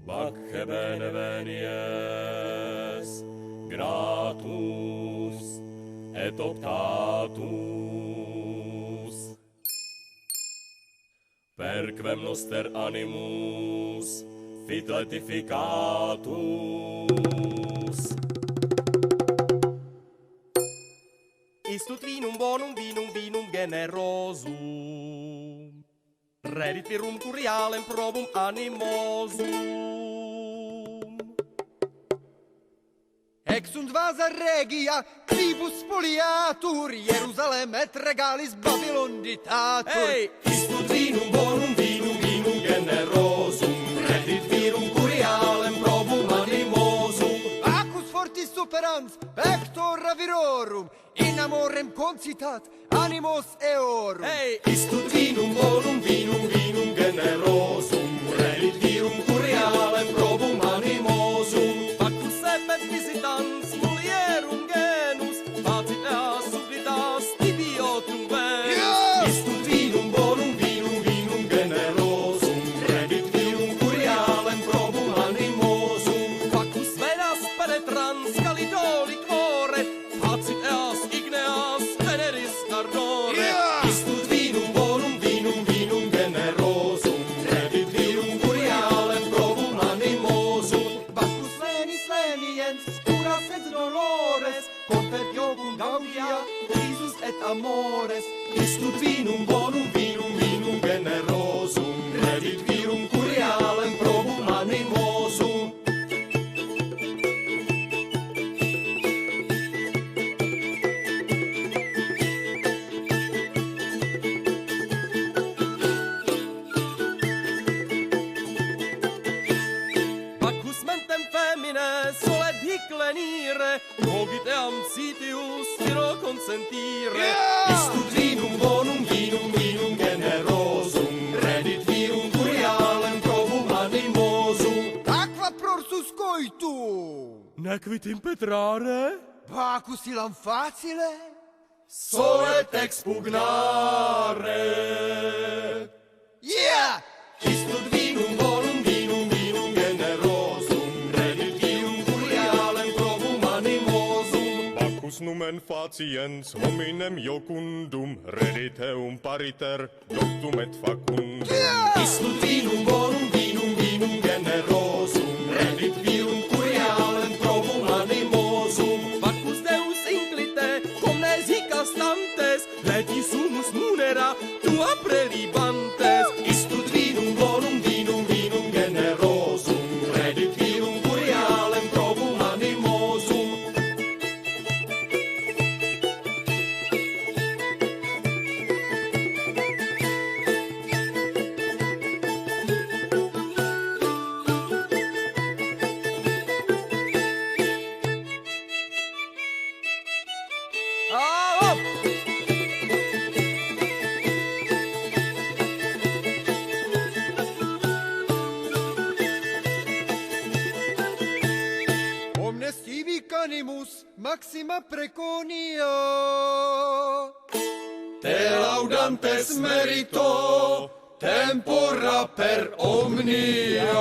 Bacche bene venies, gratus et optatus, perquem noster animus fit latificatus. Istut vinum bonum, vinum generosum, redit virum curialem probum animosum. Ex sunt vasa regia, tribus spoliatur, Jerusalem et regalis Babylon ditatur. Hey! Istut vinum bonum, vinum generosum, redit virum curialem probum animosum. Acus fortis superans, pector ravirorum, in amorem concitat animos eorum. Hey! Istut vinum bonum, vinum generosum, redit virum curialem probum animosum. Factus ebet visitans mulierum sentire. Istut vinum generosum, redit virum curialem provum animosum. Aqua prorsus coitum! Nequit impetrare? Pacus ilam facile? Solet expugnare. Yeah! Istut vinum generosum, redit virum curialem provum animosum. Bacchus numen faciens hominem iocundum, redit eum pariter, doctum et facundum. Istut vinum generosum, redit virum curialem provum animosum. Vacus Deus inclite, comnes hic astantes, legi sumus munera, tua prelibantes. Istut vinum generosum, redit virum curialem provum animosum. Up! Omnes civic animus maxima preconia. Te laudantes merito, tempora per omnia.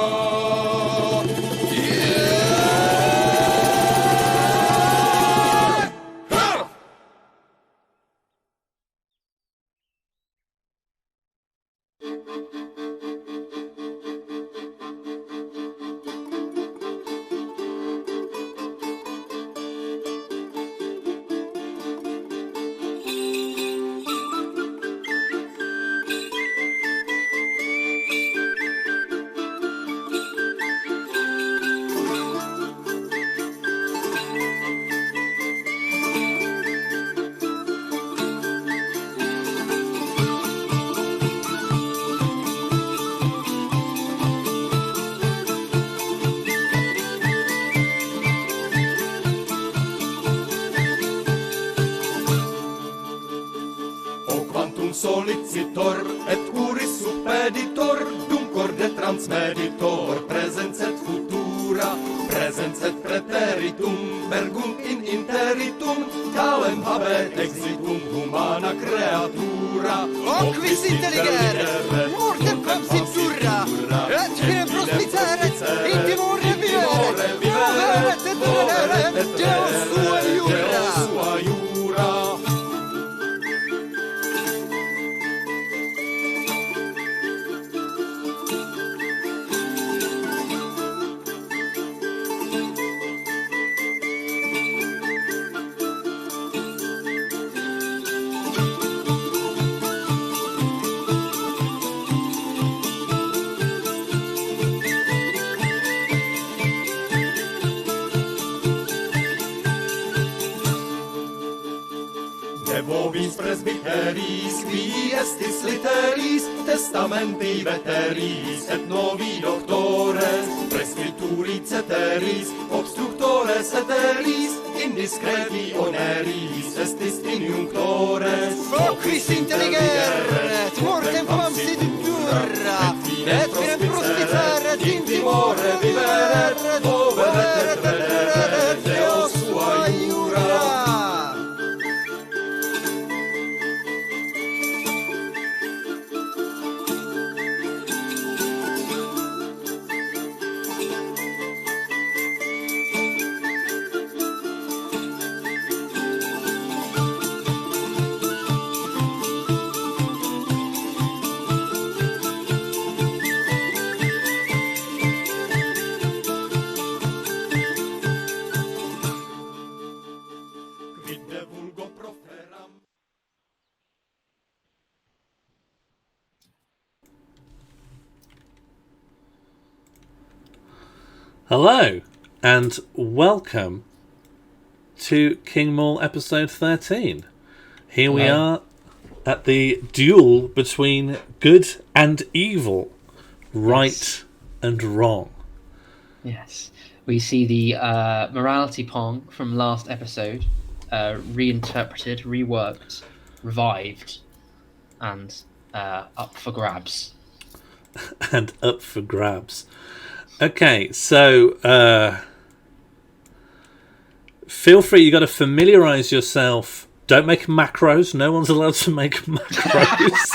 Solicitor et uris suppeditor, dum corde transmeditor, presens et futura, presens et preteritum, vergunt in interitum, talem habet exitum humana creatura. Quis intelligere, mortem consitura, et quem prospiceret, in timore vivere, moveret et reneret, Deus sua iura. Vobis presbyteris, qui estis literis, testamenti veteris, et novi doctores, prescripturi ceteris, obstructores eteris, indiscreti oneris, estis iniunctores. Quis intelligeret, mortem considitura, et quem prospiceret, in timore viveret, moveret et reneret, Deus sua iura. Hello, and welcome to King Morl episode 13. Here we are at the duel between good and evil, right and wrong. Yes. We see the morality pong from last episode reinterpreted, reworked, revived, and up for grabs. And up for grabs. Okay, so feel free. You got to familiarize yourself. Don't make macros. No one's allowed to make macros.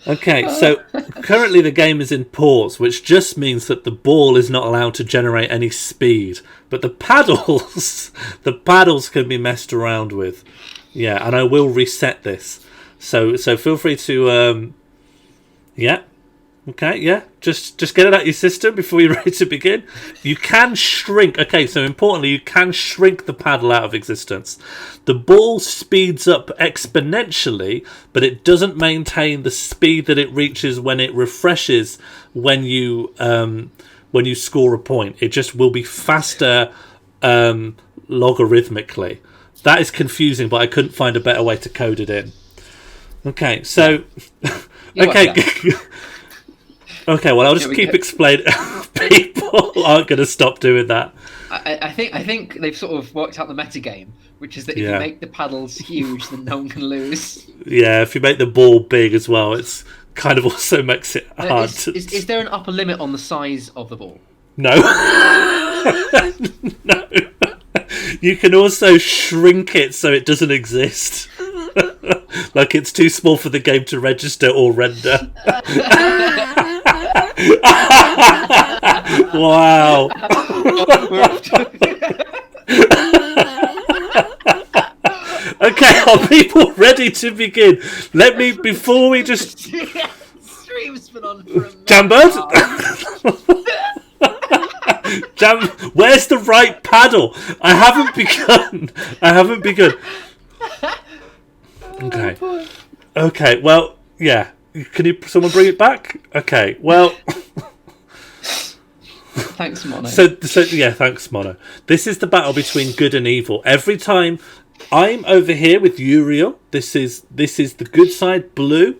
Okay, so currently the game is in pause, which just means that the ball is not allowed to generate any speed. But the paddles, can be messed around with. Yeah, and I will reset this. So feel free to, yeah. Okay, yeah. Just get it out of your system before you're ready to begin. You can shrink. Okay, so importantly, you can shrink the paddle out of existence. The ball speeds up exponentially, but it doesn't maintain the speed that it reaches when it refreshes when you score a point. It just will be faster logarithmically. That is confusing, but I couldn't find a better way to code it in. Okay, so okay. Okay, well, I'll just keep explaining. People aren't going to stop doing that. I think they've sort of worked out the metagame, which is that if you make the paddles huge, then no one can lose. Yeah, if you make the ball big as well, it's kind of also makes it hard. Is there an upper limit on the size of the ball? No. No. You can also shrink it so it doesn't exist. Like it's too small for the game to register or render. Wow. Okay, are people ready to begin? Before we just... Stream's been on for a minute. Jambird? Where's the right paddle? I haven't begun. Okay. Okay, well, yeah. Can someone bring it back? Okay, well... Thanks, Mono. So yeah, thanks, Mono. This is the battle between good and evil. Every time I'm over here with Uriel, this is the good side, blue.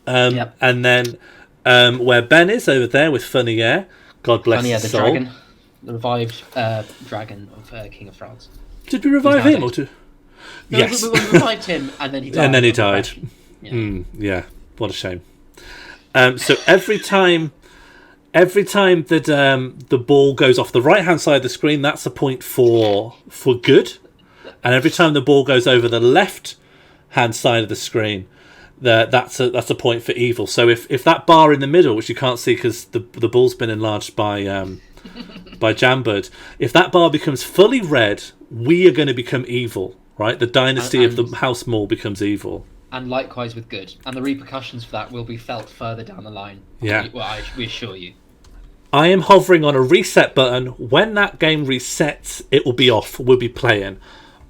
Yep. And then where Ben is over there with Funny Heir. God bless his soul. Dragon. The revived dragon of King of France. Did we revive him or two? No, yes. we revived him and then he died. And then he died. Yeah. Yeah, what a shame. So every time that the ball goes off the right hand side of the screen, that's a point for good, and every time the ball goes over the left hand side of the screen, that's a point for evil. So if that bar in the middle, which you can't see because the ball's been enlarged by Jambird, if that bar becomes fully red, we are going to become evil, right? The dynasty of the House Morl becomes evil. And likewise with good, and the repercussions for that will be felt further down the line. Yeah, we assure you. I am hovering on a reset button. When that game resets, it will be off. We'll be playing.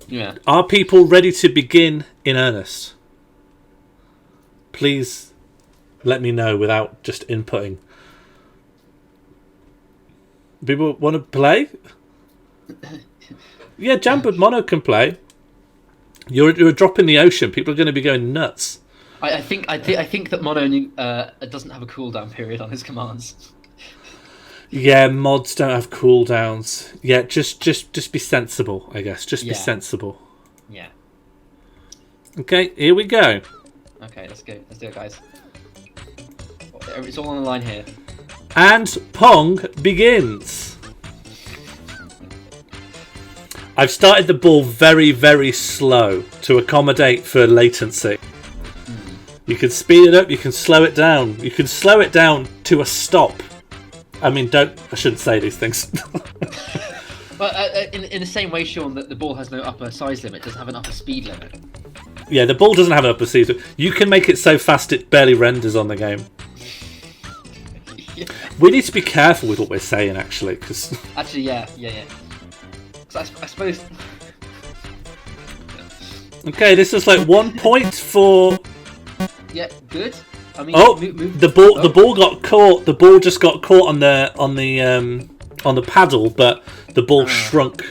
Yeah. Are people ready to begin in earnest? Please let me know without just inputting. People want to play? Yeah, Jambird Mono can play. You're a drop in the ocean. People are going to be going nuts. I think that Mono doesn't have a cooldown period on his commands. Yeah, mods don't have cooldowns. Yeah, just be sensible, I guess. Be sensible. Yeah. Okay, here we go. Okay, let's go. Let's do it, guys. It's all on the line here. And Pong begins. I've started the ball very, very slow to accommodate for latency. You can speed it up, you can slow it down. You can slow it down to a stop. I mean, I shouldn't say these things. But in the same way, Sean, that the ball has no upper size limit, doesn't have an upper speed limit. Yeah, the ball doesn't have an upper speed limit. You can make it so fast it barely renders on the game. Yeah. We need to be careful with what we're saying, actually. Actually, yeah. I suppose. Okay, this is like 1 point for. Yeah, good. I mean, move. The ball got caught. The ball just got caught on the paddle, but the ball shrunk.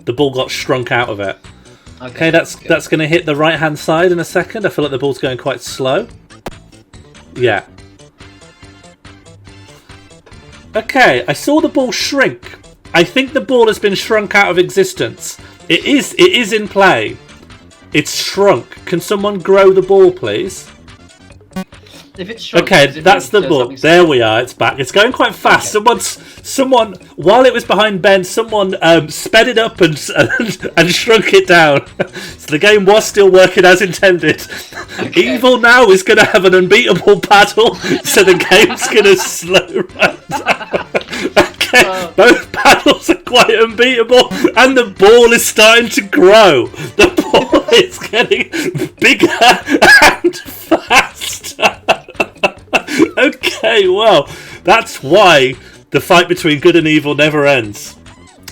The ball got shrunk out of it. Okay, that's going to hit the right hand side in a second. I feel like the ball's going quite slow. Yeah. Okay, I saw the ball shrink. I think the ball has been shrunk out of existence. It is in play. It's shrunk. Can someone grow the ball, please? If it's shrunk, Okay, that's the ball. There we are. It's back. It's going quite fast. Okay. Someone, while it was behind Ben, someone sped it up and shrunk it down. So the game was still working as intended. Okay. Evil now is going to have an unbeatable paddle, so the game's going to slow right down. Okay, both paddles are quite unbeatable, and the ball is starting to grow. The ball is getting bigger and faster. Okay, well, that's why the fight between good and evil never ends.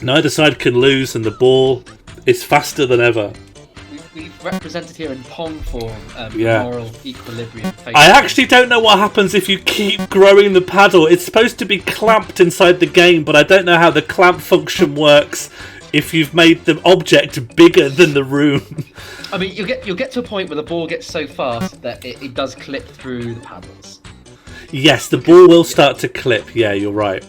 Neither side can lose, and the ball is faster than ever. We've represented here in pong form, Yeah. moral equilibrium. I actually don't know what happens if you keep growing the paddle. It's supposed to be clamped inside the game, but I don't know how the clamp function works if you've made the object bigger than the room. I mean, you'll get to a point where the ball gets so fast that it does clip through the paddles. Yes, the ball will start to clip. Yeah, you're right.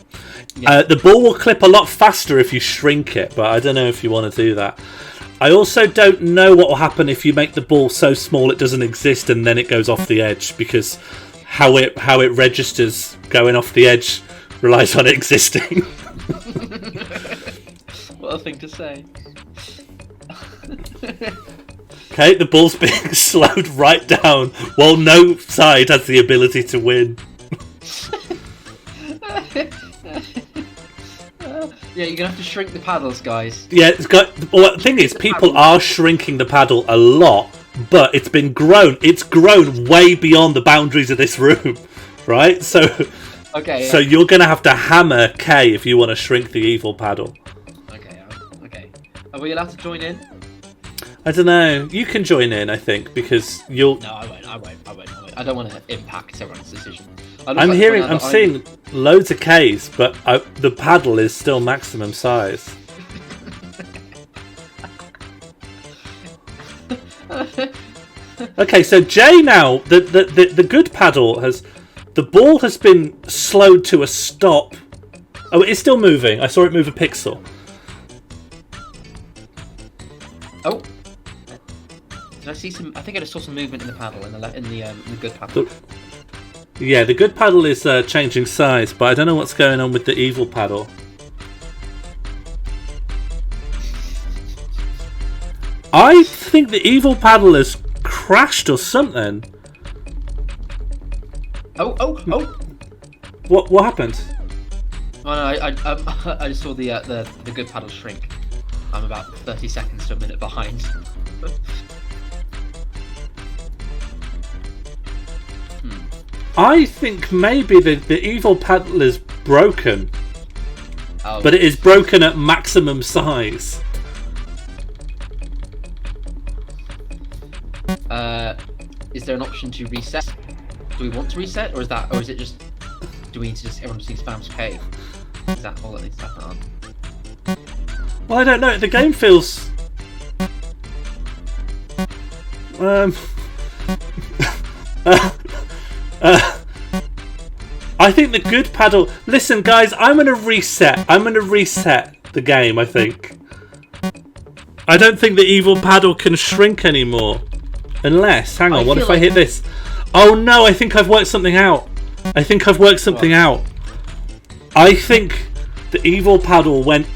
Yeah. The ball will clip a lot faster if you shrink it, but I don't know if you want to do that. I also don't know what will happen if you make the ball so small it doesn't exist and then it goes off the edge, because how it registers going off the edge relies on it existing. What a thing to say. Okay, the ball's being slowed right down while no side has the ability to win. Yeah, you're gonna have to shrink the paddles, guys. Yeah, well, the thing is, people are shrinking the paddle a lot, but it's grown. It's grown way beyond the boundaries of this room, right? So, Okay. so you're gonna have to hammer K if you want to shrink the evil paddle. Okay. Okay. Are we allowed to join in? I don't know. You can join in, I think, because you'll. No, I won't. I don't want to impact everyone's decision. I'm seeing loads of Ks, but the paddle is still maximum size. Okay, so J now, the good paddle the ball has been slowed to a stop. Oh, it's still moving. I saw it move a pixel. Oh. Did I see some? I think I just saw some movement in the paddle in the good paddle. Yeah, the good paddle is changing size, but I don't know what's going on with the evil paddle. I think the evil paddle has crashed or something. Oh! What happened? Oh no! I just saw the good paddle shrink. I'm about 30 seconds to a minute behind. I think maybe the evil paddle is broken, Oh. but it is broken at maximum size. Is there an option to reset? Do we want to reset, or is it just? Do we need to just everyone just needs spam K? Is that all that needs to happen? Well, I don't know. The game feels. I think the good paddle. Listen, guys, I'm gonna reset. I'm gonna reset the game. I think. I don't think the evil paddle can shrink anymore. Unless, hang on, what if I hit this? Oh no, I think I've worked something out. I think the evil paddle went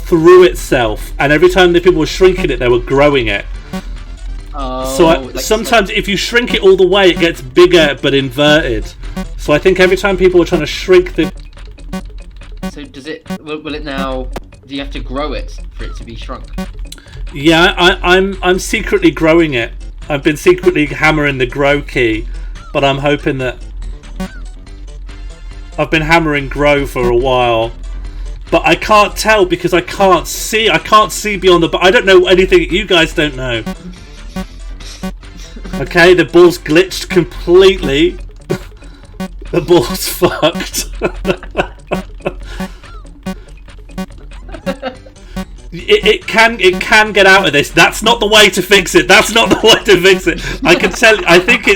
through itself, and every time the people were shrinking it, they were growing it. Oh, So sometimes if you shrink it all the way, it gets bigger but inverted. So I think every time people were trying to shrink the... So does it? Will it now? Do you have to grow it for it to be shrunk? Yeah, I'm secretly growing it. I've been secretly hammering the grow key, but I'm hoping that... I've been hammering grow for a while, but I can't tell because I can't see beyond the... But I don't know anything you guys don't know. Okay, the ball's glitched completely. The ball's fucked. It can get out of this. That's not the way to fix it. I can tell. I think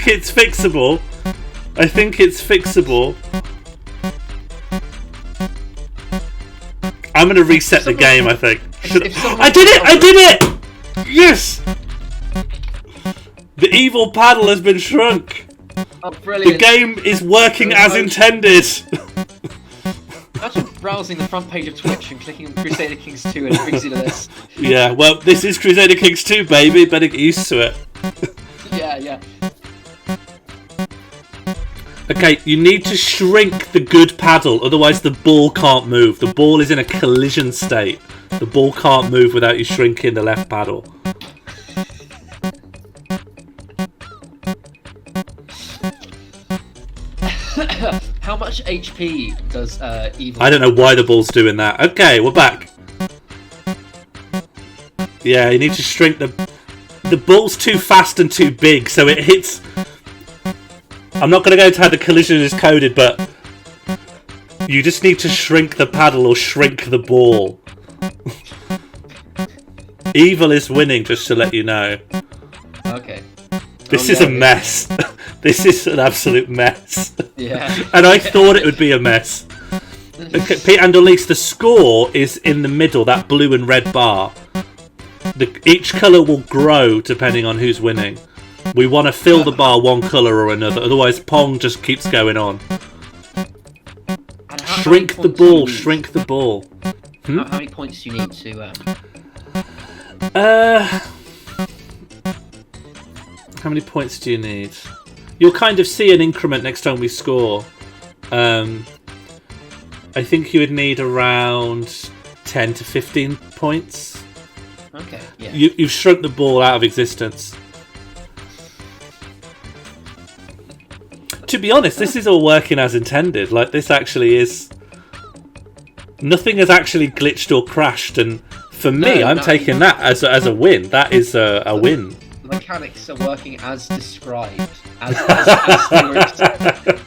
it's fixable. I'm going to reset the game, I think. someone- I did it! I did it! Yes! The evil paddle has been shrunk. Oh, The brilliant. game is working as intended. Imagine browsing the front page of Twitch and clicking on Crusader Kings 2 and it brings you to this. Yeah, well, this is Crusader Kings 2, baby. Better get used to it. Yeah. Okay, you need to shrink the good paddle, otherwise the ball can't move. The ball is in a collision state. The ball can't move without you shrinking the left paddle. How much HP does Evil? I don't know why the ball's doing that. Okay, we're back. Yeah, you need to shrink the ball's too fast and too big, so it hits. I'm not going to go into how the collision is coded, but you just need to shrink the paddle or shrink the ball. Evil is winning, just to let you know. Okay. This is a mess. This is an absolute mess. Yeah. And I thought it would be a mess. Okay, Pete and Elise, the score is in the middle, that blue and red bar. Each colour will grow depending on who's winning. We want to fill the bar one colour or another, otherwise Pong just keeps going on. And how Shrink many the points do you ball, need? shrink the ball. How many points do you need to? How many points do you need? You'll kind of see an increment next time we score. I think you would need around 10 to 15 points. Okay. Yeah. You've shrunk the ball out of existence. To be honest, this is all working as intended. Like, this actually is... Nothing has actually glitched or crashed, and for me, I'm taking that as a win. That is a win. The mechanics are working as described. As they were expected.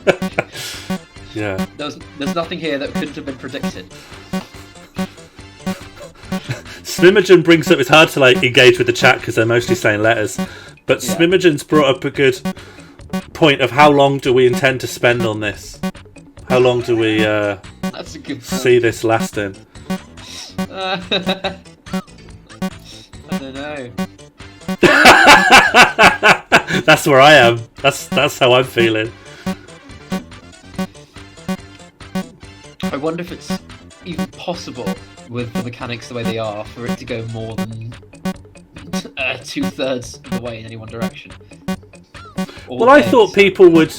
Yeah. There's nothing here that couldn't have been predicted. Smimogen brings up, it's hard to like engage with the chat because they're mostly saying letters, but Yeah. Smimogen's brought up a good point of how long do we intend to spend on this? How long do we That's a good point. see this lasting? I don't know. That's where I am. That's how I'm feeling. I wonder if it's even possible with the mechanics the way they are for it to go more than 2/3 of the way in any one direction. Well, I thought people would...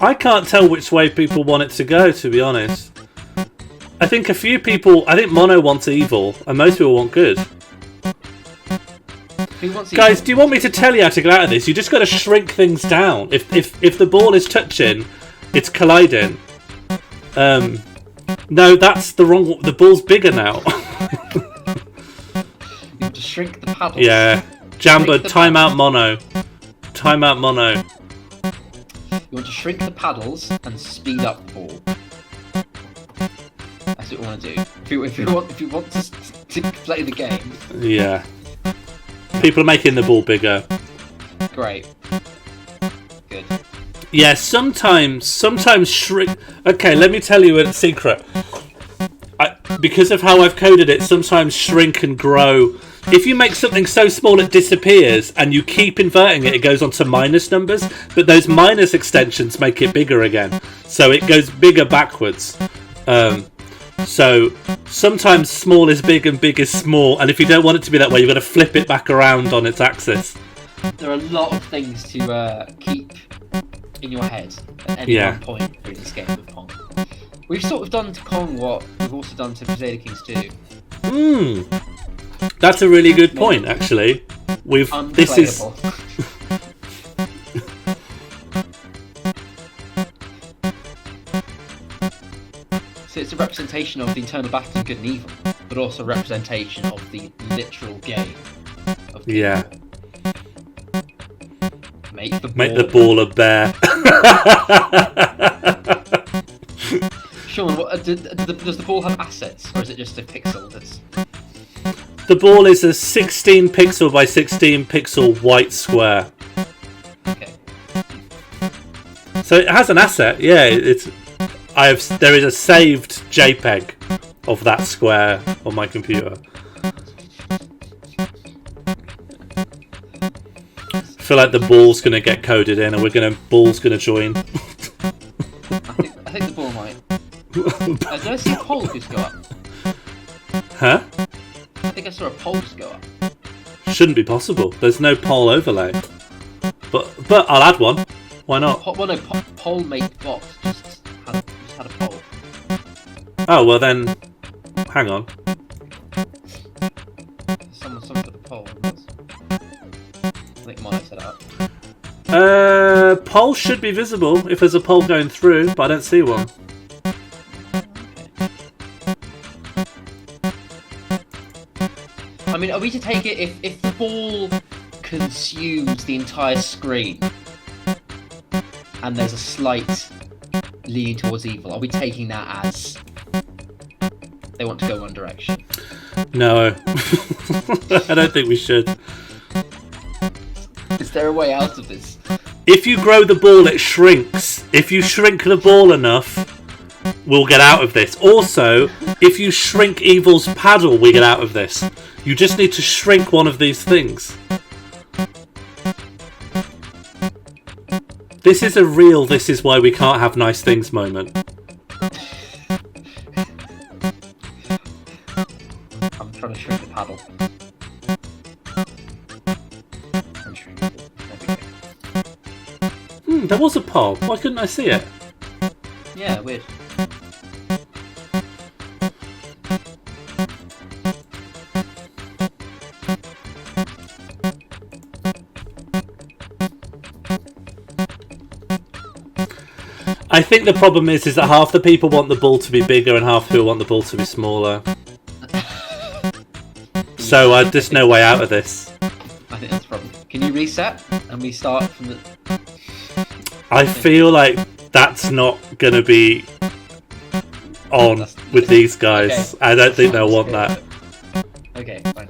I can't tell which way people want it to go, to be honest. I think a few people... I think Mono wants evil, and most people want good. Guys, do you want me to tell you how to get out of this? You just got to shrink things down. If the ball is touching, it's colliding. No, that's the wrong... The ball's bigger now. You have to shrink the paddle. Yeah. Jamba, Shrink the time out paddle. Mono. Time out Mono. You want to shrink the paddles and speed up the ball. That's what we want to do. If you want to play the game, Yeah. People are making the ball bigger. great. Good. Yeah, sometimes shrink... Okay, let me tell you a secret. Because of how I've coded it, sometimes shrink and grow. If you make something so small it disappears, and you keep inverting it, it goes on to minus numbers, but those minus extensions make it bigger again. So it goes bigger backwards. So sometimes small is big and big is small, and if you don't want it to be that way, you've got to flip it back around on its axis. There are a lot of things to keep in your head at any one point through this game of Pong. We've sort of done to Pong what we've also done to Crusader Kings II. That's a really good point, actually. This is... So it's a representation of the internal battle of good and evil, but also a representation of the literal game of good Yeah. and evil. Make Make the ball a bear. Sean, does the ball have assets, or is it just a pixel that's... The ball is a 16 pixel by 16 pixel white square. Okay. So it has an asset, yeah. There is a saved JPEG of that square on my computer. I feel like the ball's gonna get coded in, and ball's gonna join. I think the ball might. Did I see a poll just go up? Huh? I think I saw a poll just go up. Shouldn't be possible. There's no poll overlay. But I'll add one. Why not? Poll make bot just had a poll. Oh well then, hang on. Someone put a poll. I think Mono set it up. Poll should be visible if there's a poll going through, but I don't see one. I mean, are we to take it if the ball consumes the entire screen and there's a slight leaning towards evil, are we taking that as they want to go one direction? No. I don't think we should. Is there a way out of this? If you grow the ball, it shrinks. If you shrink the ball enough, we'll get out of this. Also, if you shrink Evil's paddle, we get out of this. You just need to shrink one of these things. This is a real "this is why we can't have nice things" moment. I'm trying to shrink the paddle. I'm shrinking it. There we go. There was a poll. Why couldn't I see it? Yeah, weird. I think the problem is that half the people want the ball to be bigger and half the people want the ball to be smaller. So there's no way out of this. I think that's the problem. Can you reset and we start from the... I feel like that's not going to be on with these guys. Okay. I don't think they'll want that. Okay, fine.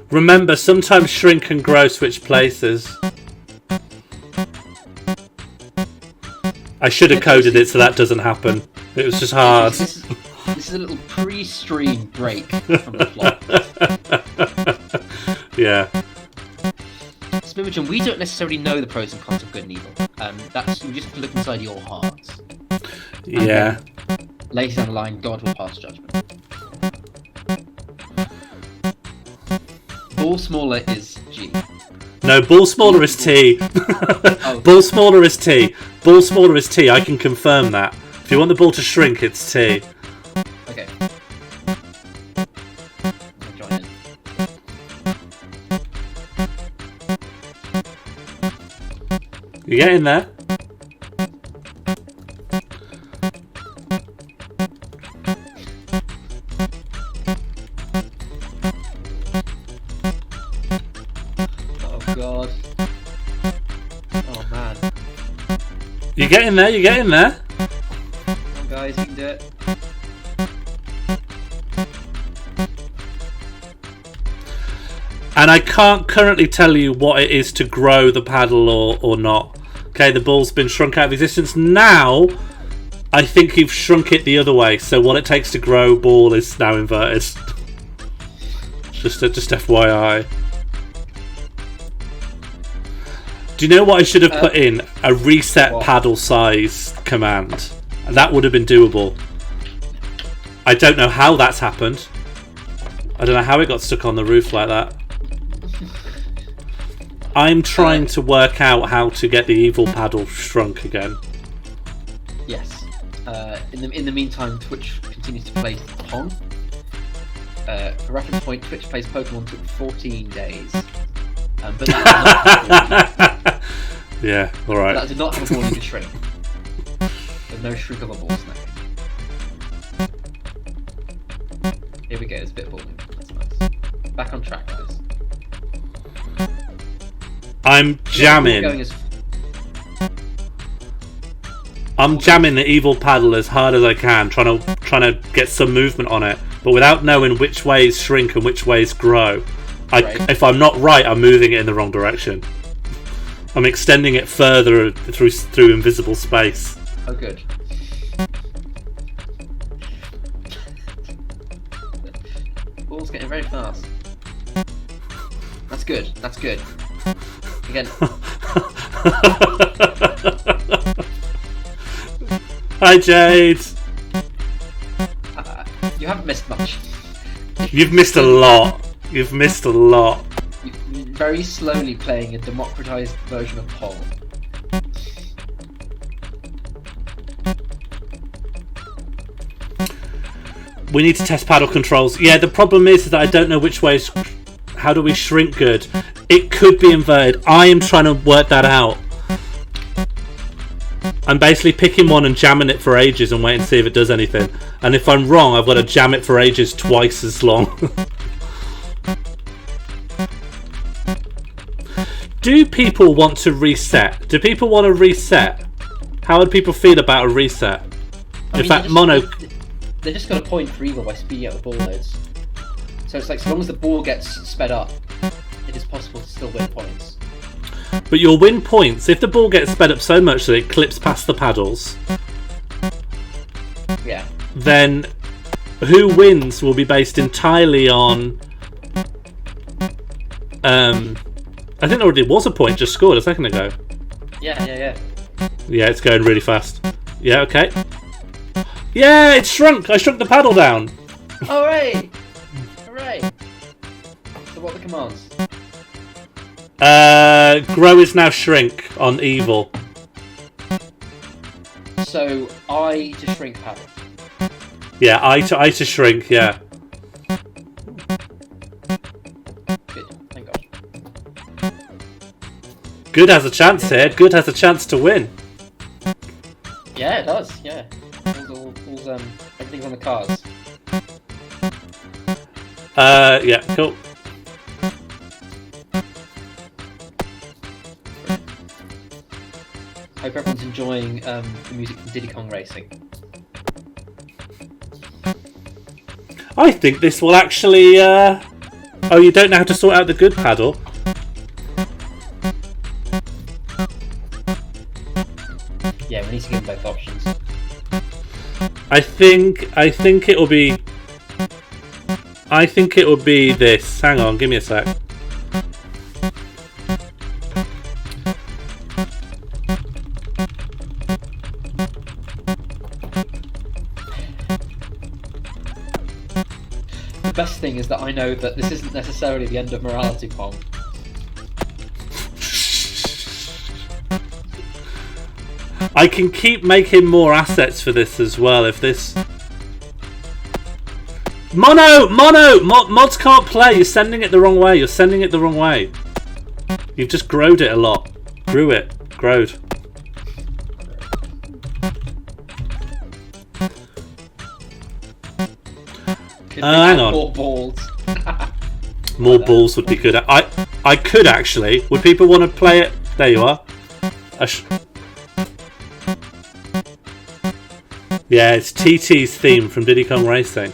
Remember, sometimes shrink and grow switch places. I should have coded it so that doesn't happen. It was just hard. This is a little pre-stream break from the plot. Yeah. Spimogen, we don't necessarily know the pros and cons of good and evil. You just have to look inside your hearts. Yeah. Later down the line, God will pass judgment. Ball smaller is G. No, ball smaller is T. Oh. Ball smaller is T. Ball smaller is T. I can confirm that. If you want the ball to shrink, it's T. Okay. I'm gonna join in. You get in there? God. Oh man. You get in there, you get in there. Come on guys, you can do it. And I can't currently tell you what it is to grow the paddle or not. Okay, the ball's been shrunk out of existence. Now, I think you've shrunk it the other way. So what it takes to grow ball is now inverted. just FYI. Do you know what I should have put in? A reset paddle size command. That would have been doable. I don't know how that's happened. I don't know how it got stuck on the roof like that. I'm trying to work out how to get the evil paddle shrunk again. Yes. In the meantime, Twitch continues to play Pong. For reference point, Twitch plays Pokemon took 14 days. But that yeah, alright. That did not have a ball to shrink. There's no shrinkable balls in that game. Here we go, there's a bit of ball movement. That's nice. Back on track, guys. I'm jamming. I'm jamming the evil paddle as hard as I can, trying to get some movement on it, but without knowing which ways shrink and which ways grow. If I'm not right, I'm moving it in the wrong direction. I'm extending it further through invisible space. Oh, good. Ball's getting very fast. That's good. That's good. Again. Hi, Jade. You haven't missed much. You've missed a lot. You've missed a lot. You're very slowly playing a democratized version of Pong. We need to test paddle controls. Yeah, the problem is that I don't know which way. How do we shrink good? It could be inverted. I am trying to work that out. I'm basically picking one and jamming it for ages and waiting to see if it does anything. And if I'm wrong, I've got to jam it for ages twice as long. Do people want to reset? Do people want to reset? How would people feel about a reset? In fact, They just got a point for either by speeding up the ball loads. So it's like, so long as the ball gets sped up, it is possible to still win points. But you'll win points if the ball gets sped up so much that it clips past the paddles. Yeah. Then who wins will be based entirely on... I think there already was a point just scored a second ago. Yeah. Yeah, it's going really fast. Yeah, okay. Yeah, it shrunk! I shrunk the paddle down! Hooray! Hooray! So what are the commands? Grow is now shrink on evil. So I to shrink paddle. Yeah, I to shrink, yeah. Good, thank God. Good has a chance here. Good has a chance to win. Yeah, it does, yeah. Everything's on the cards. Yeah, cool. Hope everyone's enjoying the music from Diddy Kong Racing. I think this will actually... Oh, you don't know how to sort out the good paddle? Yeah, we need to give them both options. I think it will be... I think it will be this. Hang on, give me a sec. The best thing is that I know that this isn't necessarily the end of morality Pong. I can keep making more assets for this as well if this... Mono! Mods can't play. You're sending it the wrong way. You've just growed it a lot. Growed. Hang on. More balls. More balls would be good. I could actually. Would people want to play it? There you are. Yeah, it's TT's theme from Diddy Kong Racing.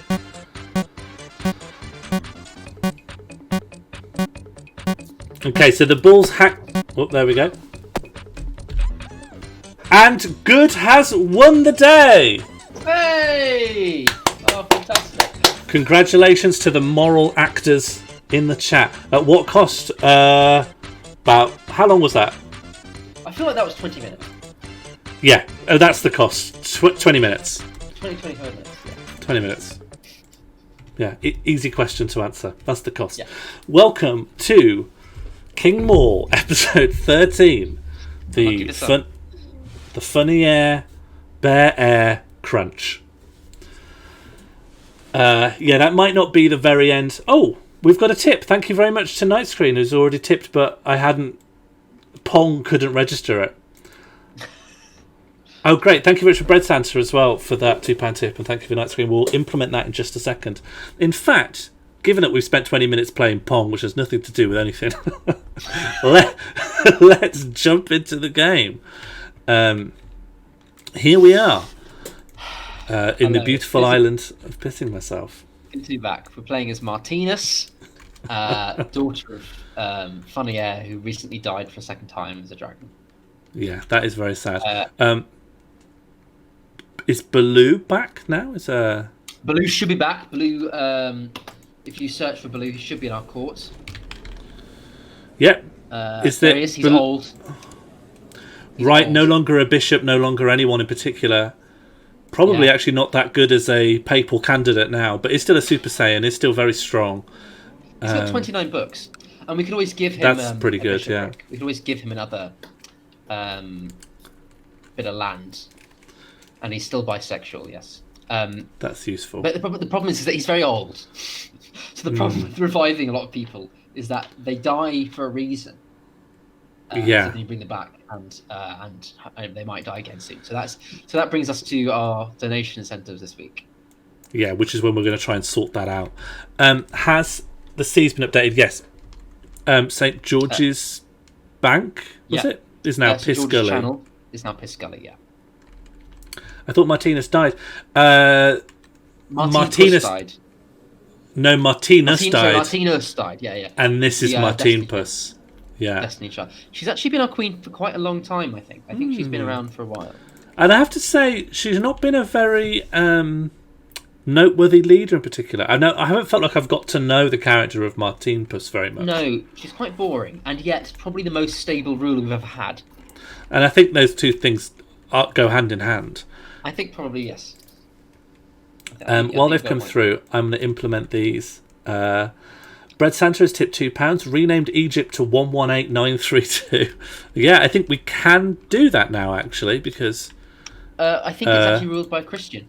Okay, so the ball's Oh, there we go. And Good has won the day! Hey! Oh, fantastic. Congratulations to the moral actors in the chat. At what cost? About... How long was that? I feel like that was 20 minutes. Yeah. Oh, that's the cost. 20 minutes. 25 minutes, yeah. 20 minutes. Yeah, easy question to answer. That's the cost. Yeah. Welcome to King Morl, episode 13. The funny air, bear air crunch. Yeah, that might not be the very end. Oh, we've got a tip. Thank you very much to Nightscreen, who's already tipped, but I hadn't... Pong couldn't register it. Oh, great. Thank you very much for Bread Santa as well for that £2 tip, and thank you for Nightscreen. We'll implement that in just a second. In fact, given that we've spent 20 minutes playing Pong, which has nothing to do with anything, let's jump into the game. Here we are. In the beautiful island of pissing myself. Good to be back. We're playing as Martinus. daughter of Funny Heir, who recently died for a second time as a dragon. Yeah, that is very sad. Is Baloo back now? Baloo should be back. Baloo, if you search for Baloo, he should be in our courts. Yep. There he is. He's old. Right, old. No longer a bishop, no longer anyone in particular. Probably actually not that good as a papal candidate now, but is still a Super Saiyan, is still very strong. He's got 29 books, and we could always give him. That's pretty good, yeah. Book. We could always give him another bit of land, and he's still bisexual. Yes. That's useful. But the problem is that he's very old. So the problem with reviving a lot of people is that they die for a reason. So then you bring them back, and they might die again soon. So that brings us to our donation incentives this week. Yeah, which is when we're going to try and sort that out. Has the C's been updated? Yes. St George's Bank is now Piss George's Gully. Channel is now Piss Gully. Yeah. I thought Martinus died. Martinus died. No, Martinus died. Martinus died. Yeah. And this is Martine Puss. Yeah. Destiny Child. She's actually been our queen for quite a long time, I think. I think she's been around for a while. And I have to say, she's not been a very noteworthy leader in particular. I haven't felt like I've got to know the character of Martine Puss very much. No, she's quite boring, and yet probably the most stable ruler we've ever had. And I think those two things go hand in hand. I think probably yes. While they've come through, I'm going to implement these. Bread Santa has tipped £2, renamed Egypt to 118932. Yeah, I think we can do that now, actually, because... I think it's actually ruled by a Christian.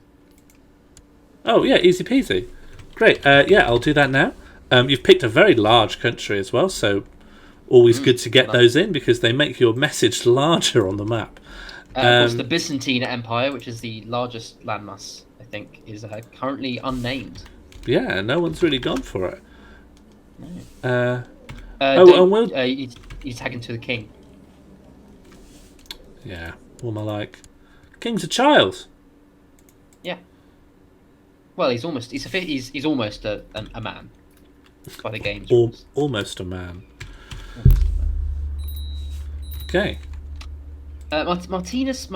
Oh, yeah, easy peasy. Great. Yeah, I'll do that now. You've picked a very large country as well, so always good to get those in, because they make your message larger on the map. Of course, the Byzantine Empire, which is the largest landmass, I think, is currently unnamed. Yeah, no one's really gone for it. No. And we'll... he's tagging to the king. Yeah, what am I like? King's a child. Yeah. Well, he's almost a man by the game's rules. Almost a man. Okay. Martinus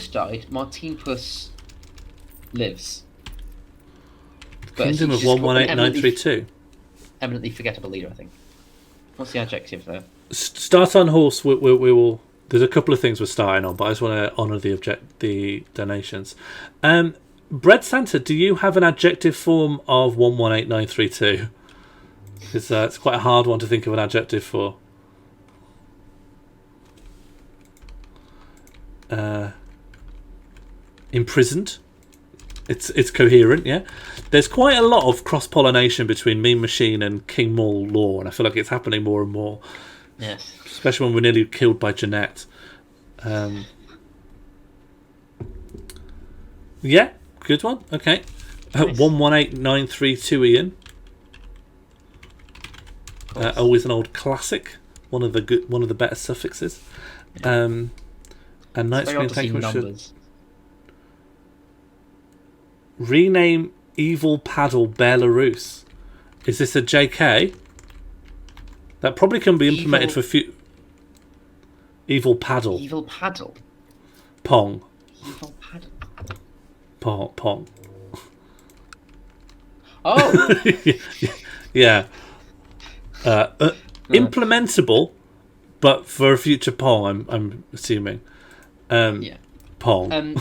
died. Martine Puss lives. Kingdom of 118932. Eminently forgettable leader, I think. What's the adjective there? Start on horse. We will. There's a couple of things we're starting on, but I just want to honour the donations. Bread Santa, do you have an adjective form of 118932? Because it's quite a hard one to think of an adjective for. Imprisoned. It's coherent, yeah. There's quite a lot of cross-pollination between Mean Machine and King Morl lore, and I feel like it's happening more and more. Yes. Especially when we're nearly killed by Jeanette. Yeah, good one. Okay. Nice. 118932 Ian. Always an old classic. One of the better suffixes. And Night Screen, thank you very much. Rename Evil Paddle Belarus. Is this a JK? That probably can be implemented for Evil Paddle. Evil Paddle. Pong. Evil Paddle. Pong. Oh. Yeah. Implementable, but for a future Pong, I'm assuming. Yeah. Pong.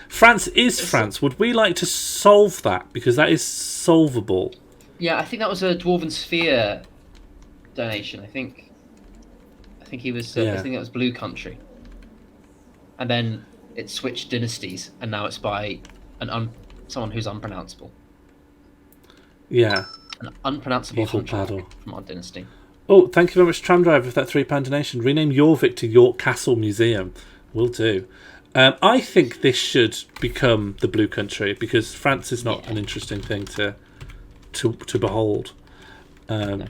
France is France. Would we like to solve that? Because that is solvable. Yeah, I think that was a Dwarven Sphere donation. I think he was. I think that was Blue Country. And then it switched dynasties, and now it's by someone who's unpronounceable. Yeah. An unpronounceable Evil Paddle from our dynasty. Oh, thank you very much, Tram Driver, for that £3 donation. Rename Yorvik to York Castle Museum. Will do. I think this should become the Blue Country, because France is not an interesting thing to behold. No.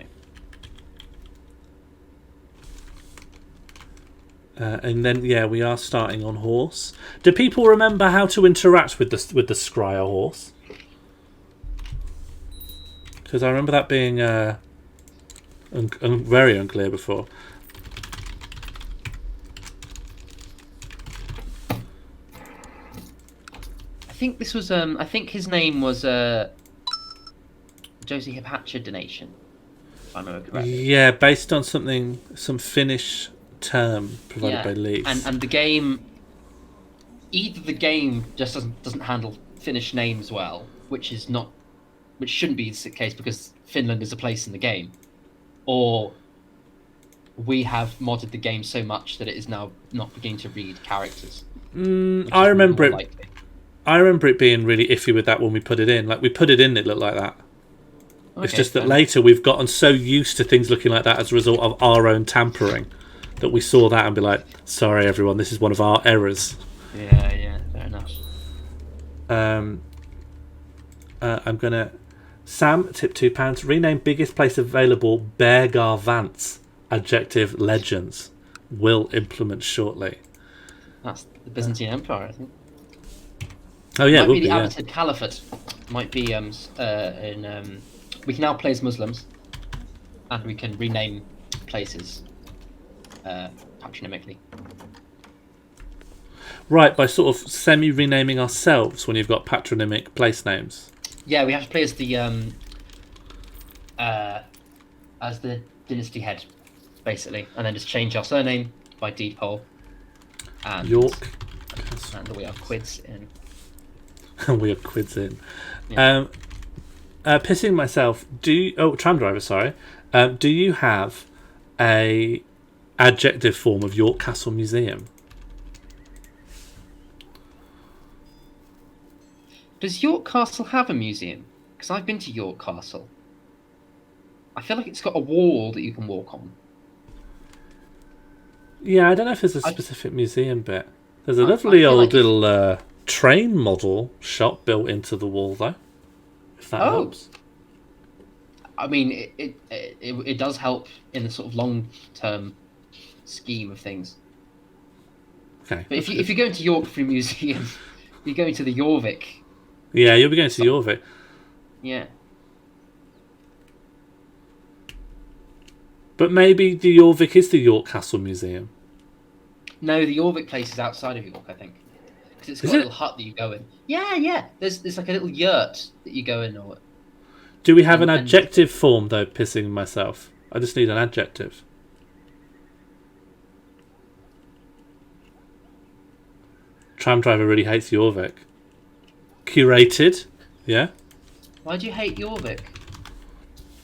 And then we are starting on horse. Do people remember how to interact with the Scryer horse? Because I remember that being very unclear before. I think this was. I think his name was Josie Hiphatcher donation. If I remember correctly. Yeah, based on some Finnish term provided by Leaf. And the game. Either the game just doesn't handle Finnish names well, which shouldn't be the case because Finland is a place in the game, or we have modded the game so much that it is now not beginning to read characters. I remember it. I remember it being really iffy with that when we put it in. Like we put it in, it looked like that. Okay, it's just that later we've gotten so used to things looking like that as a result of our own tampering that we saw that and be like, "Sorry, everyone, this is one of our errors." Yeah, fair enough. I'm gonna. Sam, tip £2. Rename biggest place available Beargar Vance. Adjective legends. Will implement shortly. That's the Byzantine Empire, I think. Oh yeah, might it be the yeah. Abbasid Caliphate. Might be we can now play as Muslims, and we can rename places patronymically. Right, by sort of semi-renaming ourselves when you've got patronymic place names. Yeah, we have to play as the dynasty head, basically, and then just change our surname by deed poll. And York. And we are quids in. We are quids in. Yeah. Pissing myself. Tram driver. Sorry. Do you have a adjective form of York Castle Museum? Does York Castle have a museum? Because I've been to York Castle. I feel like it's got a wall that you can walk on. Yeah, I don't know if there's a specific museum bit. There's a lovely old little train model shop built into the wall, though. If that helps. I mean, it does help in the sort of long-term scheme of things. Okay. But if you go into York for a museum, you're going to the Jorvik. Yeah, you'll be going to Jorvik. Yeah. But maybe the Jorvik is the York Castle Museum. No, the Jorvik place is outside of York, I think. Because it's got a little hut that you go in. Yeah. There's like a little yurt that you go in. Or do we have an adjective form, though, pissing myself? I just need an adjective. Tram driver really hates Jorvik. Curated, yeah? Why do you hate Jorvik?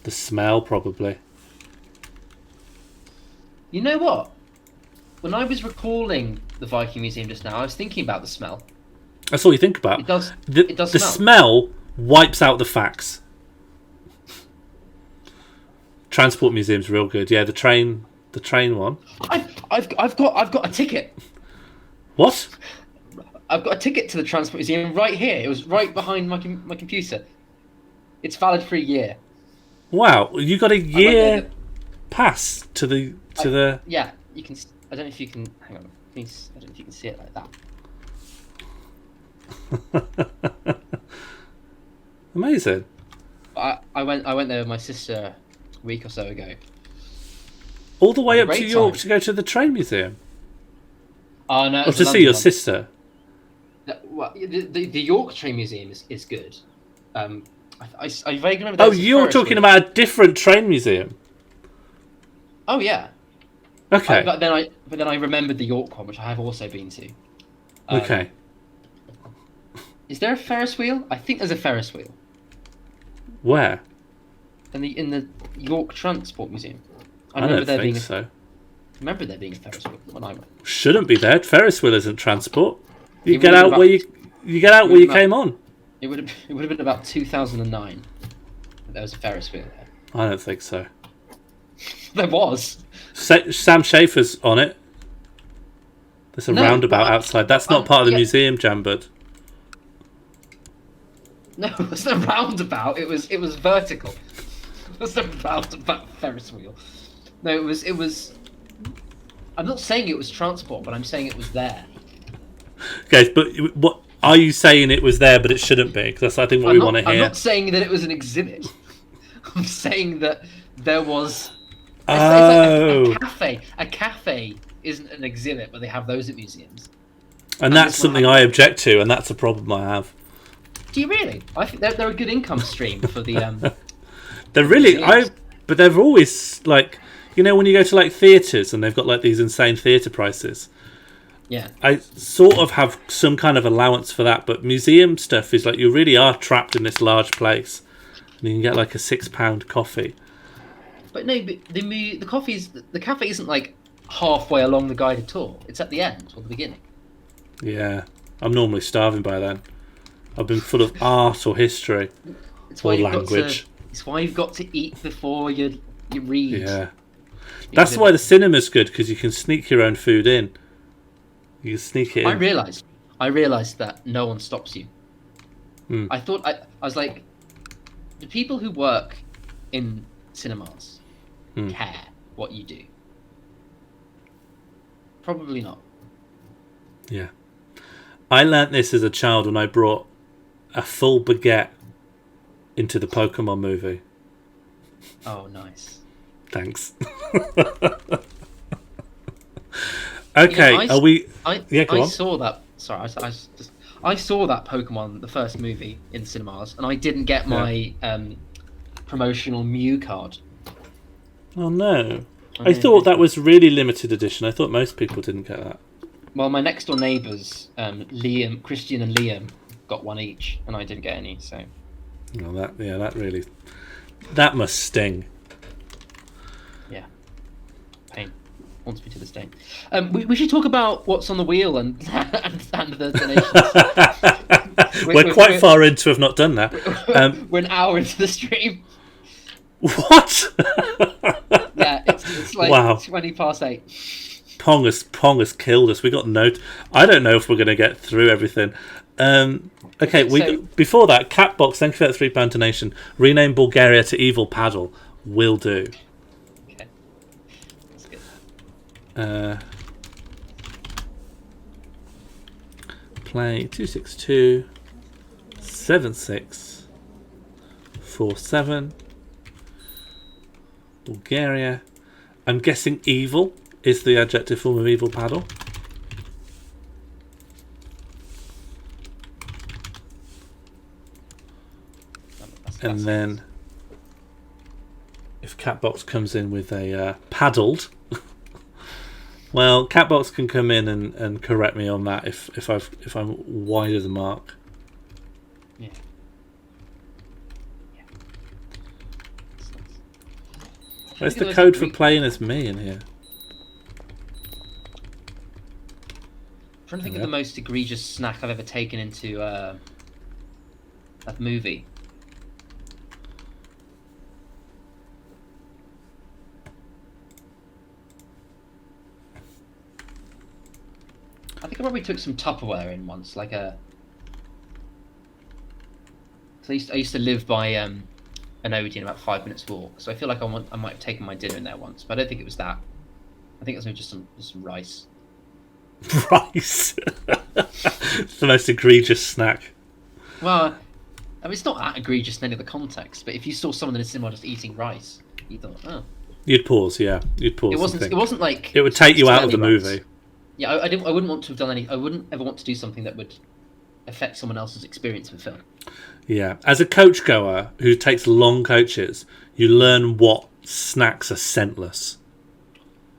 The smell, probably. You know what? When I was recalling the Viking Museum just now, I was thinking about the smell. That's all you think about. It does. It does. The smell wipes out the facts. Transport museum's real good. Yeah, the train one. I've got a ticket. What? I've got a ticket to the Transport Museum right here. It was right behind my computer. It's valid for a year. Wow, you got a year pass to the. Yeah, you can. I don't know if you can. Hang on, please. I don't know if you can see it like that. Amazing. I went there with my sister a week or so ago. All the way up to York to go to the train museum. Oh no! Or to see your sister. The York Train Museum is good. I vaguely remember. Oh, you're talking about a different train museum. Oh yeah. Okay. But then I remembered the York one, which I have also been to. Okay. Is there a Ferris wheel? I think there's a Ferris wheel. Where? In the York Transport Museum. I don't think so. I remember there being a Ferris wheel when I went. Shouldn't be there. Ferris wheel isn't transport. You get out where you came on. It would have been about 2009. There was a Ferris wheel there. I don't think so. There was. Sam Schaefer's on it. There's a roundabout outside. That's not part of the museum, Jambud. No, it wasn't a roundabout. It was vertical. It wasn't a roundabout Ferris wheel. No, it was. I'm not saying it was transport, but I'm saying it was there. Okay, but what are you saying? It was there, but it shouldn't be, because that's I think what we want to hear. I'm not saying that it was an exhibit. I'm saying that there was. Oh. It's like a cafe. A cafe isn't an exhibit, but they have those at museums. And that's something I object to, and that's a problem I have. Do you really? I think they're a good income stream for the. They're really museums. but they've always like, you know, when you go to like theatres and they've got like these insane theatre prices. Yeah. I sort of have some kind of allowance for that, but museum stuff is like you really are trapped in this large place, and you can get like a £6 coffee. But no, but the cafe isn't like halfway along the guided tour. It's at the end or the beginning. Yeah, I'm normally starving by then. I've been full of art or history or language. It's why you've got to eat before you read. Yeah, that's why the cinema's good, because you can sneak your own food in. You can sneak it in. I realized that no one stops you. I thought I was like, the people who work in cinemas care what you do. Probably not. Yeah. I learnt this as a child when I brought a full baguette into the Pokemon movie. Oh, nice. Thanks. Okay, Yeah, are we... I go on. saw that. Sorry, I saw that Pokemon, the first movie, in cinemas, and I didn't get my promotional Mew card. Oh, no. I thought that was really limited edition. I thought most people didn't get that. Well, my next door neighbours, Christian and Liam, got one each, and I didn't get any. So, that must sting. Yeah, pain haunts me to this day. We should talk about what's on the wheel and the donations. We're quite far in to have not done that. We're an hour into the stream. What? Yeah, it's like 8:20. Pong has killed us. We got I don't know if we're going to get through everything. Okay, before that, Catbox, thank you for that £3 donation. Rename Bulgaria to Evil Paddle. Will do. Okay, that's good. Play 262 7647. Bulgaria. I'm guessing evil is the adjective form of Evil Paddle. And then if Catbox comes in with a paddled, well, Catbox can come in and correct me on that if I'm wide of the mark. Yeah. Where's the code for playing as me in here? I'm trying to think of the most egregious snack I've ever taken into a movie. I think I probably took some Tupperware in once, like a. So I used to live by an Odeon, about 5 minutes walk. So I feel like I might have taken my dinner in there once, but I don't think it was that. I think it was maybe just some rice. Rice. It's the most egregious snack. Well, I mean, it's not that egregious in any other context. But if you saw someone in a cinema just eating rice, you thought, oh. You'd pause, yeah. You'd pause. It wasn't like. It would take you out of the rice. movie. Yeah, I wouldn't want to have done any. I wouldn't ever want to do something that would affect someone else's experience of a film. Yeah, as a coach goer who takes long coaches, you learn what snacks are scentless.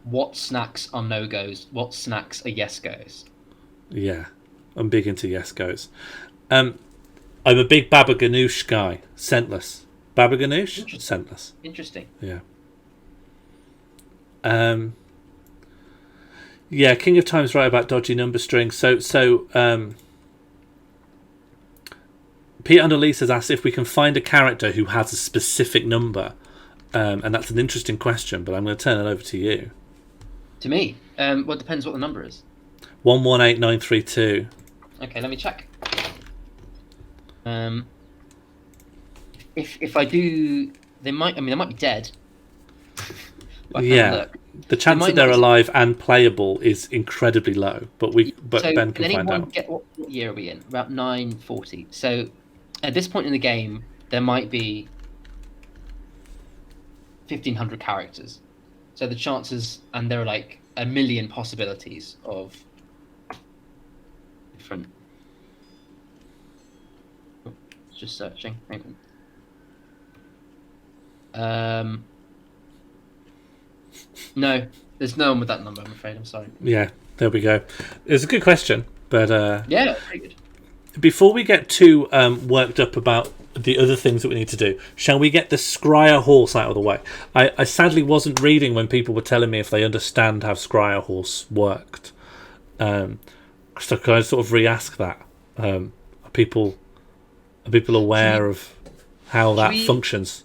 What snacks are no-goes? What snacks are yes-goes? Yeah, I'm big into yes-goes. I'm a big baba ganoush guy. Scentless. Baba ganoush? Scentless. Interesting. Yeah. Yeah, King of Time's right about dodgy number strings. So Peter Underlease has asked if we can find a character who has a specific number. And that's an interesting question, but I'm going to turn it over to you. To me? Well, it depends what the number is. 118932. Okay, let me check. If I do, they might be dead. Yeah, the chance that they're alive and playable is incredibly low. But Ben can find out. What year are we in? About 940. So at this point in the game, there might be 1,500 characters. So the chances, and there are like a million possibilities of different. Oh, just searching. Hang on. No, there's no one with that number. I'm afraid. I'm sorry. Yeah, there we go. It's a good question, but yeah, very good. Before we get too worked up about the other things that we need to do, shall we get the Scryer Horse out of the way? I sadly wasn't reading when people were telling me if they understand how Scryer Horse worked. So can I sort of re-ask that? Are people aware of how that functions?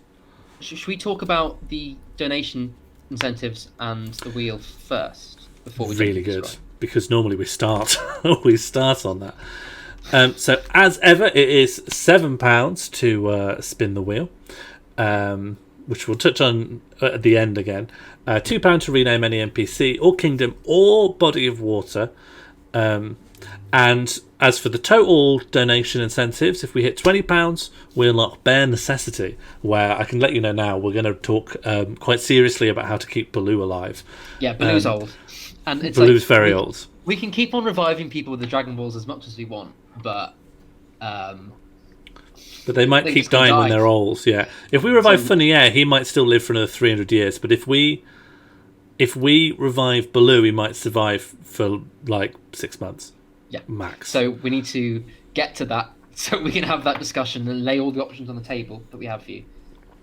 Should we talk about the donation incentives and the wheel first before we really good, because normally we start on that. So as ever, it is £7 to spin the wheel, which we'll touch on at the end again. £2 to rename any NPC or kingdom or body of water. And as for the total donation incentives, if we hit £20, we unlock Bare Necessity, where I can let you know now we're going to talk quite seriously about how to keep Baloo alive. Yeah, Baloo's old. And it's Baloo's very old. We can keep on reviving people with the Dragon Balls as much as we want, but they might keep dying when they're old. Yeah, if we revive Funny Air, he might still live for another 300 years. But if we revive Baloo, he might survive for like 6 months. Yeah, max. So we need to get to that so we can have that discussion and lay all the options on the table that we have for you.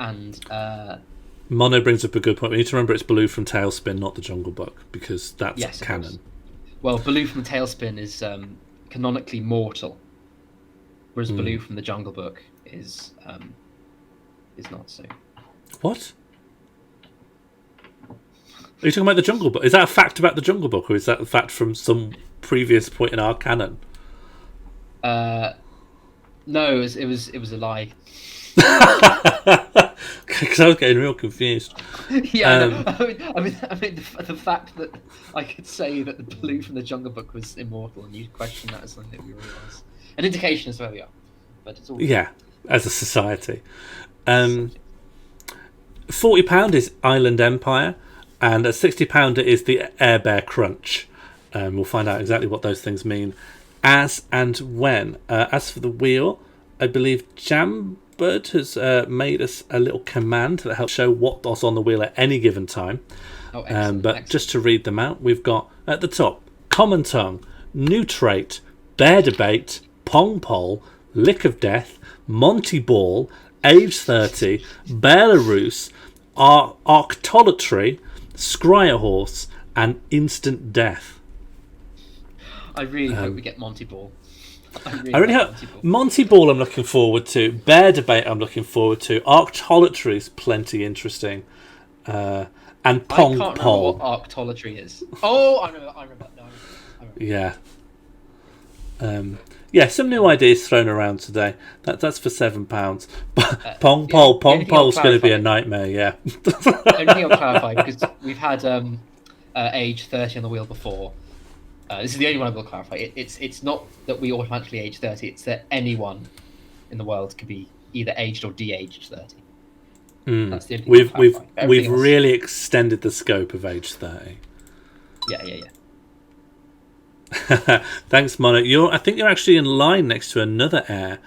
And Mono brings up a good point. We need to remember it's Baloo from Tailspin, not the Jungle Book, because that's canon. Well, Baloo from Tailspin is canonically mortal, whereas Baloo from the Jungle Book is not so. What? Are you talking about the Jungle Book? Is that a fact about the Jungle Book, or is that a fact from some previous point in our canon? No, it was a lie. Because I was getting real confused. Yeah, I mean the fact that I could say that the Baloo from the Jungle Book was immortal, and you question that as something that we realise, an indication as where we are. But it's all as a society. £40 is Island Empire, and a £60 is the Air Bear Crunch. We'll find out exactly what those things mean as and when. As for the wheel, I believe Jambird has made us a little command that helps show what's on the wheel at any given time. Excellent. Just to read them out, we've got at the top Common Tongue, New Trait, Bear Debate, Pong Pole, Lick of Death, Monty Ball, Age 30, Belarus, Arctolatry, Scryer Horse, and Instant Death. I really hope we get Monty Ball. I really hope Monty Ball I'm looking forward to. Bear Debate I'm looking forward to. Arctolatry is plenty interesting. And Pong I can't Pole. remember what Arctolatry is. Oh, I remember. No, I remember. Yeah. Some new ideas thrown around today. That's for £7. Pong Pole's going to be a nightmare. Yeah. Only thing I'll clarify, because we've had age 30 on the wheel before. This is the only one I will clarify. It's not that we automatically age 30. It's that anyone in the world can be either aged or de-aged 30. That's the only thing we've really extended the scope of age 30. Yeah. Thanks, Mono. I think you're actually in line next to another heir.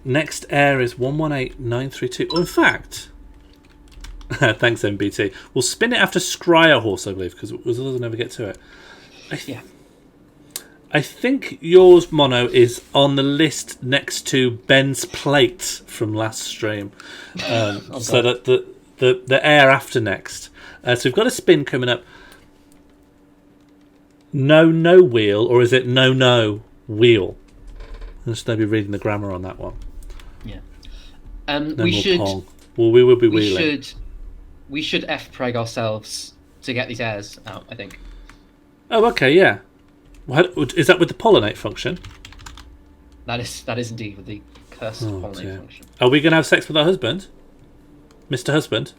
Next heir is 118932. Oh, in fact, thanks, MBT. We'll spin it after Scryer Horse, I believe, because others will never get to it. I think yours, Mono, is on the list next to Ben's plate from last stream. So that the heir after next. So we've got a spin coming up. No wheel, or is it no wheel? I'll just maybe reading the grammar on that one. Yeah. We will be wheeling. We should F-preg ourselves to get these heirs out, I think. Oh, okay, yeah. Is that with the pollinate function? That is indeed with the cursed pollinate function. Are we going to have sex with our husband? Mr. Husband?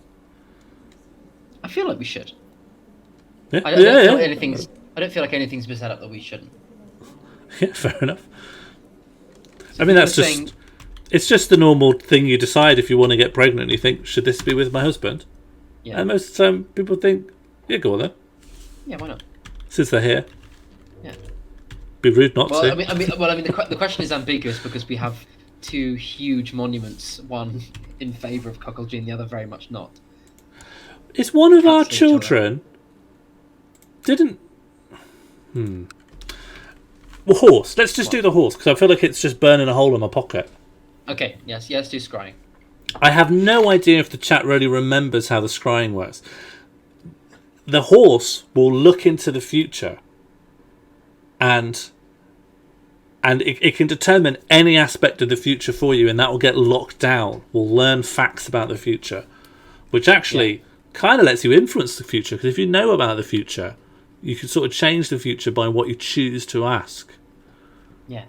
I feel like we should. Yeah? I don't feel like anything's been set up that we shouldn't. Yeah, fair enough. I mean, that's just... It's just the normal thing you decide if you want to get pregnant. You think, should this be with my husband? Yeah. And most of the time, people think, yeah, go on then. Yeah, why not? Since they're here. Yeah. Be rude not Well, to. I mean, the question is ambiguous because we have two huge monuments, one in favour of cuckoldry and the other very much not. Is one of our Cancel each other. children didn't? Well, horse. Let's just do the horse because I feel like it's just burning a hole in my pocket. Okay, yes, let's do scrying. I have no idea if the chat really remembers how the scrying works. The horse will look into the future, and it can determine any aspect of the future for you, and that will get locked down. We'll learn facts about the future, which actually kind of lets you influence the future, because if you know about the future, you can sort of change the future by what you choose to ask. Yeah.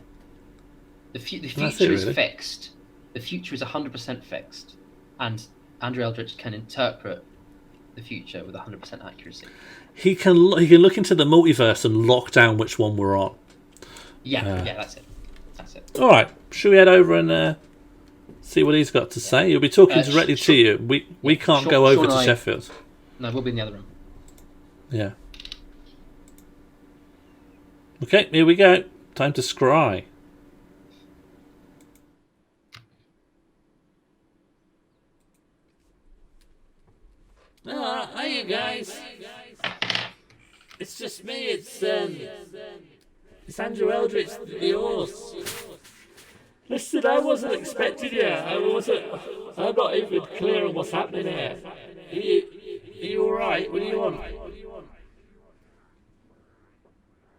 The future really. is fixed. The future is 100% fixed, and Andrew Eldritch can interpret the future with 100% accuracy. He can look into the multiverse and lock down which one we're on. Yeah, that's it. All right, should we head over and see what he's got to say? He'll be talking directly to you. We can't go over to Sheffield. No, we'll be in the other room. Yeah. Okay, here we go. Time to scry. Oh, hi you guys. It's just me. It's Andrew Eldritch, the horse. Listen, I wasn't expecting you. I'm not even clear on what's happening here. Are you all right? What do you want?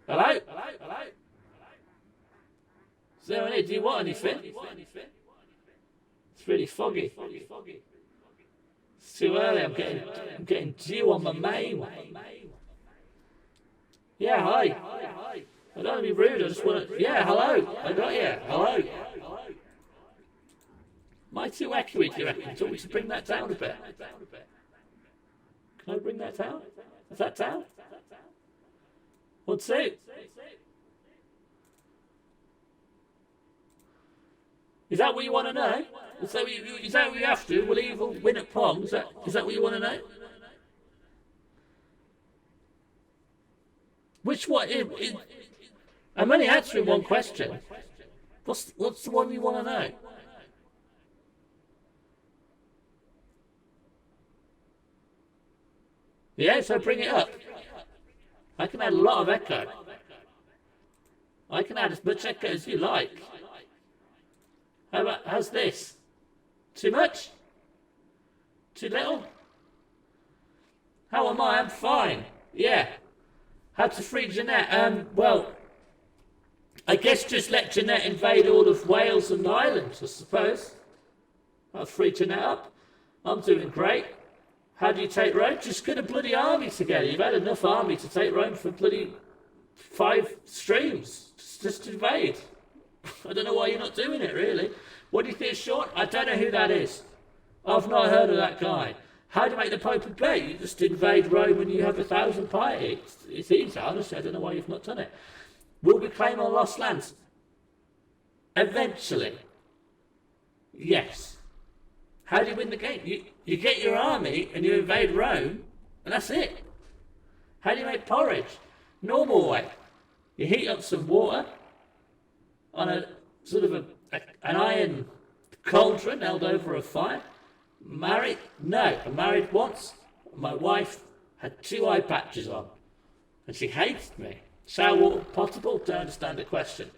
Hello? Is there any? Do you want anything? It's really foggy. It's too early. I'm getting dew on my mane. Yeah, hi. I don't want to be rude. I just want to. Yeah, hello. I got you. Hello. Am I too echoey, do you reckon? Do you want me to bring that down a bit? Can I bring that down? Is that down? 1, 2. Is that what you want to know? Is that what you have to? Will he even win at pong? Is that what you want to know? Which one? I'm only answering one question. What's the one you want to know? Yeah, so bring it up. I can add a lot of echo. I can add as much echo as you like. How's this? Too much? Too little? How am I? I'm fine. Yeah. How to free Jeanette? Well, I guess just let Jeanette invade all of Wales and Ireland, I suppose. I'll free Jeanette up. I'm doing great. How do you take Rome? Just get a bloody army together. You've had enough army to take Rome for bloody 5 streams. Just invade. I don't know why you're not doing it, really. What do you think is short? I don't know who that is. I've not heard of that guy. How do you make the Pope obey? You just invade Rome and you have 1,000 piety. It's easy, honestly. I don't know why you've not done it. Will we claim our lost lands? Eventually. Yes. How do you win the game? You get your army and you invade Rome, and that's it. How do you make porridge? Normal way. You heat up some water on a sort of an iron cauldron held over a fire. Married? No. I married once. My wife had 2 eye patches on, and she hated me. Shower water potable? Don't understand the question.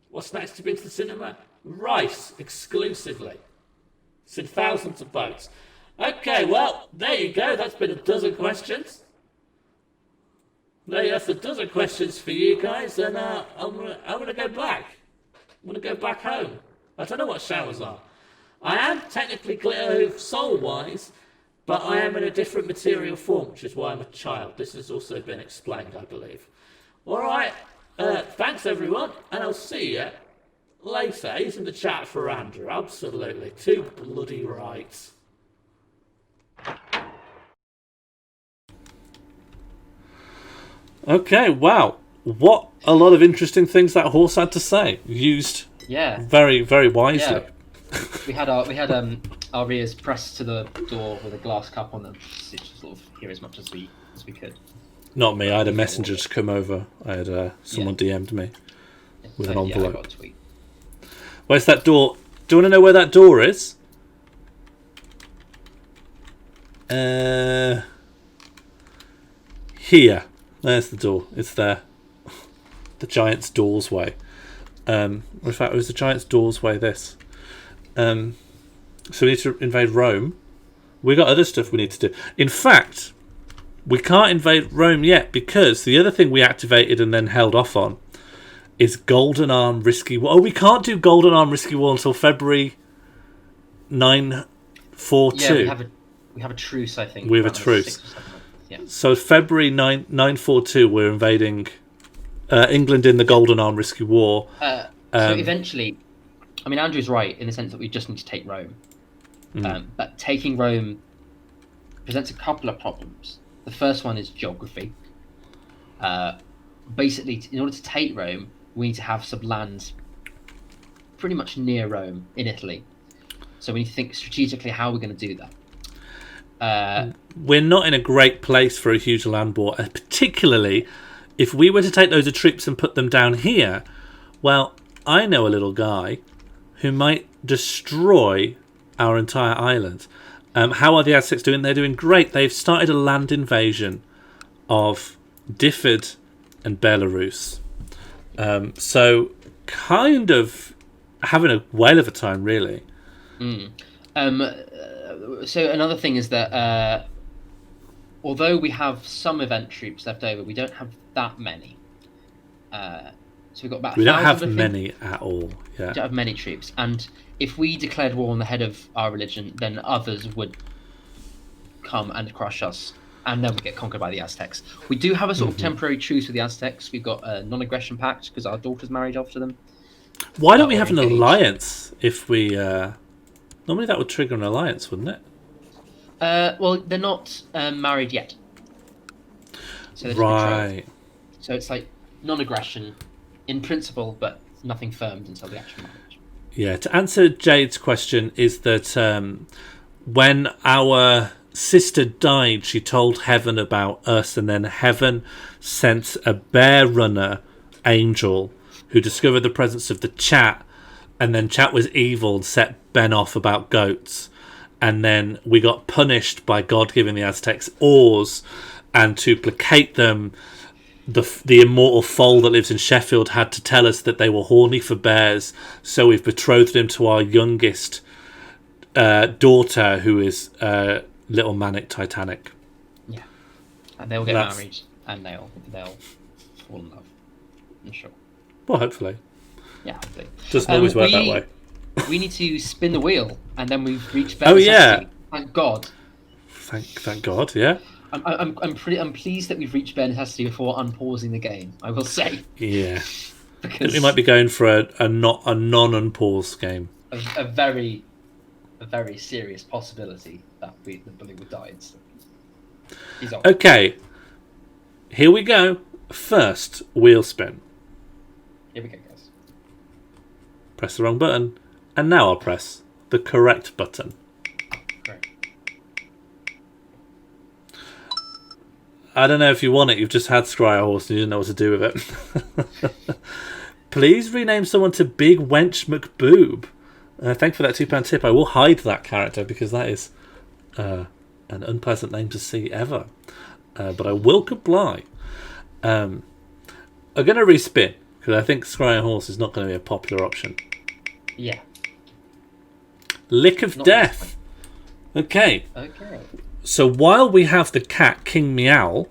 What's next to be to the cinema? Rice, exclusively. It's in thousands of boats. Okay, well, there you go. That's been a dozen questions. That's a dozen questions for you guys, and I'm gonna go back. I'm gonna go back home. I don't know what showers are. I am technically glitter soul-wise, but I am in a different material form, which is why I'm a child. This has also been explained, I believe. All right. Thanks, everyone, and I'll see you later. He's in the chat for Andrew. Absolutely. Too bloody right. Okay, wow. what a lot of interesting things that horse had to say. Used very, very wisely. Yeah. We had our ears pressed to the door with a glass cup on them, to sort of hear as much as we could. Not me. I had a messenger just come over. I had someone DM'd me with an envelope. I got a tweet. Where's that door? Do you want to know where that door is? Here. There's the door. It's there. The Giant's Door's Way. In fact, it was the Giant's Door's Way, this. So we need to invade Rome. We got other stuff we need to do. In fact, we can't invade Rome yet because the other thing we activated and then held off on is Golden Arm Risky War. Oh, we can't do Golden Arm Risky War until February 942. Yeah, we have a truce, I think. We have a truce. Yeah. So February 942, we're invading England in the Golden Arm Risky War. So eventually, I mean, Andrew's right in the sense that we just need to take Rome. But taking Rome presents a couple of problems. The first one is geography. Basically, in order to take Rome, we need to have some land pretty much near Rome in Italy. So we need to think strategically how we're going to do that. We're not in a great place for a huge land war, particularly if we were to take loads of troops and put them down here. Well, I know a little guy who might destroy our entire island. How are the Aztecs doing? They're doing great. They've started a land invasion of Diffid and Belarus. So kind of having a whale of a time, really. So another thing is that although we have some event troops left over, we don't have that many. So we've got about 1,000. We don't have many at all. Yeah. We don't have many troops, and if we declared war on the head of our religion, then others would come and crush us, and then we get conquered by the Aztecs. We do have a sort of temporary truce with the Aztecs. We've got a non-aggression pact because our daughter's married off to them. Why don't we have an alliance if we... Normally that would trigger an alliance, wouldn't it? Well, they're not married yet. So right. So it's like non-aggression in principle, but nothing firmed until the actual marriage. Yeah, to answer Jade's question is that when our sister died, she told Heaven about us, and then Heaven sent a bear runner angel who discovered the presence of the Chat, and then Chat was evil and set Ben off about goats, and then we got punished by God giving the Aztecs oars, and to placate them, the immortal foal that lives in Sheffield had to tell us that they were horny for bears, so we've betrothed him to our youngest daughter, who is Little Manic Titanic. Yeah, and they'll get married, and they'll fall in love. I'm sure. Well, hopefully. Yeah, hopefully. Doesn't always work that way. We need to spin the wheel, and then we've reached. Oh yeah! Thank God. Thank God. Yeah. I'm pleased that we've reached bare necessity before unpausing the game. I will say. Yeah. Because I think we might be going for a non-unpaused game. A very serious possibility that the bully would die instantly. Okay. Here we go. First wheel spin. Here we go, guys. Press the wrong button, and now I'll press the correct button. Great. I don't know if you want it. You've just had Scryer Horse and you didn't know what to do with it. Please rename someone to Big Wench McBoob. Thank you for that £2 tip. I will hide that character because that is an unpleasant name to see ever. But I will comply. I'm going to respin because I think Scryer Horse is not going to be a popular option. Yeah. Lick of Death. Okay. Okay. So while we have the cat King Meow,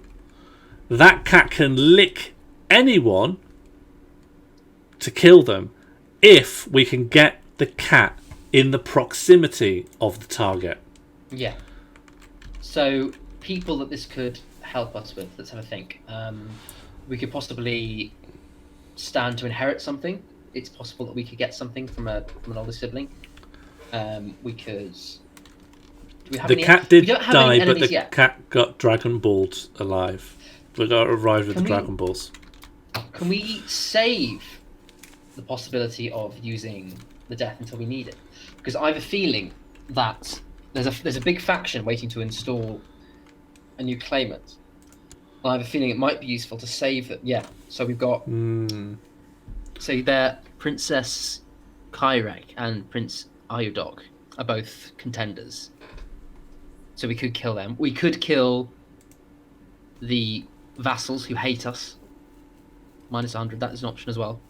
that cat can lick anyone to kill them if we can get the cat in the proximity of the target. Yeah. So people that this could help us with, let's have a think. We could possibly stand to inherit something. It's possible that we could get something from an older sibling. We could... The cat did die, but the cat got Dragon Balled alive. We got arrived with the Dragon Balls. Can we save the possibility of using the death until we need it? Because I have a feeling that there's a big faction waiting to install a new claimant. And I have a feeling it might be useful to save that. Yeah. So we've got so there, Princess Kyrek and Prince Ayudok are both contenders. So we could kill them. We could kill the vassals who hate us. Minus 100, that is an option as well.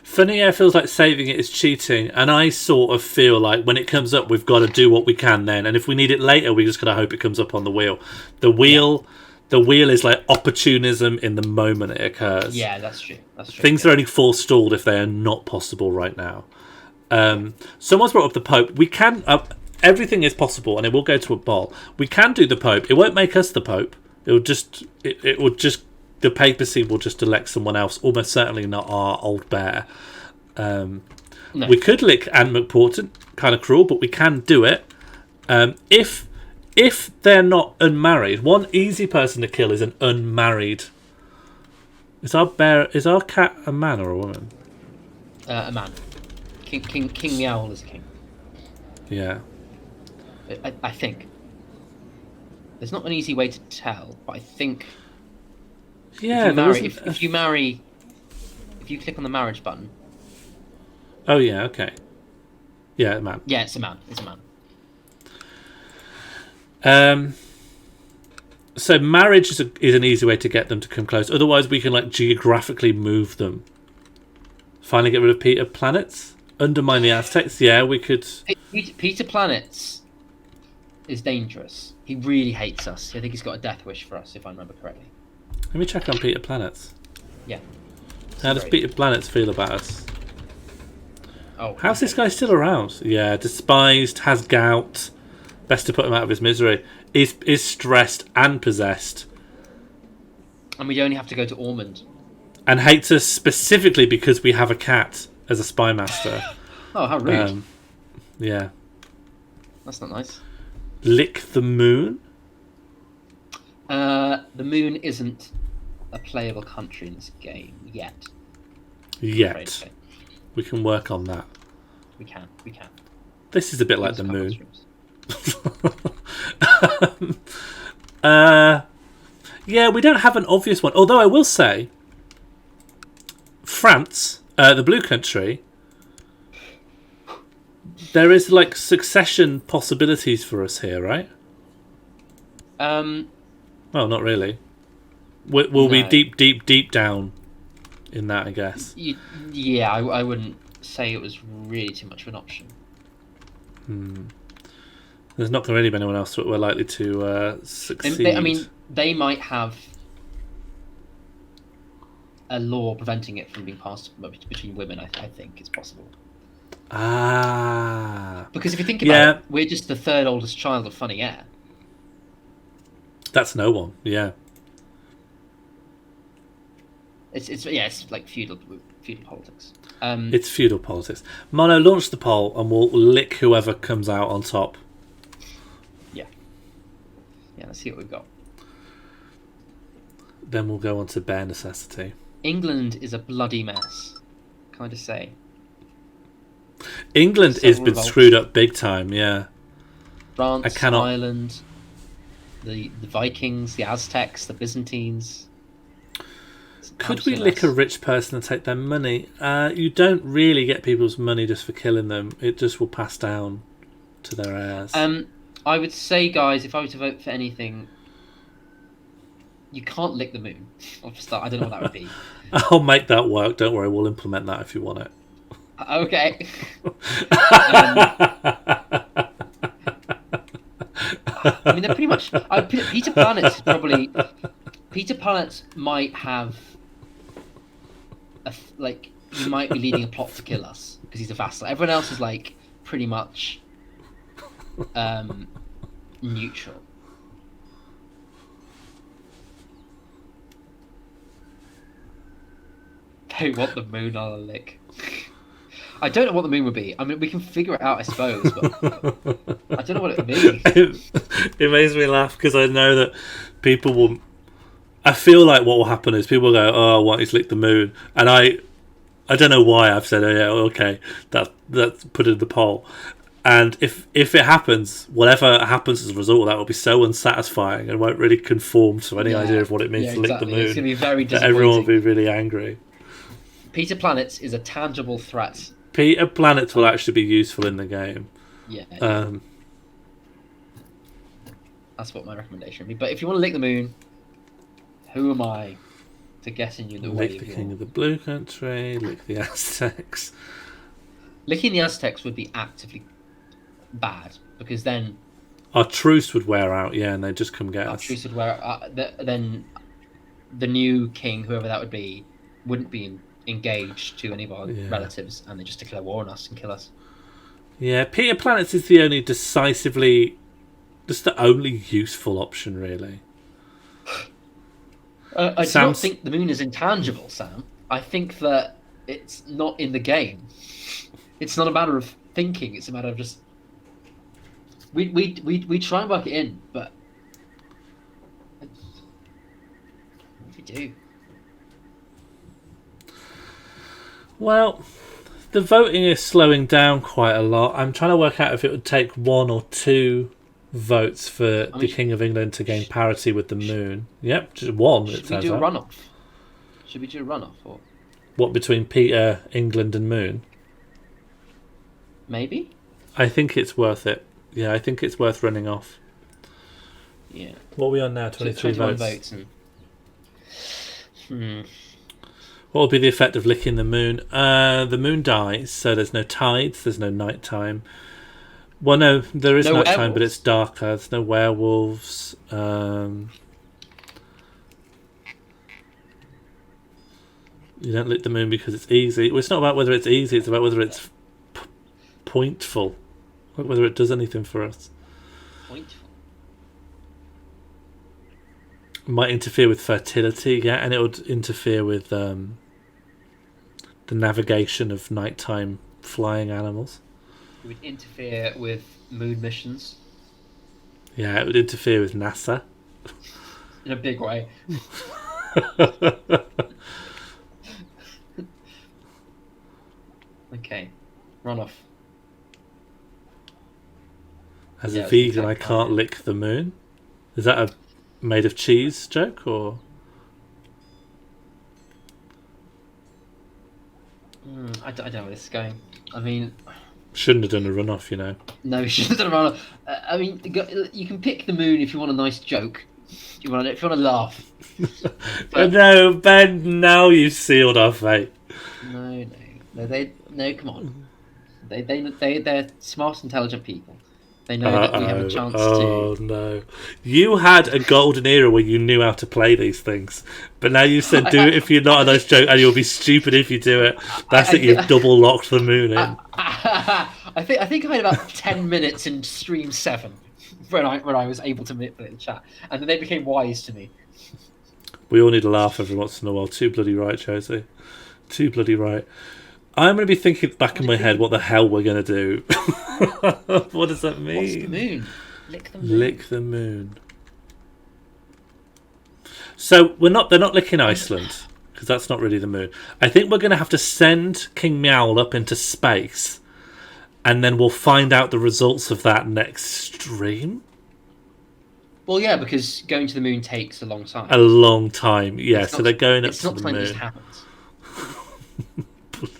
For me, it feels like saving it is cheating, and I sort of feel like when it comes up, we've got to do what we can then, and if we need it later, we just got to hope it comes up on the wheel. The wheel is like opportunism in the moment it occurs. Yeah, that's true. Things are only forestalled if they are not possible right now. Someone's brought up the Pope. We can... everything is possible, and it will go to a ball. We can do the Pope. It won't make us the Pope. It will just... It will just... The papacy will just elect someone else. Almost certainly not our old bear. No. We could lick Anne McPorton. Kind of cruel, but we can do it. If they're not unmarried, one easy person to kill is an unmarried. Is our cat a man or a woman? A man. King Meowl is a king. Yeah. I think. There's not an easy way to tell, but I think. Yeah. If you click on the marriage button. Oh yeah. Okay. Yeah, a man. Yeah, it's a man. It's a man. So marriage is an easy way to get them to come close. Otherwise, we can like geographically move them. Finally, get rid of Peter Planets. Undermine the Aztecs. Yeah, we could. Peter Planets is dangerous. He really hates us. I think he's got a death wish for us, if I remember correctly. Let me check on Peter Planets. Yeah. How does Peter Planets feel about us? Oh. How's this guy still around? Yeah, despised, has gout. Best to put him out of his misery. Is stressed and possessed. And we only have to go to Ormond. And hates us specifically because we have a cat as a spy master. Oh, how rude. Yeah. That's not nice. Lick the moon? The moon isn't a playable country in this game yet. Yet. We can work on that. We can. This is a bit like the moon. Yeah, we don't have an obvious one. Although I will say, France, the blue country, there is like succession possibilities for us here, right? Well, not really. We'll be deep down in that, I guess. Yeah, I wouldn't say it was really too much of an option. There's not going to really be anyone else that we're likely to succeed. They might have a law preventing it from being passed between women. I think it's possible. Because if you think about it, we're just the third oldest child of Funny Heir. That's no one. Yeah. It's like feudal politics. It's feudal politics. Mono, launch the poll and we'll lick whoever comes out on top. Yeah, let's see what we've got. Then we'll go on to bare necessity. England is a bloody mess. Can I just say? England has been screwed up big time, yeah. France, Ireland, the Vikings, the Aztecs, the Byzantines. Could we lick a rich person and take their money? You don't really get people's money just for killing them. It just will pass down to their heirs. I would say, guys, if I were to vote for anything, you can't lick the moon. I don't know what that would be. I'll make that work. Don't worry, we'll implement that if you want it. Okay. They're pretty much. Peter Planets is probably. Peter Planets might have. He might be leading a plot to kill us because he's a vassal. Everyone else is like pretty much. Neutral. They want the moon on a lick. I don't know what the moon would be. I mean, we can figure it out, I suppose, but I don't know what it would be. It makes me laugh because I know that people will I feel like what will happen is people will go, "Oh, I want you to lick the moon," and I don't know why I've said, "Oh yeah, okay, that's put in the poll." And if it happens, whatever happens as a result of that will be so unsatisfying and won't really conform to any idea of what it means to lick the moon. It's going to be very that disappointing. everyone will be really angry. Peter Planets is a tangible threat. Peter Planets will actually be useful in the game. Yeah. Um, That's what my recommendation would be. But if you want to lick the moon, who am I to get in you the way lick of the your... King of the Blue Country, lick the Aztecs. Licking the Aztecs would be actively bad, because then Our truce would wear out, yeah, and they'd just come get our us. truce would wear then the new king, whoever that would be, wouldn't be engaged to any of our relatives, and they just declare war on us and kill us. Yeah, Peter Planets is the only just the only useful option, really. I do not think the moon is intangible, Sam. I think that it's not in the game. It's not a matter of thinking, it's a matter of just... We try and work it in, but... What do we do? Well, the voting is slowing down quite a lot. I'm trying to work out if it would take 1 or 2 votes for the King of England to gain parity with the moon. Yep, just 1. Should we do a runoff? Should we do a runoff? Or... What, between Peter, England and moon? Maybe? I think it's worth it. Yeah, I think it's worth running off. Yeah. What are we on now? 23 votes. What will be the effect of licking the moon? The moon dies, so there's no tides, there's no nighttime. Well, no, there is nighttime, but it's darker. There's no werewolves. You don't lick the moon because it's easy. Well, it's not about whether it's easy, it's about whether it's pointful. Whether it does anything for us. Pointful? It might interfere with fertility, yeah, and it would interfere with the navigation of nighttime flying animals. It would interfere with moon missions. Yeah, it would interfere with NASA. In a big way. Okay. Run off. As a vegan, I can't lick the moon. Is that a made of cheese joke, or? I don't know where this is going. I mean... Shouldn't have done a runoff, you know. No, you shouldn't have done a runoff. I mean, you can pick the moon if you want a nice joke. If you want to laugh. But no, Ben, now you've sealed our fate. No, come on. They're smart, intelligent people. They know that we have a chance to... Oh, no. You had a golden era where you knew how to play these things. But now you said do it if you're not a nice joke, and you'll be stupid if you do it. That's it, you've double locked the moon in. I think I had about 10 minutes in stream 7 when I was able to manipulate the chat. And then they became wise to me. We all need to laugh every once in a while. Too bloody right, Josie. Too bloody right. I'm going to be thinking back in my head what the hell we're going to do. What does that mean? What's the moon? Lick the moon. Lick the moon. So they're not licking Iceland, because that's not really the moon. I think we're going to have to send King Meowl up into space, and then we'll find out the results of that next stream. Well, yeah, because going to the moon takes a long time. A long time, yeah. So they're going up to the moon. It's not something that just happens.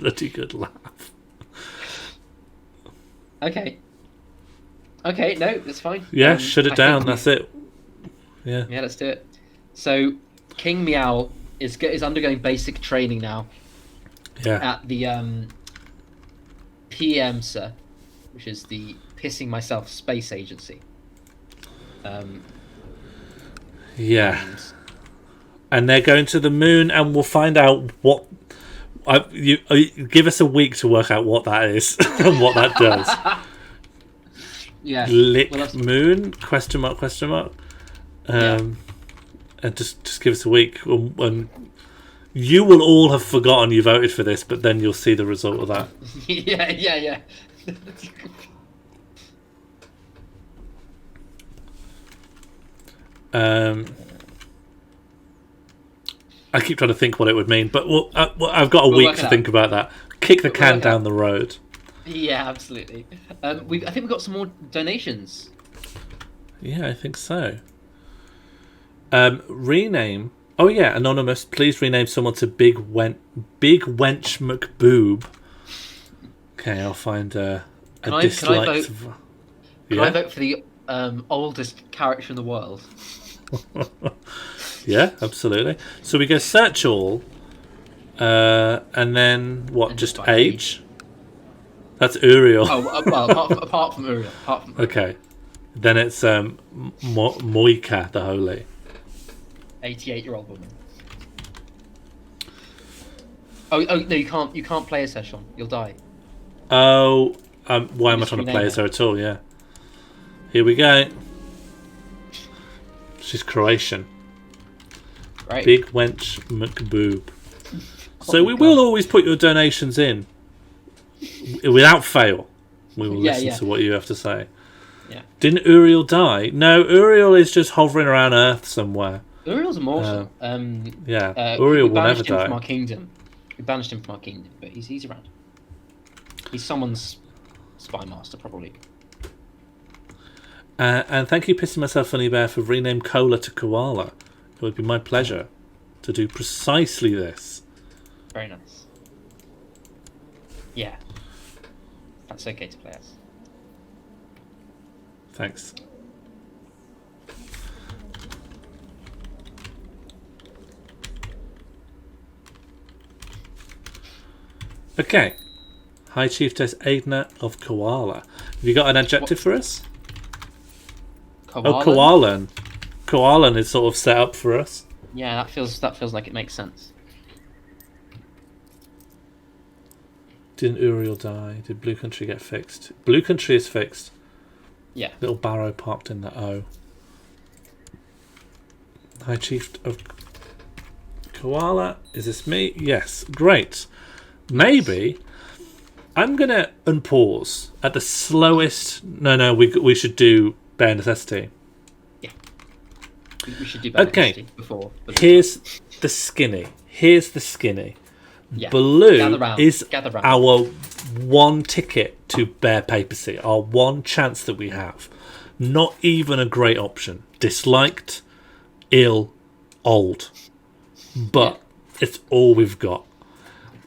Bloody good laugh. Okay, no, that's fine. Yeah, shut it down. That's it. Yeah, let's do it. So, King Meowl is undergoing basic training now. Yeah. At the PMSA, which is the Pissing Myself Space Agency. Yeah. And they're going to the moon, and we'll find out what. You give us a week to work out what that is and what that does. Yeah. Lick moon? Question mark? And just give us a week. When you will all have forgotten you voted for this, but then you'll see the result of that. Yeah. I keep trying to think what it would mean, but I've got a week to think about that. Kick the can down the road. Yeah, absolutely. I think we've got some more donations. Yeah, I think so. Rename. Oh yeah, anonymous. Please rename someone to Big Wench McBoob. Okay, I'll find a disliked. Can I vote for the oldest character in the world? Yeah, absolutely. So we go search all, and then what? And just by age. That's Uriel. Oh, well, apart from Uriel. Okay, then it's Moika the Holy. 88-year-old woman. Oh no, you can't play as her, Sean. You'll die. Oh, why am I trying to play as her at all? Yeah. Here we go. She's Croatian. Right. Big Wench McBoob. So we will always put your donations in. Without fail. We will listen to what you have to say. Yeah. Didn't Uriel die? No, Uriel is just hovering around Earth somewhere. Uriel's immortal. Uriel will never die. From our kingdom. We banished him from our kingdom, but he's around. He's someone's spy master, probably. And thank you, Pissing Myself Funny Bear, for rename Cola to Koala. It would be my pleasure to do precisely this. Very nice. Yeah. That's okay to play as. Thanks. Okay. High Chiefess Aidna of Koala. Have you got an adjective for us? Koalan? Oh, Koalan. Koalan is sort of set up for us. Yeah, that feels like it makes sense. Didn't Uriel die? Did Blue Country get fixed? Blue Country is fixed. Yeah. Little barrow parked in the O. High Chief of Koala. Is this me? Yes. Great. Maybe I'm going to unpause at the slowest... No, we should do Bare Necessity. Yeah. We should do Bare Necessity before. Here's the skinny. Yeah. Blue is our one ticket to Bare Papacy, our one chance that we have. Not even a great option. Disliked, ill, old. But it's all we've got.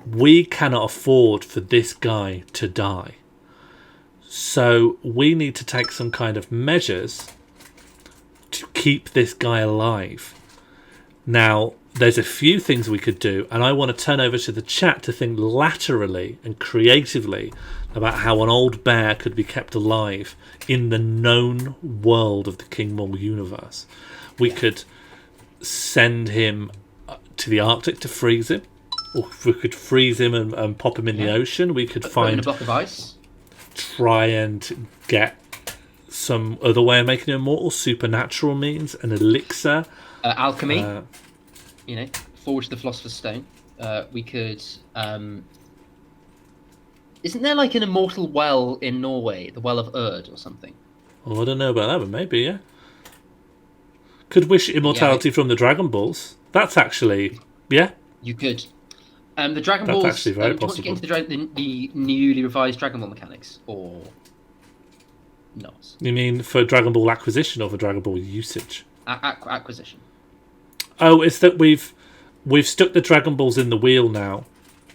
We cannot afford for this guy to die. So we need to take some kind of measures to keep this guy alive. Now, there's a few things we could do, and I want to turn over to the chat to think laterally and creatively about how an old bear could be kept alive in the known world of the King Morl universe. We could send him to the Arctic to freeze him, or we could freeze him and pop him in the ocean. We could find a block of ice. Try and get some other way of making him immortal, supernatural means, an elixir. Alchemy. Forge the Philosopher's Stone. We could... Isn't there like an immortal well in Norway? The Well of Erd or something? Oh, I don't know about that, but maybe, yeah. Could wish immortality from the Dragon Balls. That's actually... Yeah. You could. The Dragon That's Balls... actually very do you want to possible. get into the newly revised Dragon Ball mechanics? Or... not? You mean for Dragon Ball acquisition or for Dragon Ball usage? Acquisition. Oh, it's that we've stuck the Dragon Balls in the wheel now.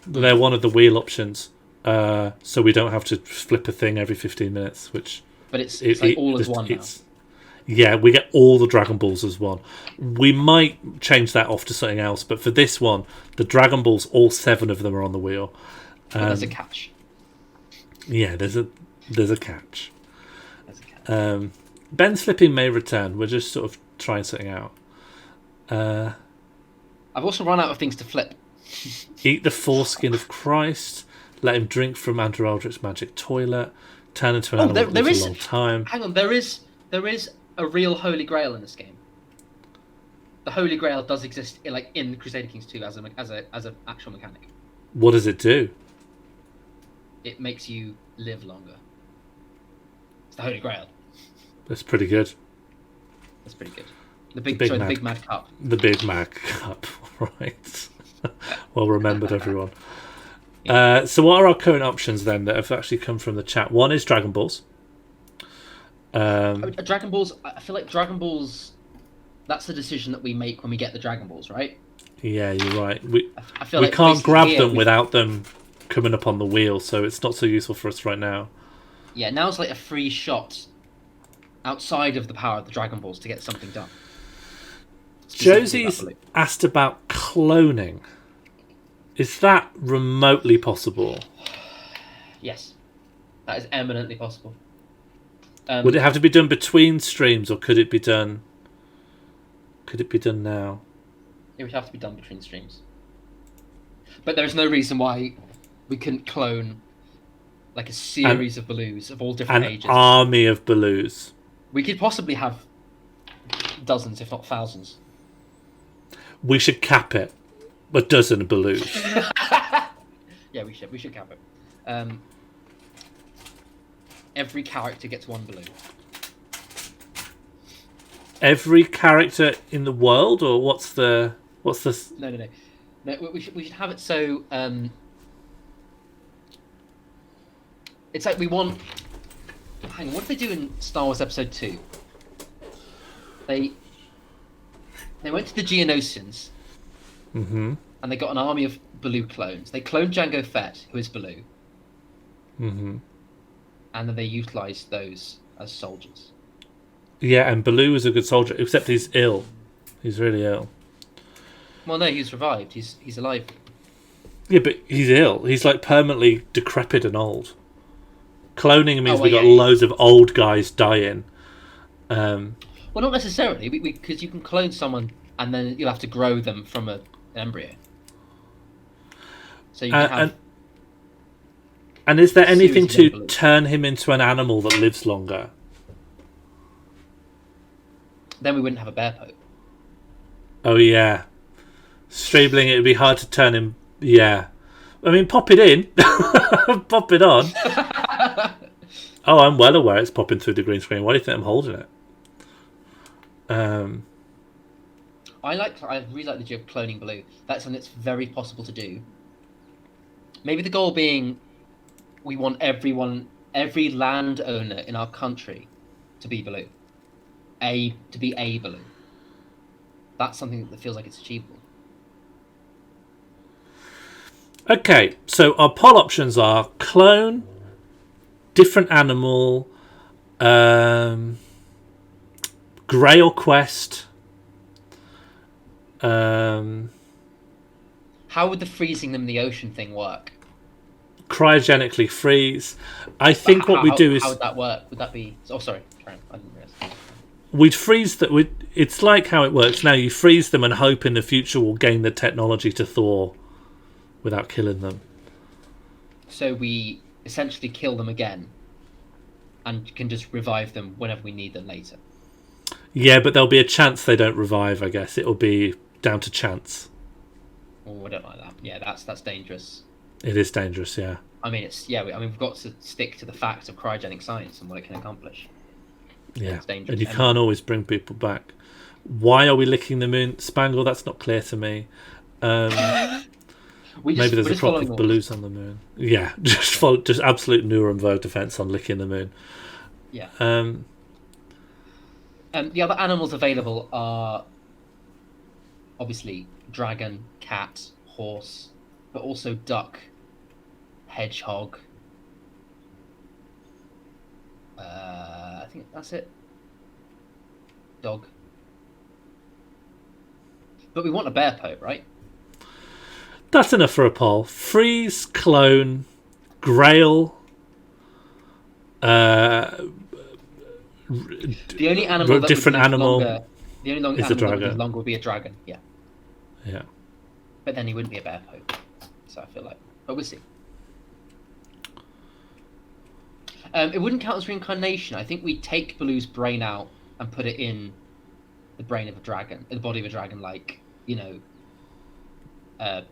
They're one of the wheel options, so we don't have to flip a thing every 15 minutes. But it's like all as one now. Yeah, we get all the Dragon Balls as one. We might change that off to something else, but for this one, the Dragon Balls, all 7 of them are on the wheel. But there's a catch. Yeah, there's a catch. There's a catch. Ben's flipping may return. We're just sort of trying something out. I've also run out of things to flip. Eat the foreskin of Christ. Let him drink from Andrew Aldrich's magic toilet. Turn into an animal that lives a long time. Hang on, there is a real Holy Grail in this game. The Holy Grail does exist in Crusader Kings II as an actual mechanic. What does it do? It makes you live longer. It's the Holy Grail. That's pretty good. That's pretty good. The big Mad Cup. The Big Mad Cup. Right. Well remembered, everyone. So what are our current options then that have actually come from the chat? One is Dragon Balls. Dragon Balls. I feel like Dragon Balls. That's the decision that we make when we get the Dragon Balls, right? Yeah, you're right. I feel we like can't grab here them without them coming up on the wheel, so it's not so useful for us right now. Yeah, now's like a free shot outside of the power of the Dragon Balls to get something done. Josie's asked about cloning. Is that remotely possible? Yes, that is eminently possible. Would it have to be done between streams, or could it be done? Could it be done now? It would have to be done between streams. But there's no reason why we couldn't clone like a series of Baloos of all different ages. An army of Baloos. We could possibly have dozens, if not thousands. We should cap it. A dozen of Baloos. Yeah, we should cap it. Every character gets one balloon. Every character in the world, or what's the? No. We should have it so. It's like we want. Hang on, what did they do in Star Wars Episode 2? They went to the Geonosians. Mm-hmm. And they got an army of Baloo clones. They cloned Jango Fett, who is Baloo. Mm-hmm. And then they utilised those as soldiers. Yeah, and Baloo is a good soldier, except he's ill. He's really ill. Well, no, he's revived. He's alive. Yeah, but he's ill. He's like permanently decrepit and old. Cloning means we got loads of old guys dying. Well, not necessarily, because you can clone someone and then you'll have to grow them from an embryo. So you can have. And is there anything to turn him into an animal that lives longer? Then we wouldn't have a bear pope. Oh yeah, Streebling. It'd be hard to turn him. Yeah, I mean, pop it in, pop it on. Oh, I'm well aware it's popping through the green screen. Why do you think I'm holding it? I really like the idea of cloning Baloo. That's something that's very possible to do. Maybe the goal being, we want every landowner in our country to be Baloo. To be a Baloo. That's something that feels like it's achievable. Okay, so our poll options are clone, different animal, Grail quest. How would the freezing them in the ocean thing work? Cryogenically freeze. I think what we do is. How would that work? Would that be? Oh, sorry. I didn't realize. We'd freeze that. It's like how it works now. You freeze them and hope in the future we'll gain the technology to thaw without killing them. So we essentially kill them again and can just revive them whenever we need them later. Yeah, but there'll be a chance they don't revive, I guess. It'll be down to chance. Oh, I don't like that. Yeah, that's dangerous. It is dangerous, yeah. I mean, we've got to stick to the facts of cryogenic science and what it can accomplish. Yeah, it's dangerous. And you can't always bring people back. Why are we licking the moon? Spangle, that's not clear to me. Maybe there's a crop of Baloos on the moon. Yeah, just absolute Nuremberg defense on licking the moon. Yeah. The other animals available are obviously dragon, cat, horse, but also duck, hedgehog. I think that's it. Dog. But we want a bear pope, right? That's enough for a poll. Freeze, clone, Grail. The only animal that different animal. The only animal that would longer would be a dragon. Yeah. Yeah. But then he wouldn't be a bear pope. So I feel like, but we'll see. It wouldn't count as reincarnation. I think we'd take Baloo's brain out and put it in the brain of a dragon, the body of a dragon, like, a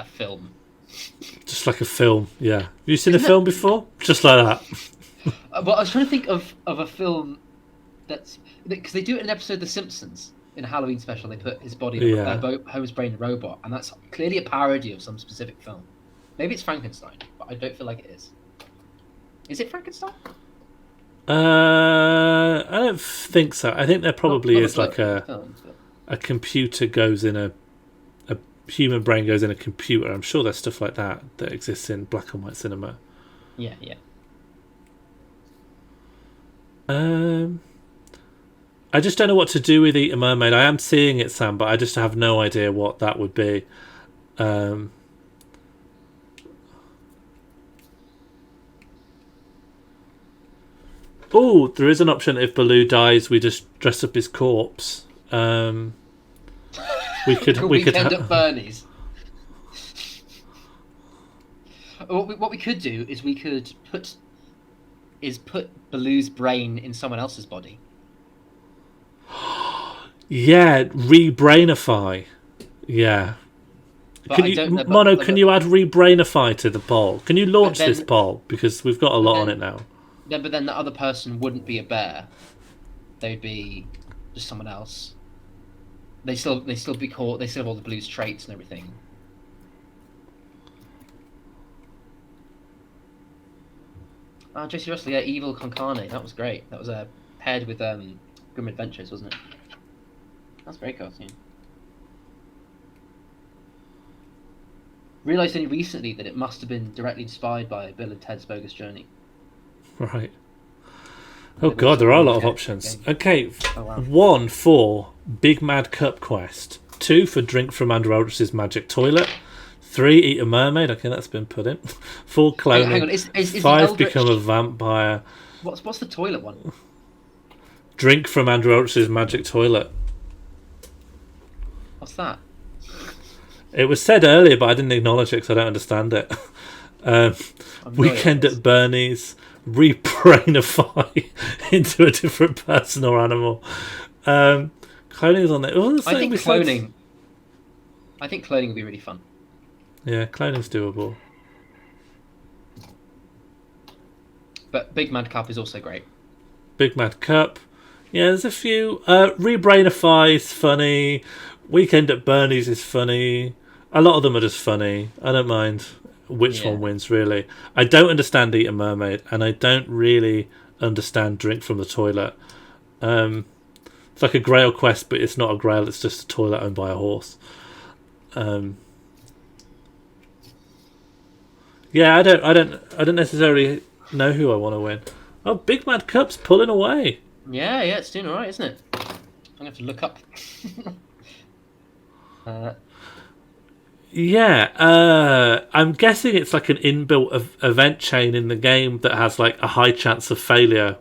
film. Just like a film, yeah. Have you seen a film before? Just like that. Well, I was trying to think of a film that's because they do it in an episode of The Simpsons. in a Halloween special, they put his body, Yeah. Homer's brain in a robot, and that's clearly a parody of some specific film. Maybe it's Frankenstein, but I don't feel like it is. Is it Frankenstein? I don't think so. I think there probably Not is like films, but... a computer goes in a human brain goes in a computer. I'm sure there's stuff like that exists in black and white cinema. Yeah. I just don't know what to do with Eat a Mermaid. I am seeing it, Sam, but I just have no idea what that would be. Oh, there is an option. If Baloo dies, we just dress up his corpse. We could end up Bernie's. What we could do is we could put Baloo's brain in someone else's body. Yeah, re-brainify. Yeah. But Can I you, don't know, Mono? Can you add re-brainify to the poll? Can you launch then- this poll because we've got a lot on it now? Yeah, but then the other person wouldn't be a bear. They'd be just someone else. They still be caught. They still have all the Blue's traits and everything. JC Russell, yeah, Evil Con Carne. That was great. That was paired with Grim Adventures, wasn't it? That's a great cartoon. Realised only recently that it must have been directly inspired by Bill and Ted's Bogus Journey. Right. Oh god, there are a lot of options. Okay, Oh, wow. 1 for Big Mad Cup Quest. 2 for Drink from Andrew Aldrich's Magic Toilet. 3 Eat a Mermaid. Okay, that's been put in. 4 Cloning. Hang on, is 5 the Eldritch... Become a Vampire. What's the toilet one? Drink from Andrew Aldrich's Magic Toilet. What's that? It was said earlier, but I didn't acknowledge it because I don't understand it. Weekend at Bernie's. Re-brainify into a different person or animal. Cloning is on there. I think cloning would be really fun. Yeah, cloning's doable. But Big Mad Cup is also great. Big Mad Cup. Yeah, there's a few. Re-brainify is funny. Weekend at Bernie's is funny. A lot of them are just funny. I don't mind which one wins, really. I don't understand Eat a Mermaid, and I don't really understand Drink from the Toilet. It's like a Grail quest, but it's not a Grail. It's just a toilet owned by a horse. Yeah, I don't necessarily know who I want to win. Oh, Big Mad Cup's pulling away. Yeah, it's doing alright, isn't it? I'm gonna have to look up. Yeah, I'm guessing it's like an inbuilt event chain in the game that has like a high chance of failure,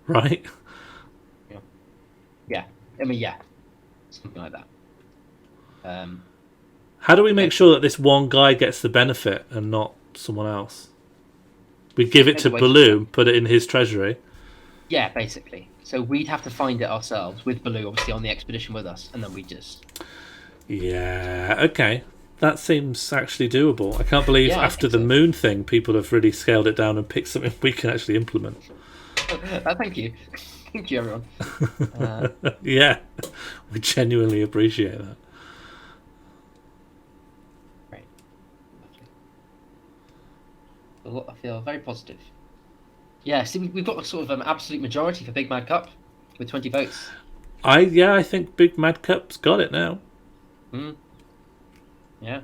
right? Yeah. I mean, yeah, something like that. How do we make sure that this one guy gets the benefit and not someone else? We give it to Baloo, put it in his treasury. Yeah, basically. So we'd have to find it ourselves with Baloo, obviously, on the expedition with us, and then we just... Yeah, okay. That seems actually doable. I can't believe after the moon thing, people have really scaled it down and picked something we can actually implement. Thank you. Thank you, everyone. Yeah, we genuinely appreciate that. Great. Lovely. I feel very positive. Yeah, see, we've got a sort of absolute majority for Big Mad Cup with 20 votes. I think Big Mad Cup's got it now. Yeah.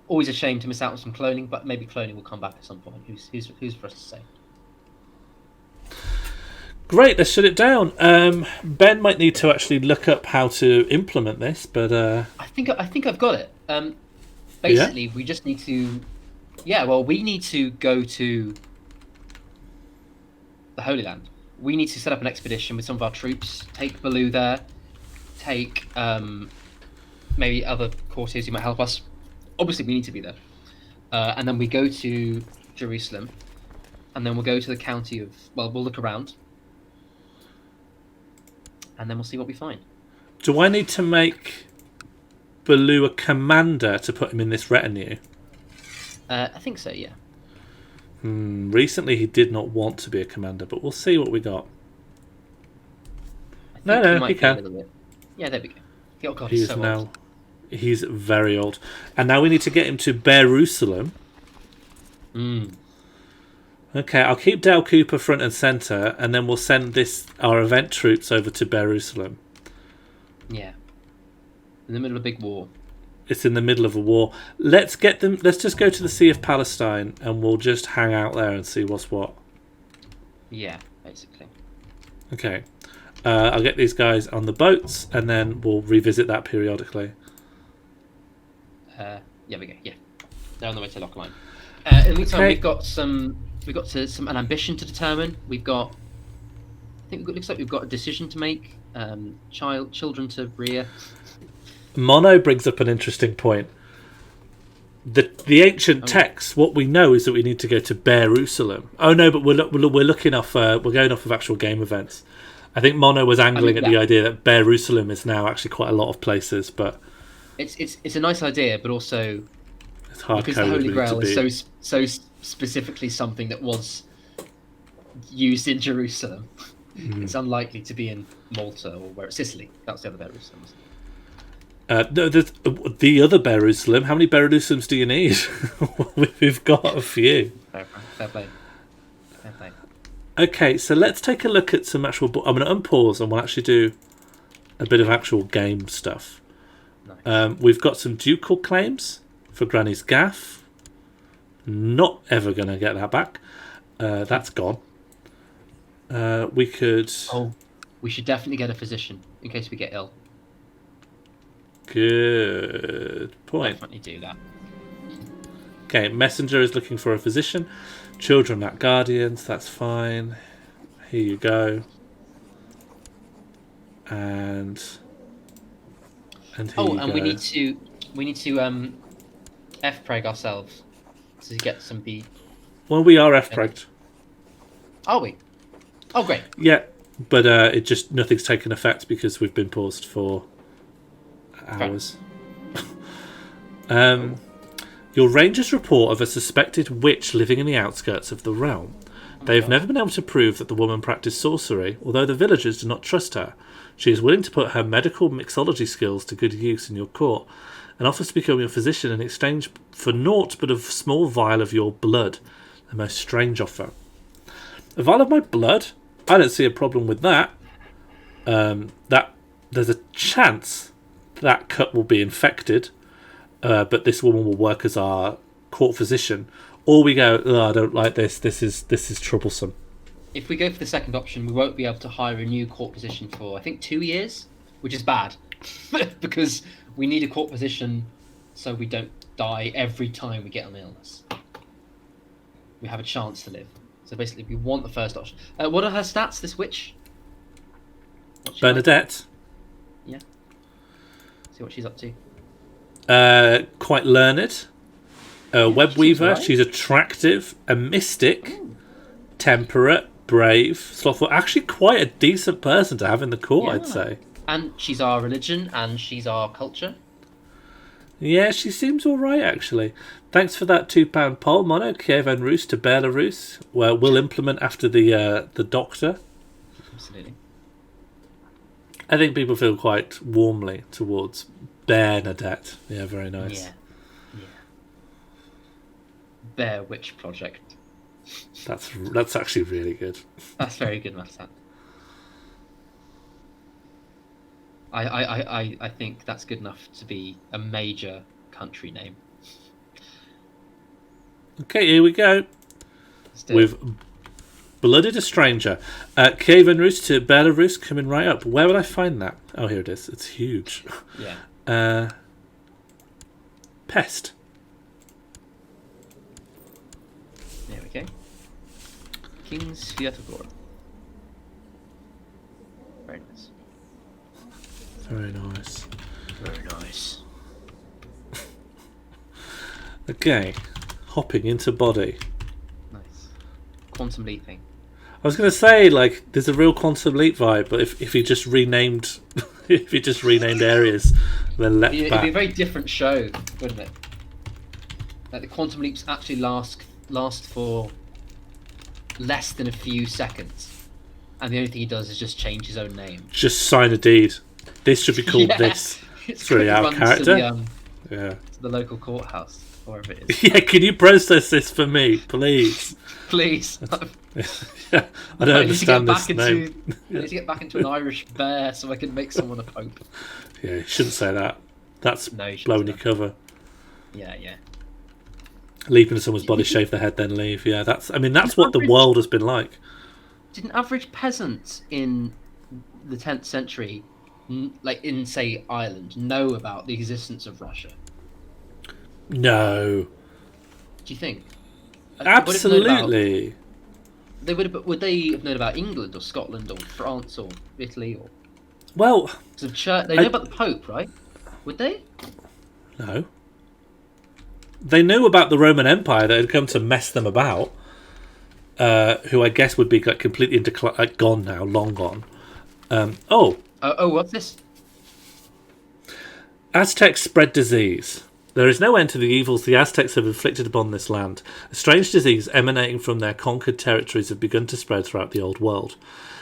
Always a shame to miss out on some cloning, but maybe cloning will come back at some point. Who's for us to say? Great, let's shut it down. Ben might need to actually look up how to implement this, but I think I've got it. Basically, we just need to. Yeah, well, we need to go to the Holy Land. We need to set up an expedition with some of our troops. Take Baloo there. Take maybe other courtiers who might help us. Obviously, we need to be there. And then we go to Jerusalem. And then we'll go to the county of... Well, we'll look around. And then we'll see what we find. Do I need to make Baloo a commander to put him in this retinue? I think so, yeah. Recently, he did not want to be a commander, but we'll see what we got. No, he can. A little bit. Yeah, there we go. Oh god, He's he's so now. old. He's very old, and now we need to get him to Jerusalem. Okay, I'll keep Dale Cooper front and centre, and then we'll send our event troops over to Jerusalem. Yeah. In the middle of a big war. It's in the middle of a war. Let's get them. Let's just go to the Sea of Palestine, and we'll just hang out there and see what's what. Yeah, basically. Okay. I'll get these guys on the boats, and then we'll revisit that periodically. Yeah, we go. Yeah, they're on the way to Lockline. In the meantime, Okay. we've got an ambition to determine. Looks like we've got a decision to make. Children to rear. Mono brings up an interesting point. The ancient texts, what we know is that we need to go to Jerusalem. Oh no, but we're looking off. We're going off of actual game events. I think Mono was angling at the idea that Jerusalem is now actually quite a lot of places, but it's a nice idea, but also it's hard because the Holy Grail is so specifically something that was used in Jerusalem. It's unlikely to be in Malta or Sicily. That's the other Jerusalem. No, the other Jerusalem. How many Jerusalems do you need? We've got a few. Fair play. Okay, so let's take a look at some actual. I'm going to unpause and we'll actually do a bit of actual game stuff. Nice. We've got some ducal claims for Granny's Gaff. Not ever going to get that back. That's gone. We could. Oh, we should definitely get a physician in case we get ill. Good point. Definitely do that. Okay, messenger is looking for a physician. Children not guardians. That's fine. Here you go. And here you and go. we need to F-preg ourselves to get some B. Well, we are F-pregged. Are we? Oh, great. Yeah, but it just nothing's taken effect because we've been paused for hours. Your rangers report of a suspected witch living in the outskirts of the realm. They have never been able to prove that the woman practiced sorcery, although the villagers do not trust her. She is willing to put her medical mixology skills to good use in your court, and offers to become your physician in exchange for naught but a small vial of your blood. A most strange offer. A vial of my blood? I don't see a problem with that. That there's a chance that cut will be infected, but this woman will work as our court physician. Or we go, I don't like this. This is troublesome. If we go for the second option, we won't be able to hire a new court position for, I think, 2 years, which is bad. Because we need a court position so we don't die every time we get an illness. We have a chance to live. So basically, we want the first option. What are her stats, this witch? Bernadette? Like? Yeah. See what she's up to. Quite learned. Web weaver. Right. She's attractive. A mystic. Temperate. Brave. Slothful. Actually quite a decent person to have in the court, I'd say. And she's our religion and she's our culture. Yeah, she seems alright, actually. Thanks for that £2 poll, Mono. Kiev and Rus to Belarus, where we'll implement after the doctor. Absolutely. I think people feel quite warmly towards Bernadette. Yeah, very nice. Yeah. Bear Witch Project. That's actually really good. That's very good, Matt. I think that's good enough to be a major country name. Okay, here we go. We've blooded a stranger. Kiev and Rus to Belarus coming right up. Where would I find that? Oh, here it is. It's huge. Yeah. Pest. There we go. King's Fiatagor. Very nice. Very nice. Very nice. Okay. Hopping into body. Nice. Quantum leaping. I was going to say, like, there's a real Quantum Leap vibe, but if he just renamed, areas, then leapt It'd back. be a very different show, wouldn't it? Like the quantum leaps actually last for less than a few seconds. And the only thing he does is just change his own name. Just sign a deed. This should be called Yeah. this. It's really out of character. Yeah. To the local courthouse, wherever it is. Yeah, can you process this for me, please? Please. Yeah, I don't understand this name. I need to get back into an Irish bear so I can make someone a pope. Yeah, you shouldn't say that. That's No, you shouldn't blowing say your that. cover. Yeah. Leap into someone's body, shave their head, then leave. Yeah, that's what the world has been like. Did an average peasant in the 10th century, like in, say, Ireland, know about the existence of Russia? No. Do you think? Absolutely. Would they have known about England or Scotland or France or Italy or? Well, They know about the Pope, right? Would they? no. They knew about the Roman Empire that had come to mess them about, who I guess would be like completely gone now, long gone. Oh, what's this? Aztecs spread disease. There is no end to the evils the Aztecs have inflicted upon this land. A strange disease emanating from their conquered territories have begun to spread throughout the old world.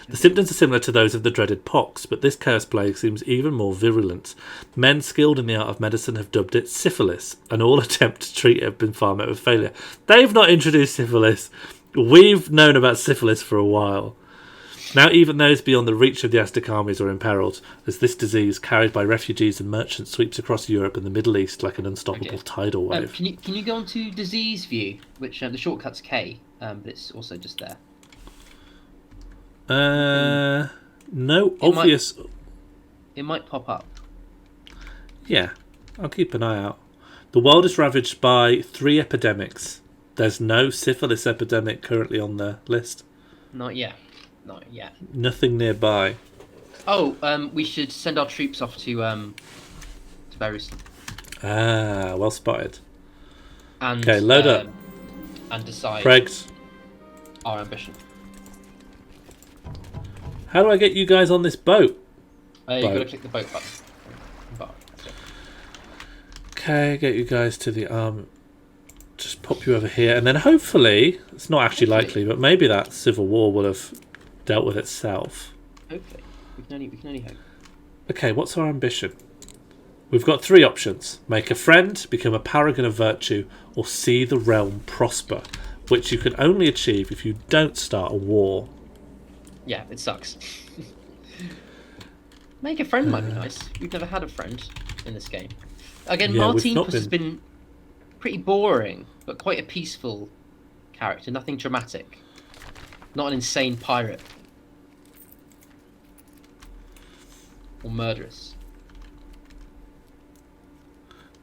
The symptoms are similar to those of the dreaded pox, but this cursed plague seems even more virulent. Men skilled in the art of medicine have dubbed it syphilis, and all attempts to treat it have been far met with failure. They've not introduced syphilis. We've known about syphilis for a while. Now even those beyond the reach of the Aztec armies are imperiled, as this disease, carried by refugees and merchants, sweeps across Europe and the Middle East like an unstoppable tidal wave. Can you go on to disease view, which the shortcut's K, but it's also just there. No obvious. It might pop up. Yeah, I'll keep an eye out. The world is ravaged by 3 epidemics. There's no syphilis epidemic currently on the list. Not yet. Nothing nearby. Oh, we should send our troops off to Belarus. Ah, well spotted. And, okay, load up. And decide Pregs. our ambition. How do I get you guys on this boat? You've got to click the boat button. Okay, get you guys to the arm. Just pop you over here, and then hopefully, it's not actually likely, but maybe that civil war will have dealt with itself. Hopefully. We can only hope. Okay, what's our ambition? We've got 3 options. Make a friend, become a paragon of virtue, or see the realm prosper, which you can only achieve if you don't start a war. Yeah, it sucks. Make a friend might be nice. We've never had a friend in this game. Again, Yeah, Martinkus has been pretty boring, but quite a peaceful character. Nothing dramatic. Not an insane pirate. Or murderous.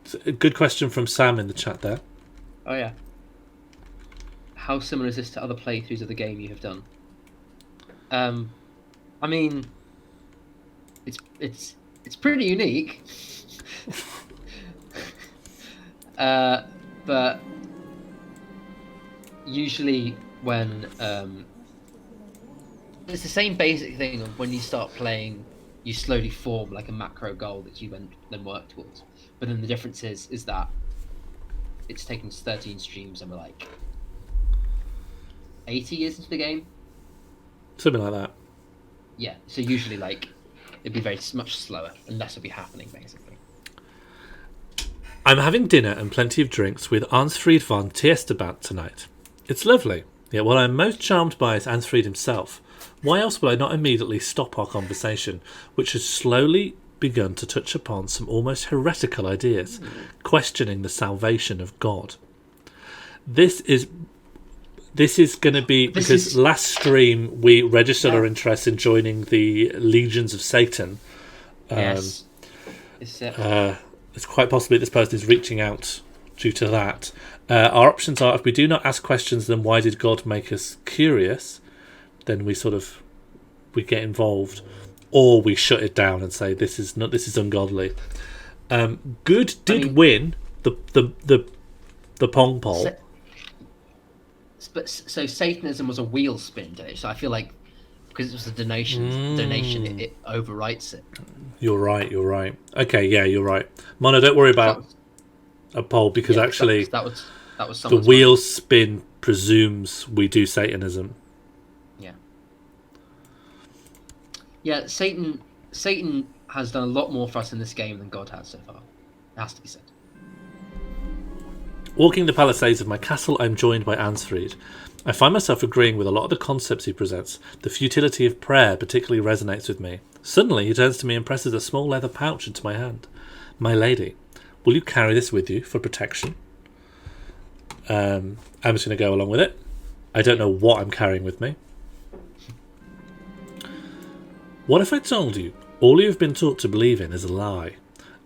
It's a good question from Sam in the chat there. Oh yeah. How similar is this to other playthroughs of the game you have done? I mean, it's pretty unique. But usually when it's the same basic thing of when you start playing, you slowly form like a macro goal that you then work towards. But then the difference is that it's taken 13 streams and we're like 80 years into the game. Something like that. Yeah, so usually like it'd be much slower and less would be happening basically. I'm having dinner and plenty of drinks with Ansfried von Tierstebat tonight. It's lovely, yet what I'm most charmed by is Ansfried himself. Why else would I not immediately stop our conversation, which has slowly begun to touch upon some almost heretical ideas, questioning the salvation of God. This is going to be because last stream we registered our interest in joining the Legions of Satan. Yes. It's quite possibly this person is reaching out due to that. Our options are: if we do not ask questions, then why did God make us curious? Then we get involved, or we shut it down and say this is ungodly. Good did win the pong poll. So Satanism was a wheel spin day. So I feel like because it was a donation, it overwrites it. You're right. Okay, yeah, you're right. Mono, don't worry about a poll because actually that was the wheel spin presumes we do Satanism. Yeah. Yeah, Satan has done a lot more for us in this game than God has so far. It has to be said. Walking the palisades of my castle, I'm joined by Ansfried. I find myself agreeing with a lot of the concepts he presents. The futility of prayer particularly resonates with me. Suddenly, he turns to me and presses a small leather pouch into my hand. My lady, will you carry this with you for protection? I'm just going to go along with it. I don't know what I'm carrying with me. What if I told you all you've been taught to believe in is a lie?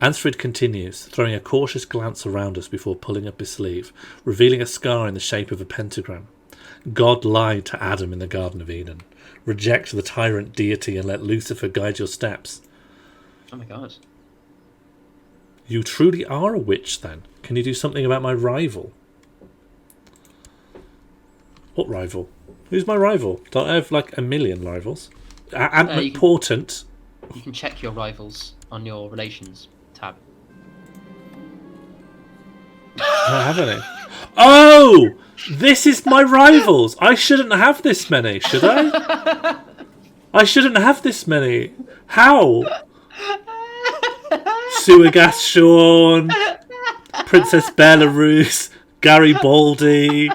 Ansfried continues, throwing a cautious glance around us before pulling up his sleeve, revealing a scar in the shape of a pentagram. God lied to Adam in the Garden of Eden. Reject the tyrant deity and let Lucifer guide your steps. Oh my god. You truly are a witch, then. Can you do something about my rival? What rival? Who's my rival? Don't I have like a million rivals? I'm important. You can check your rivals on your relations tab. I have any. Oh! This is my rivals! I shouldn't have this many, should I? I shouldn't have this many. How? Suagas Sean, Princess Belarus, Garibaldi,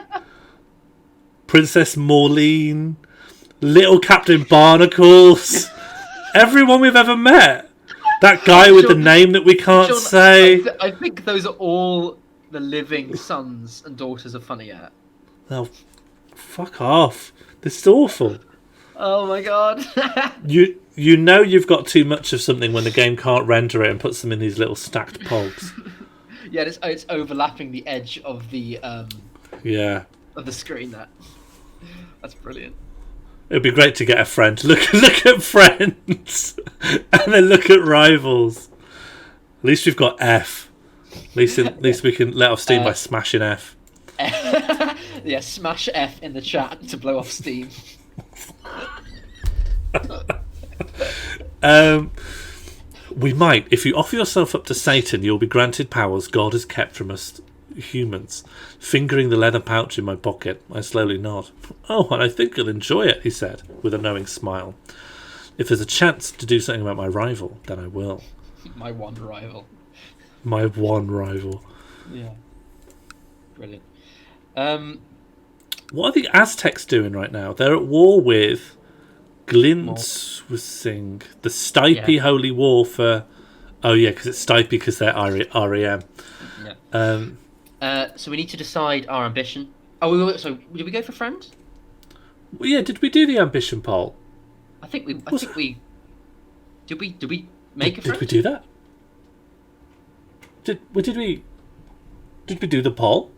Princess Morleen, Little Captain Barnacles, everyone we've ever met. That guy with the name that we can't say. I think those are all the living sons and daughters of Funny Art. Oh, fuck off. This is awful. Oh my god. You know you've got too much of something when the game can't render it and puts them in these little stacked pogs. Yeah, it's overlapping the edge of the of the screen. That's brilliant. It'd be great to get a friend. Look at friends, and then look at rivals. At least we've got F. At least we can let off steam by smashing F. Yeah, smash F in the chat to blow off steam. We might. If you offer yourself up to Satan, you'll be granted powers God has kept from us humans. Fingering the leather pouch in my pocket, I slowly nod. Oh, and I think you'll enjoy it, he said, with a knowing smile. If there's a chance to do something about my rival, then I will. My one rival. My one rival. Yeah. Brilliant. What are the Aztecs doing right now? They're at war with Glintswissing, the Stipe Holy War for... Oh yeah, because it's Stipe because they're REM. Yeah. So we need to decide our ambition. Oh, so did we go for friend? Well, yeah, did we do the ambition poll? I think we. Did we make a friend? Did we do that? Did we do the poll?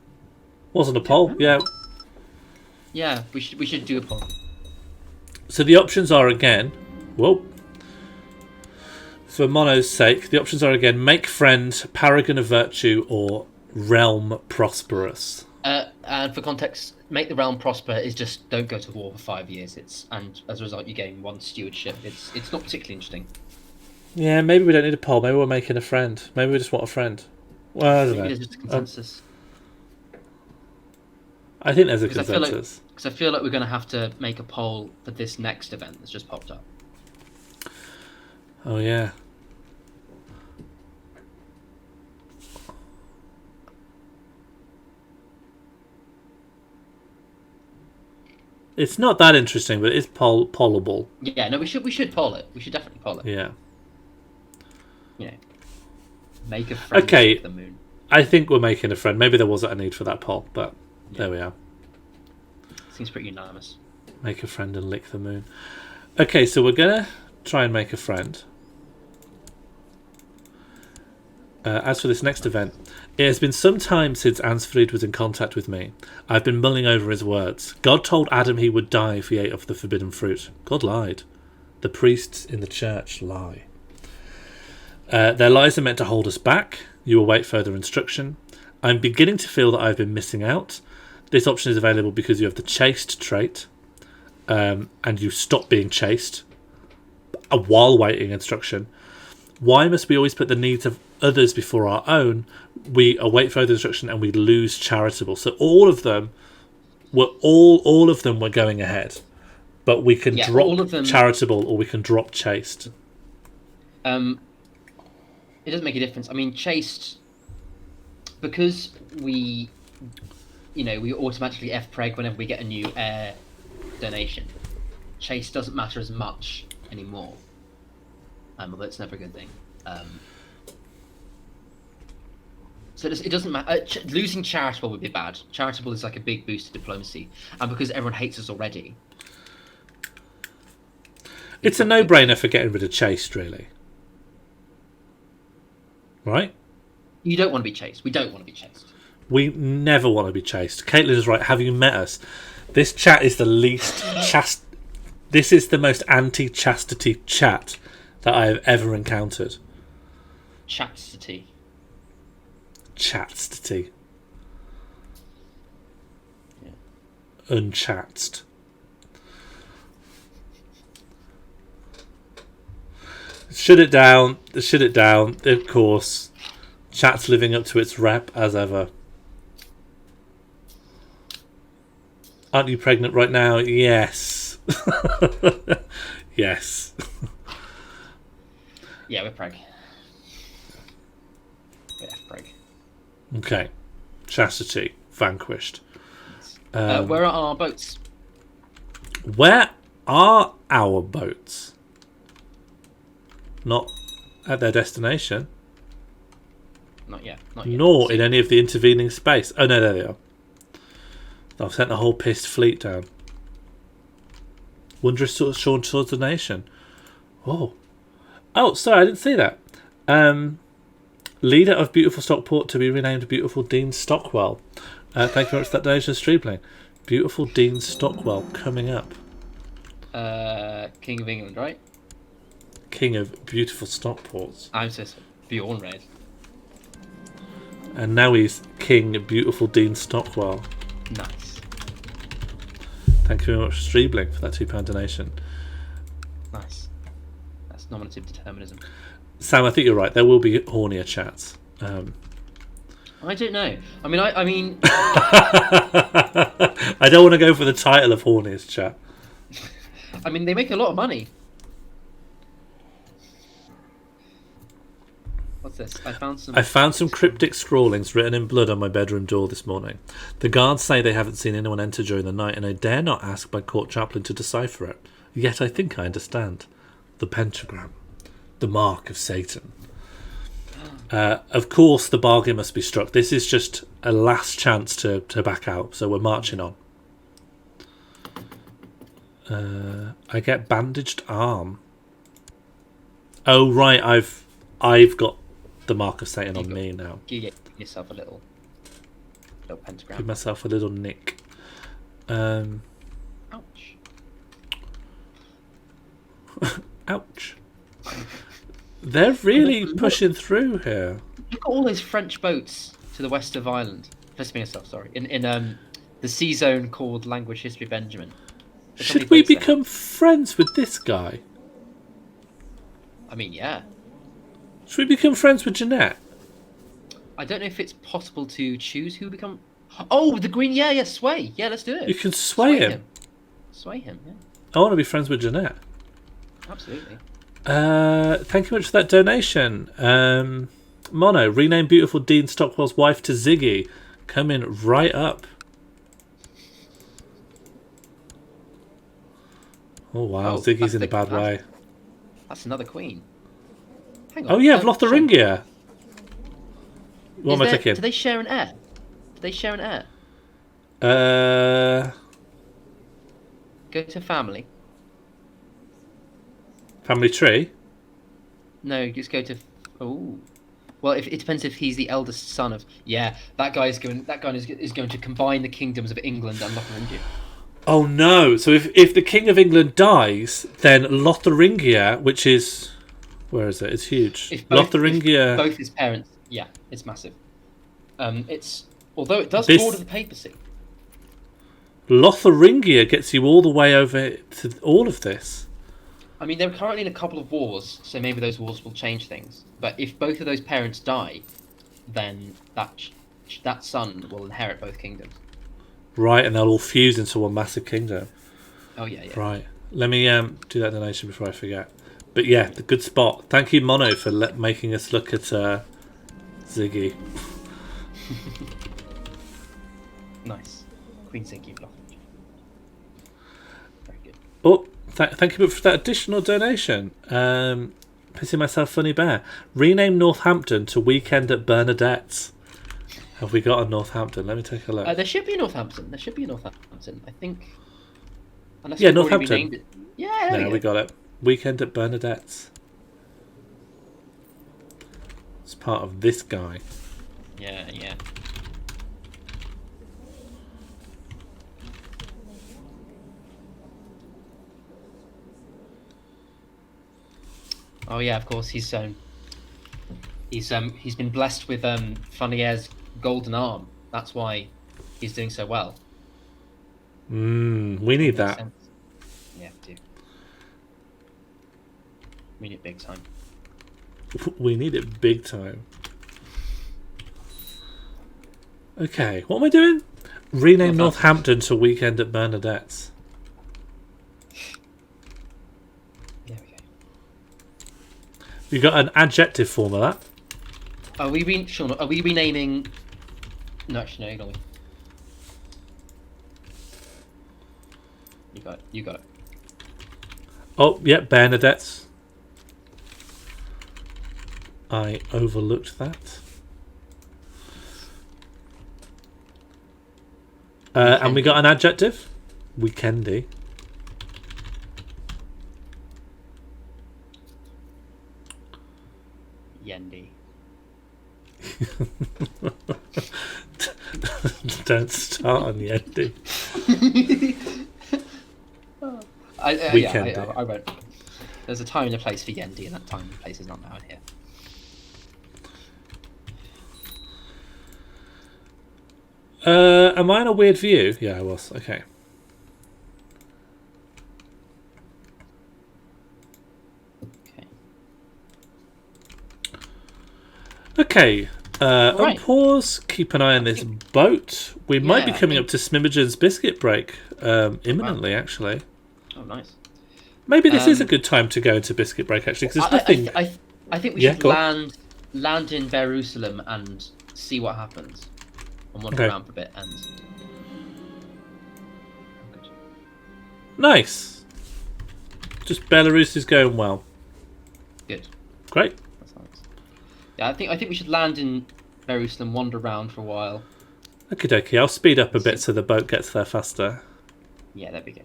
Wasn't a poll, yeah. Yeah, we should do a poll. So the options are again. Whoa. For Mono's sake, the options are again: make friend, paragon of virtue, or realm prosperous. And for context, make the realm prosper is just don't go to war for 5 years. And as a result, you gain 1 stewardship. It's not particularly interesting. Yeah, maybe we don't need a poll. Maybe we're making a friend. Maybe we just want a friend. Well, I don't know. Maybe there's just a consensus. I think there's a consensus. Because I feel like we're going to have to make a poll for this next event that's just popped up. Oh yeah. It's not that interesting, but it's pollable. Yeah, no, we should poll it. We should definitely poll it. Yeah. Yeah. Make a friend of the moon. I think we're making a friend. Maybe there wasn't a need for that poll, but there we are. Seems pretty unanimous. Make a friend and lick the moon. Okay, so we're gonna try and make a friend. As for this next event, it has been some time since Ansfried was in contact with me. I've been mulling over his words. God told Adam he would die if he ate of the forbidden fruit. God lied. The priests in the church lie. Their lies are meant to hold us back. You await further instruction. I'm beginning to feel that I've been missing out. This option is available because you have the chaste trait, and you stop being chaste while waiting instruction. Why must we always put the needs of others before our own? We await further instruction and we lose charitable. So all of them were going ahead, but we can drop all of them, charitable or we can drop chaste. It doesn't make a difference. I mean, chaste, because we automatically F-preg whenever we get a new heir donation. Chaste doesn't matter as much anymore, although it's never a good thing. So it doesn't matter. Losing charitable would be bad. Charitable is like a big boost to diplomacy, and because everyone hates us already, it's a no-brainer for getting rid of chaste, really. Right? You don't want to be chaste. We don't want to be chaste. We never want to be chaste. Caitlin is right. Have you met us? This chat is the least chaste. This is the most anti-chastity chat that I have ever encountered. Chastity. Chastity. Yeah. Unchatsed. Shut it down. Shut it down. Of course. Chat's living up to its rep as ever. Aren't you pregnant right now? Yes. Yes. Yeah, we're preg. We're F-preg. Okay. Chastity. Vanquished. Where are our boats? Where are our boats? Not at their destination. Not yet. Not yet. Nor in any of the intervening space. Oh no, there they are. I've sent a whole pissed fleet down. Wondrous Sean towards the nation. Oh, sorry, I didn't see that. Leader of Beautiful Stockport to be renamed Beautiful Dean Stockwell. Thank you very much for that donation, Streamling. Beautiful Dean Stockwell coming up. King of England, right? King of Beautiful Stockports. I'm so Bjorn Red. And now he's King Beautiful Dean Stockwell. Nice. Thank you very much, Streebling, for that £2 donation. Nice. That's nominative determinism. Sam, I think you're right. There will be hornier chats. I don't know. I mean. I don't want to go for the title of horniest chat. I mean, they make a lot of money. What's this? I found some cryptic scrawlings written in blood on my bedroom door this morning. The guards say they haven't seen anyone enter during the night, and I dare not ask my court chaplain to decipher it. Yet I think I understand. The pentagram. The mark of Satan. Of course, the bargain must be struck. This is just a last chance to back out, so we're marching on. I get bandaged arm. Oh right, I've got the mark of Satan on me now. Give yourself a little pentagram. Give myself a little nick. Ouch. Ouch. They're really pushing through here. Look at all those French boats to the west of Ireland. Flipping yourself, sorry. In the sea zone called Language History Benjamin. Should we become friends with this guy? I mean, yeah. Should we become friends with Jeanette? I don't know if it's possible to choose who become. Oh, the green. Yeah, sway. Yeah, let's do it. You can sway him. Sway him. Yeah. I want to be friends with Jeanette. Absolutely. Thank you much for that donation. Mono, rename Beautiful Dean Stockwell's wife to Ziggy. Coming right up. Oh wow, Ziggy's in a bad way. That's another queen. Hang on. Oh yeah, Vlotharingia. What am I taking? Do they share an heir? Go to family. Family tree? No, just go to. Oh, well, it depends if he's the eldest son of. Yeah, that guy is going to combine the kingdoms of England and Lotharingia. Oh no! So if the King of England dies, then Lotharingia, which is where is it? It's huge. Lotharingia. If both his parents. Yeah, it's massive. Although it does border the papacy. Lotharingia gets you all the way over to all of this. I mean, they're currently in a couple of wars, so maybe those wars will change things. But if both of those parents die, then that son will inherit both kingdoms. Right, and they'll all fuse into one massive kingdom. Oh yeah. Right. Let me do that donation before I forget. But yeah, the good spot. Thank you, Mono, for making us look at Ziggy. Nice. Queen Ziggy block. Very good. Oh, thank you for that additional donation. Pissing myself, funny bear. Rename Northampton to Weekend at Bernadette's. Have we got a Northampton? Let me take a look. There should be a Northampton. I think. Unless Yeah, we've already Northampton. renamed it. Yeah, there we got it. Weekend at Bernadette's. It's part of this guy. Yeah. Oh yeah, of course he's been blessed with Funny Heir's golden arm. That's why he's doing so well. We need that. Sense. Yeah, we do. We need it big time. We need it big time. Okay, what am I doing? Rename Northampton to Weekend at Bernadette's. There we go. You got an adjective form of that? Are we renaming? No, actually, no, ignore me. You got it. Oh, yeah, Bernadette's. I overlooked that. And we got an adjective? Weekendy. Yendi. Don't start on Yendi. I won't. There's a time and a place for Yendi, and that time and place is not now in here. Am I in a weird view? Yeah, I was. Okay. Okay. Right. On pause. Keep an eye on this boat. We might be coming up to Smimogen's biscuit break imminently, actually. Oh, nice. Maybe this is a good time to go into biscuit break, actually, because there's nothing... I think we should land in Jerusalem and see what happens. And wander around for a bit. And... Nice. Just Belarus is going well. Good. Great. That's nice. Yeah, I think we should land in Jerusalem, wander around for a while. Okie dokie, I'll speed up a bit so the boat gets there faster. Yeah, there we go.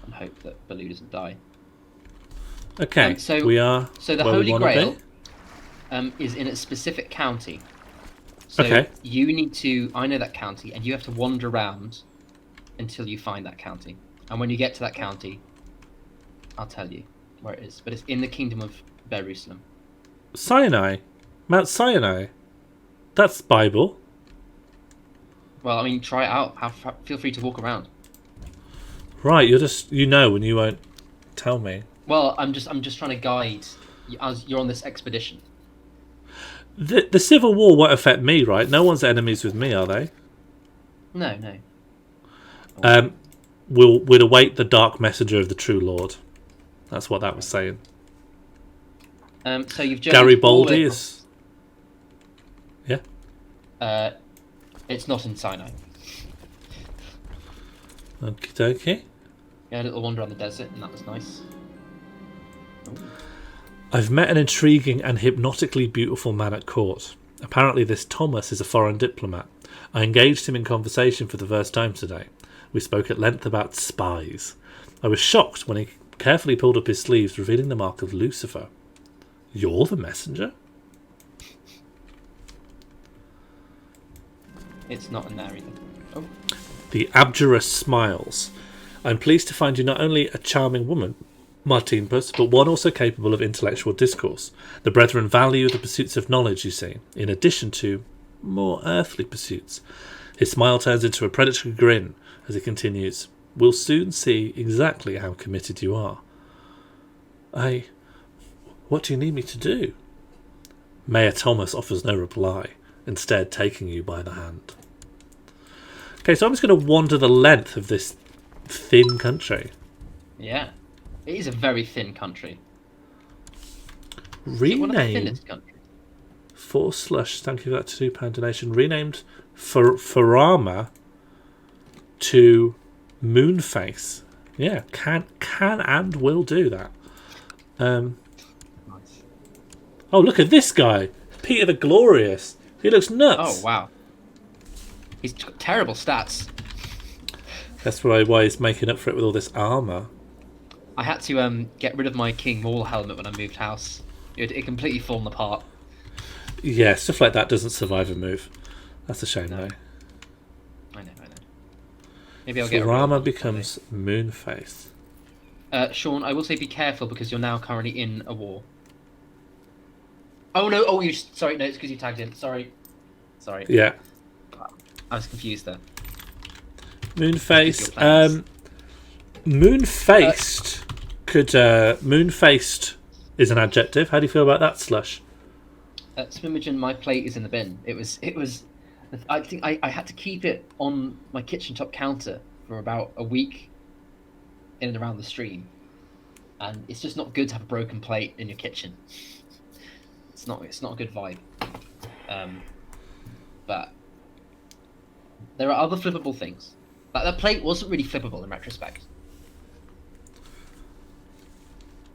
And hope that Baloo doesn't die. Okay, we are. So the Holy Grail is in a specific county. So you need to. I know that county, and you have to wander around until you find that county. And when you get to that county, I'll tell you where it is. But it's in the Kingdom of Jerusalem. Sinai, Mount Sinai. That's Bible. Well, I mean, try it out. Feel free to walk around. Right, you're just when you won't tell me. Well, I'm just trying to guide you as you're on this expedition. The Civil War won't affect me, right? No one's enemies with me, are they? No. We'd await the dark messenger of the true Lord. That's what that was saying. So you've Garibaldi is. Yeah. It's not in Sinai. Okie dokie. Yeah, a little wander on the desert, and that was nice. Ooh. I've met an intriguing and hypnotically beautiful man at court. Apparently this Thomas is a foreign diplomat. I engaged him in conversation for the first time today. We spoke at length about spies. I was shocked when he carefully pulled up his sleeves, revealing the mark of Lucifer. You're the messenger? It's not in there either. Oh. The Abjurous smiles. I'm pleased to find you not only a charming woman, Martine Puss, but one also capable of intellectual discourse. The brethren value the pursuits of knowledge, you see, in addition to more earthly pursuits. His smile turns into a predatory grin as he continues. We'll soon see exactly how committed you are. What do you need me to do? Mayor Thomas offers no reply, instead taking you by the hand. Okay, so I'm just going to wander the length of this thin country. Yeah. It is a very thin country. Is it one of the Rename thinnest countries? for Slush. Thank you for that £2 donation. Renamed Farama to Moonface. Yeah, can and will do that. Nice. Oh, look at this guy, Peter the Glorious. He looks nuts. Oh wow. He's got terrible stats. That's why he's making up for it with all this armor. I had to get rid of my King Morl helmet when I moved house. It completely fallen apart. Yeah, stuff like that doesn't survive a move. That's a shame, though. I know. Maybe I'll get Farama becomes Moonface. Sean, I will say be careful because you're now currently in a war. Oh no! Oh, sorry. No, it's because you tagged in. Sorry. Yeah. I was confused there. Moonface. Moonfaced could. Moonfaced is an adjective. How do you feel about that, Slush? Swimogen, my plate is in the bin. It was. I think I had to keep it on my kitchen top counter for about a week in and around the stream, and it's just not good to have a broken plate in your kitchen. It's not a good vibe. But there are other flippable things. Like that plate wasn't really flippable in retrospect.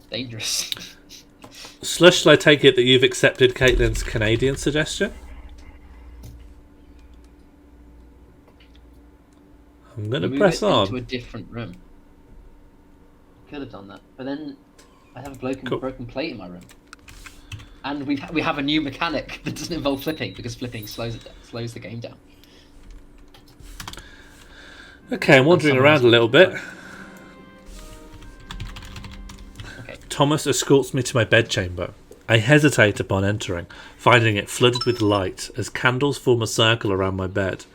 Dangerous. Slush, shall I take it that you've accepted Caitlin's Canadian suggestion? I'm going to press on. Into a different room. Could have done that, but then I have a broken plate in my room, and we have a new mechanic that doesn't involve flipping because flipping slows the game down. Okay, I'm wandering around a little bit. Okay. Thomas escorts me to my bedchamber. I hesitate upon entering, finding it flooded with light as candles form a circle around my bed.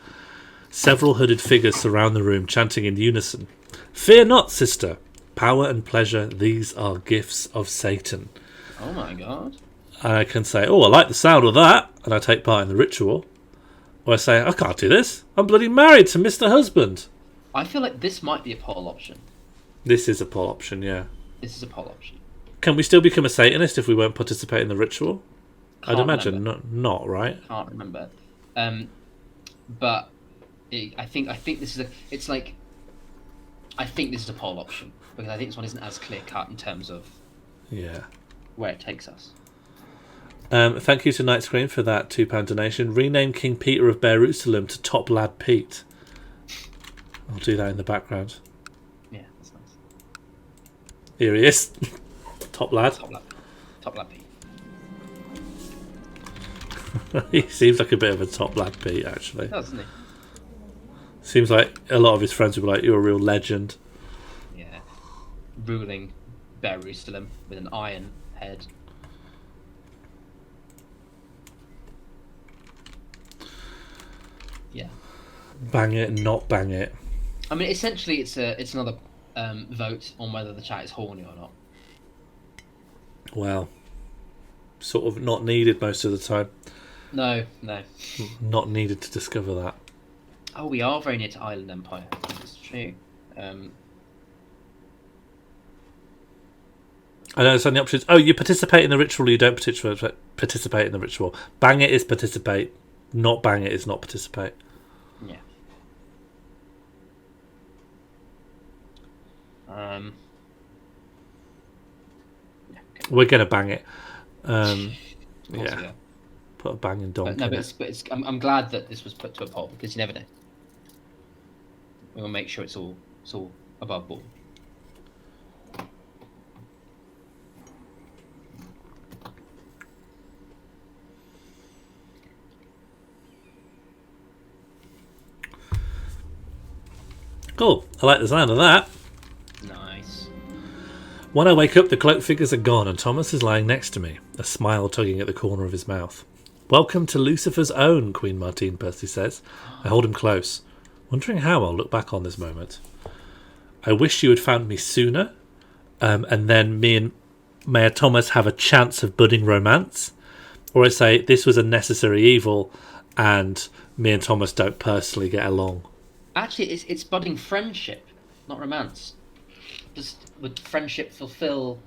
Several hooded figures surround the room, chanting in unison. Fear not, sister. Power and pleasure, these are gifts of Satan. Oh my god. And I can say, oh, I like the sound of that, and I take part in the ritual. Or I say, I can't do this. I'm bloody married to Mr. Husband. I feel like this might be a poll option. This is a poll option, yeah. This is a poll option. Can we still become a Satanist if we won't participate in the ritual? Can't I'd imagine remember. not, right? Can't remember. But I think this is it's like I think this is a poll option because I think this one isn't as clear cut in terms of where it takes us. Thank you to Night Scream for that £2 donation. Rename King Peter of Jerusalem to Top Lad Pete. I'll do that in the background. Yeah, that's nice. Here he is. Top lad. Top lad Pete. He seems like a bit of a top lad Pete, actually. Doesn't he? Seems like a lot of his friends would be like, you're a real legend. Yeah. Ruling Jerusalem with an iron head. Yeah. Bang it and not bang it. I mean, essentially, it's another vote on whether the chat is horny or not. Well, sort of not needed most of the time. No. Not needed to discover that. Oh, we are very near to Island Empire. That's true. I know it's on the options. Oh, you participate in the ritual, you don't participate in the ritual. Bang it is participate. Not bang it is not participate. Yeah. Okay. We're going to bang it. Yeah. Put a banging donk in it. But I'm glad that this was put to a poll because you never know. We will make sure it's all above board. Cool. I like the sound of that. Nice. When I wake up, the cloaked figures are gone and Thomas is lying next to me, a smile tugging at the corner of his mouth. Welcome to Lucifer's own, Queen Martine Percy says. I hold him close, wondering how I'll look back on this moment. I wish you had found me sooner, and then me and Mayor Thomas have a chance of budding romance. Or I say, this was a necessary evil, and me and Thomas don't personally get along. Actually, it's budding friendship, not romance. would friendship fulfill?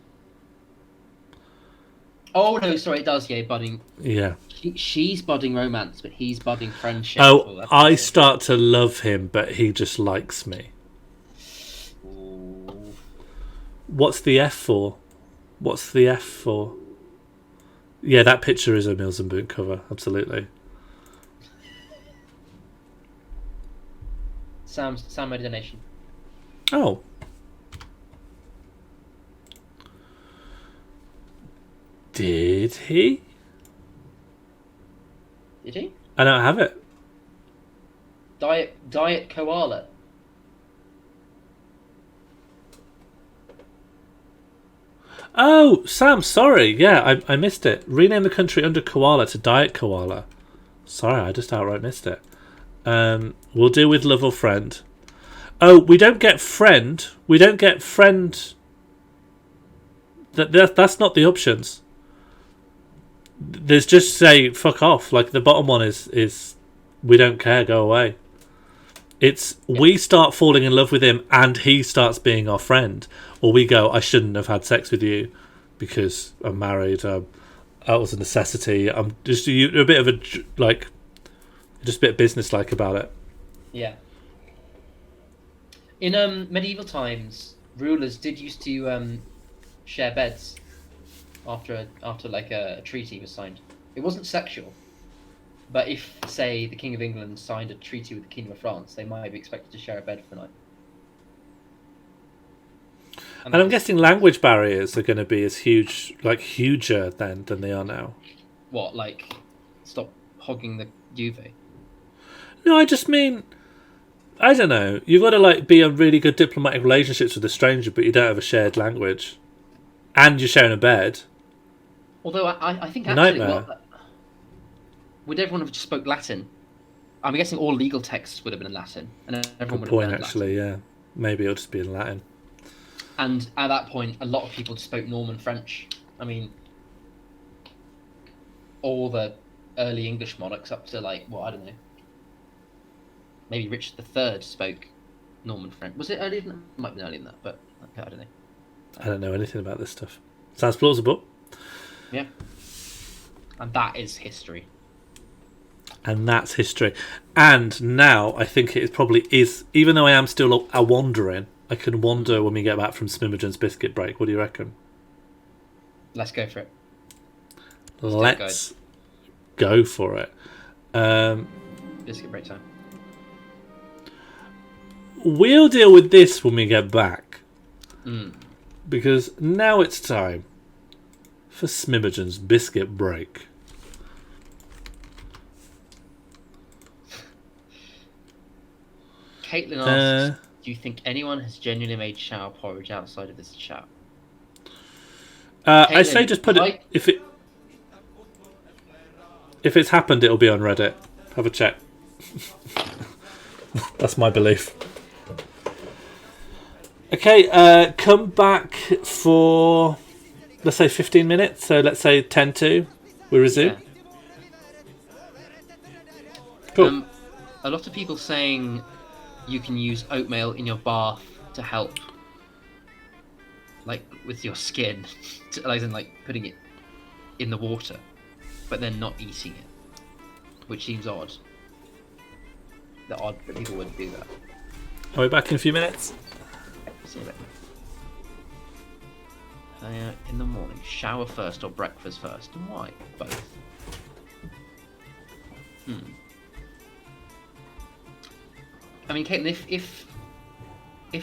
Oh no, sorry, it does. Yeah, budding. Yeah. She's budding romance, but he's budding friendship. Oh, I start to love him, but he just likes me. Ooh. What's the F for? What's the F for? Yeah, that picture is a Mills and Boon cover. Absolutely. Sam made a donation. Oh. Did he? Did he? I don't have it. Diet koala. Oh, Sam, sorry. Yeah, I missed it. Rename the country under koala to Diet Koala. Sorry, I just outright missed it. We'll do with love or friend. Oh, we don't get friend. We don't get friend. That's not the options. There's just say fuck off. Like the bottom one is we don't care, go away. It's we start falling in love with him and he starts being our friend, or we go I shouldn't have had sex with you because I'm married. That was a necessity. I'm just you're a bit of a like, just a bit businesslike about it. Yeah. In medieval times, rulers did used to share beds after like a treaty was signed. It wasn't sexual, but if, say, the King of England signed a treaty with the Kingdom of France, they might be expected to share a bed for the night. And I'm guessing language barriers are going to be as huge, like huger then than they are now. What, like, stop hogging the duvet? No, I just mean, I don't know. You've got to like be on really good diplomatic relationships with a stranger, but you don't have a shared language, and you're sharing a bed. Although I think actually, Nightmare. Would everyone have just spoke Latin? I'm guessing all legal texts would have been in Latin, and everyone Good would have point, actually. Yeah, maybe it'll just be in Latin. And at that point, a lot of people spoke Norman French. I mean, all the early English monarchs up to like, well, I don't know, maybe Richard III spoke Norman French. Was it earlier than that? It might have been earlier than that, but I don't know. I don't know anything about this stuff. Sounds plausible. Yeah. And that is history. And that's history. And now I think it probably is, even though I am still a wandering, I can wander when we get back from Smimogen's biscuit break. What do you reckon? Let's go for it. Let's go for it. Biscuit break time. We'll deal with this when we get back. Mm. Because now it's time for Smimogen's biscuit break. Caitlin asks, do you think anyone has genuinely made shower porridge outside of this chat? I say just put it... If it's happened, it'll be on Reddit. Have a check. That's my belief. Okay, come back for, let's say 15 minutes. So let's say 10 to. We resume. Yeah. Cool. A lot of people saying you can use oatmeal in your bath to help, like with your skin, as in like putting it in the water, but then not eating it, which seems odd. Odd that people wouldn't do that. Are we back in a few minutes? See you later. In the morning, shower first or breakfast first, and why? Both. I mean, Caitlin, if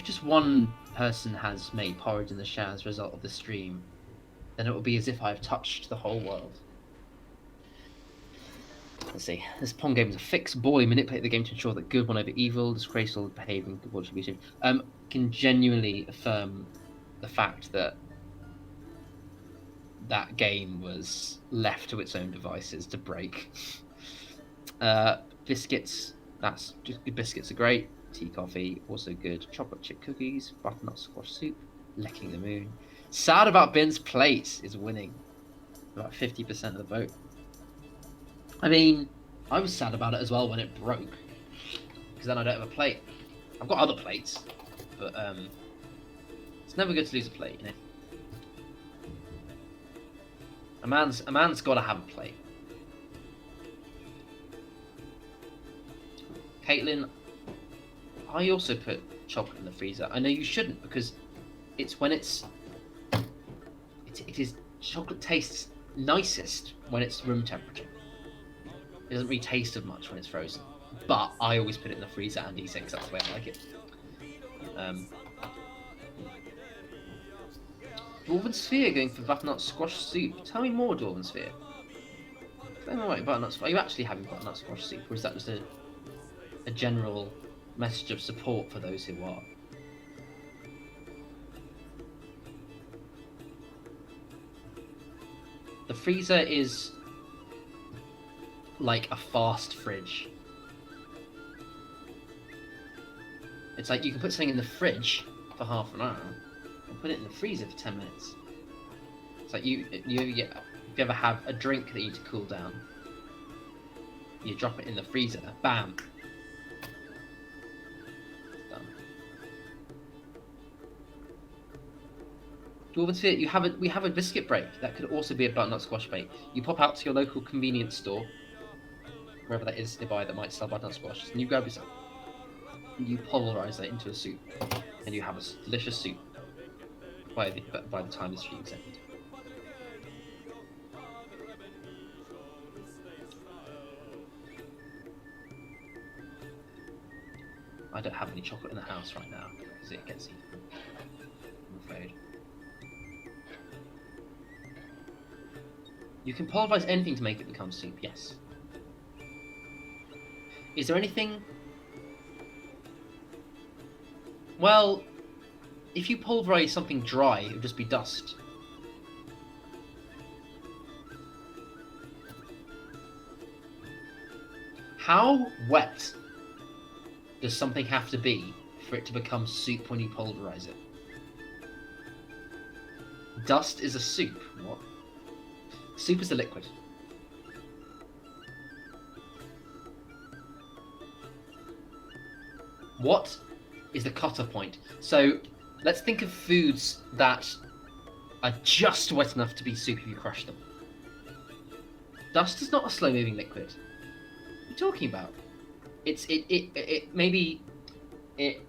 just one person has made porridge in the shower as a result of the stream, then it will be as if I've touched the whole world. Let's see. This Pong game is a fixed boy. Manipulate the game to ensure that good won over evil. Disgraceful behaving. Good attribution. Can genuinely affirm the fact that that game was left to its own devices to break. Biscuits. That's just good. Biscuits are great. Tea, coffee, also good. Chocolate chip cookies. Butternut squash soup. Licking the moon. Sad about Ben's plate is winning. About 50% of the vote. I mean, I was sad about it as well when it broke, because then I don't have a plate. I've got other plates, but never good to lose a plate, you know. A man's got to have a plate. Caitlin, I also put chocolate in the freezer. I know you shouldn't, because it's when it is chocolate tastes nicest when it's room temperature. It doesn't really taste as much when it's frozen. But I always put it in the freezer and eat it because that's the way I like it. Dwarven Sphere going for butternut squash soup. Tell me more, Dwarven Sphere. Tell me more about butternut squash. Are you actually having butternut squash soup, or is that just a general message of support for those who are? The freezer is like a fast fridge. It's like you can put something in the fridge for half an hour and put it in the freezer for 10 minutes. It's like if you ever have a drink that you need to cool down, you drop it in the freezer, bam, done. Dwarven Sphere, we have a biscuit break. That could also be a butternut squash bake. You pop out to your local convenience store, wherever that is nearby that might sell butternut squash, and you grab yourself. You pulverize that into a soup, and you have a delicious soup by the time this stream's ended. I don't have any chocolate in the house right now because it gets eaten, I'm afraid. You can pulverize anything to make it become soup, yes. Is there anything? Well, if you pulverize something dry, it would just be dust. How wet does something have to be for it to become soup when you pulverize it? Dust is a soup. What? Soup is a liquid. What is the cutoff point? So let's think of foods that are just wet enough to be soup if you crush them. Dust is not a slow-moving liquid. What are you talking about? Maybe it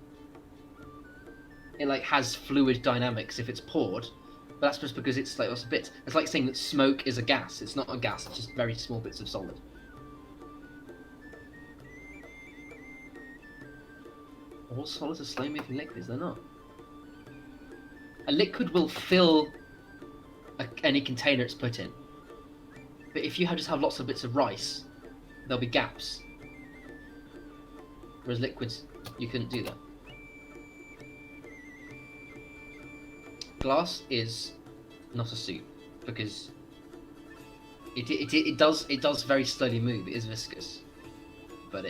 like has fluid dynamics if it's poured, but that's just because it's like it's like saying that smoke is a gas. It's not a gas, it's just very small bits of solid. All solids are slow-moving liquids, they're not. A liquid will fill any container it's put in. But if you just have lots of bits of rice, there'll be gaps. Whereas liquids, you couldn't do that. Glass is not a soup because it does very slowly move. It is viscous, but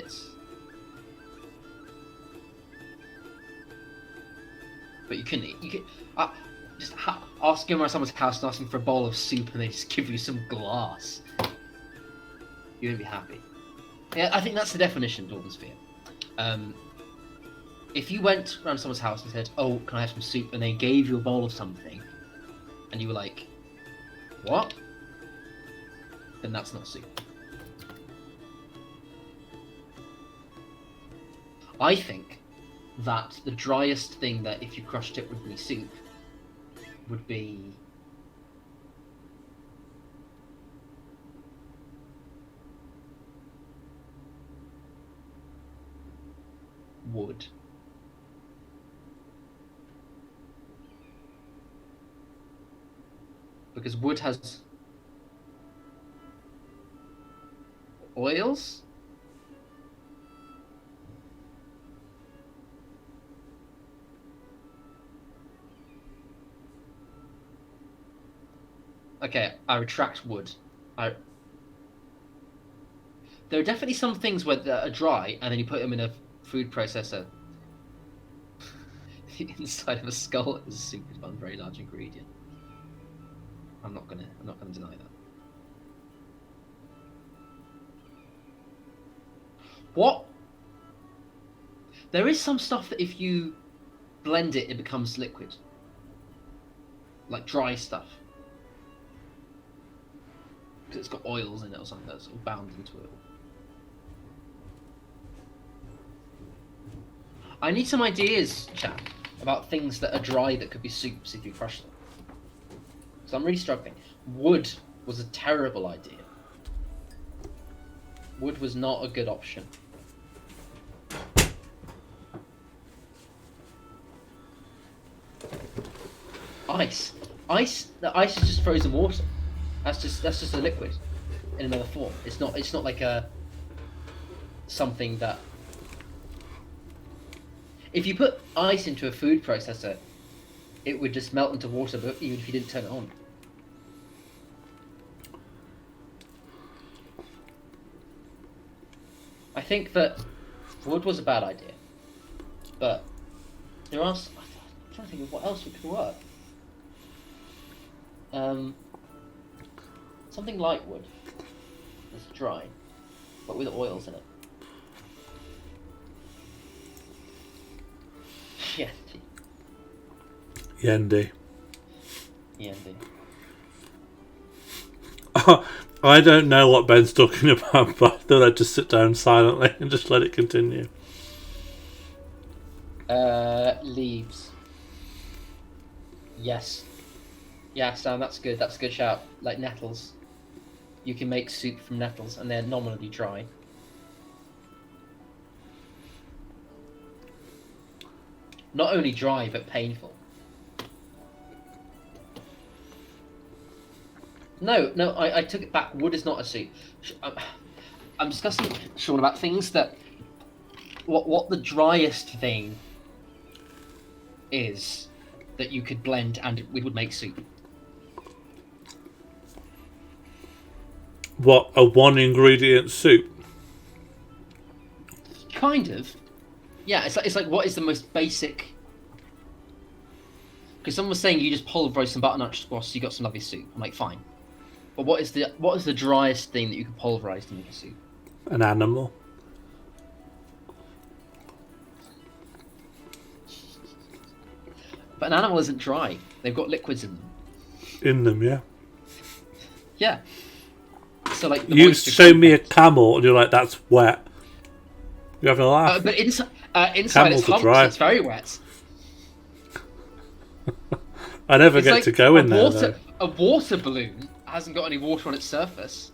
you couldn't. Just ask him around someone's house and ask him for a bowl of soup, and they just give you some glass. You wouldn't be happy. Yeah, I think that's the definition of Dwarven Sphere. If you went around someone's house and said, "Oh, can I have some soup?" and they gave you a bowl of something, and you were like, "What?" then that's not soup. I think that the driest thing that if you crushed it would be soup would be wood. Because wood has oils? Okay, I retract wood. There are definitely some things that are dry, and then you put them in a food processor. The inside of a skull is soup is one very large ingredient. I'm not gonna deny that. What? There is some stuff that if you blend it, it becomes liquid. like dry stuff. Because it's got oils in it or something that's all bound into it. I need some ideas, chap, about things that are dry that could be soups if you crush them. Because I'm really struggling. Wood was a terrible idea. Wood was not a good option. Ice. The ice is just frozen water. That's just a liquid in another form. It's not like something that, if you put ice into a food processor, it would just melt into water, but even if you didn't turn it on. I think that wood was a bad idea, but there are. I'm trying to think of what else could work. Something like wood. It's dry, but with oils in it. Yeah. Yendi. Yendi. I don't know what Ben's talking about, but I thought I'd just sit down silently and just let it continue. Leaves. Yes. Yeah, Sam, that's good. That's a good shout. Like nettles. You can make soup from nettles, and they're nominally dry. Not only dry, but painful. No, I took it back. Wood is not a soup. I'm discussing, Sean, about things that... What the driest thing is that you could blend and we would make soup. What, a one-ingredient soup? Kind of. Yeah, it's like what is the most basic... Because someone was saying you just pulverise some butternut squash, so you got some lovely soup. I'm like, fine. But what is the driest thing that you can pulverise to make a soup? An animal. But an animal isn't dry. They've got liquids in them. In them, yeah. Yeah. So like you show me a camel and you're like, that's wet. You having a laugh? But inside it's Camels are humps, dry. it's very wet. I never It's get like to go in there though. A water balloon hasn't got any water on its surface.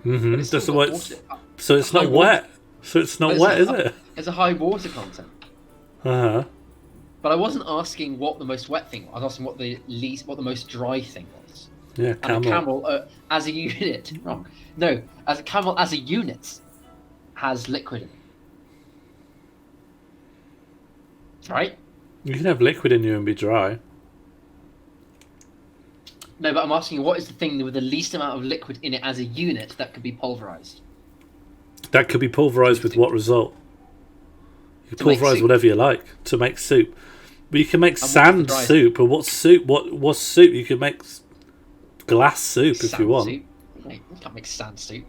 Mm-hmm. It's still That's got what water. so it's not High wet. So it's not But wet, is it? It's a high water content. Uh-huh. But I wasn't asking what the most wet thing was. I was asking what the most dry thing was. Yeah, camel. And a camel as a unit, wrong. No, as a camel as a unit has liquid in it. Right? You can have liquid in you and be dry. No, but I'm asking you, what is the thing with the least amount of liquid in it as a unit that could be pulverized? That could be pulverized with what result? You To make pulverize soup. whatever you like to make soup. But you can make what's sand the dry- soup, or what soup? What soup? You can make glass soup if you Sand want. soup. Mate, you can't make sand soup.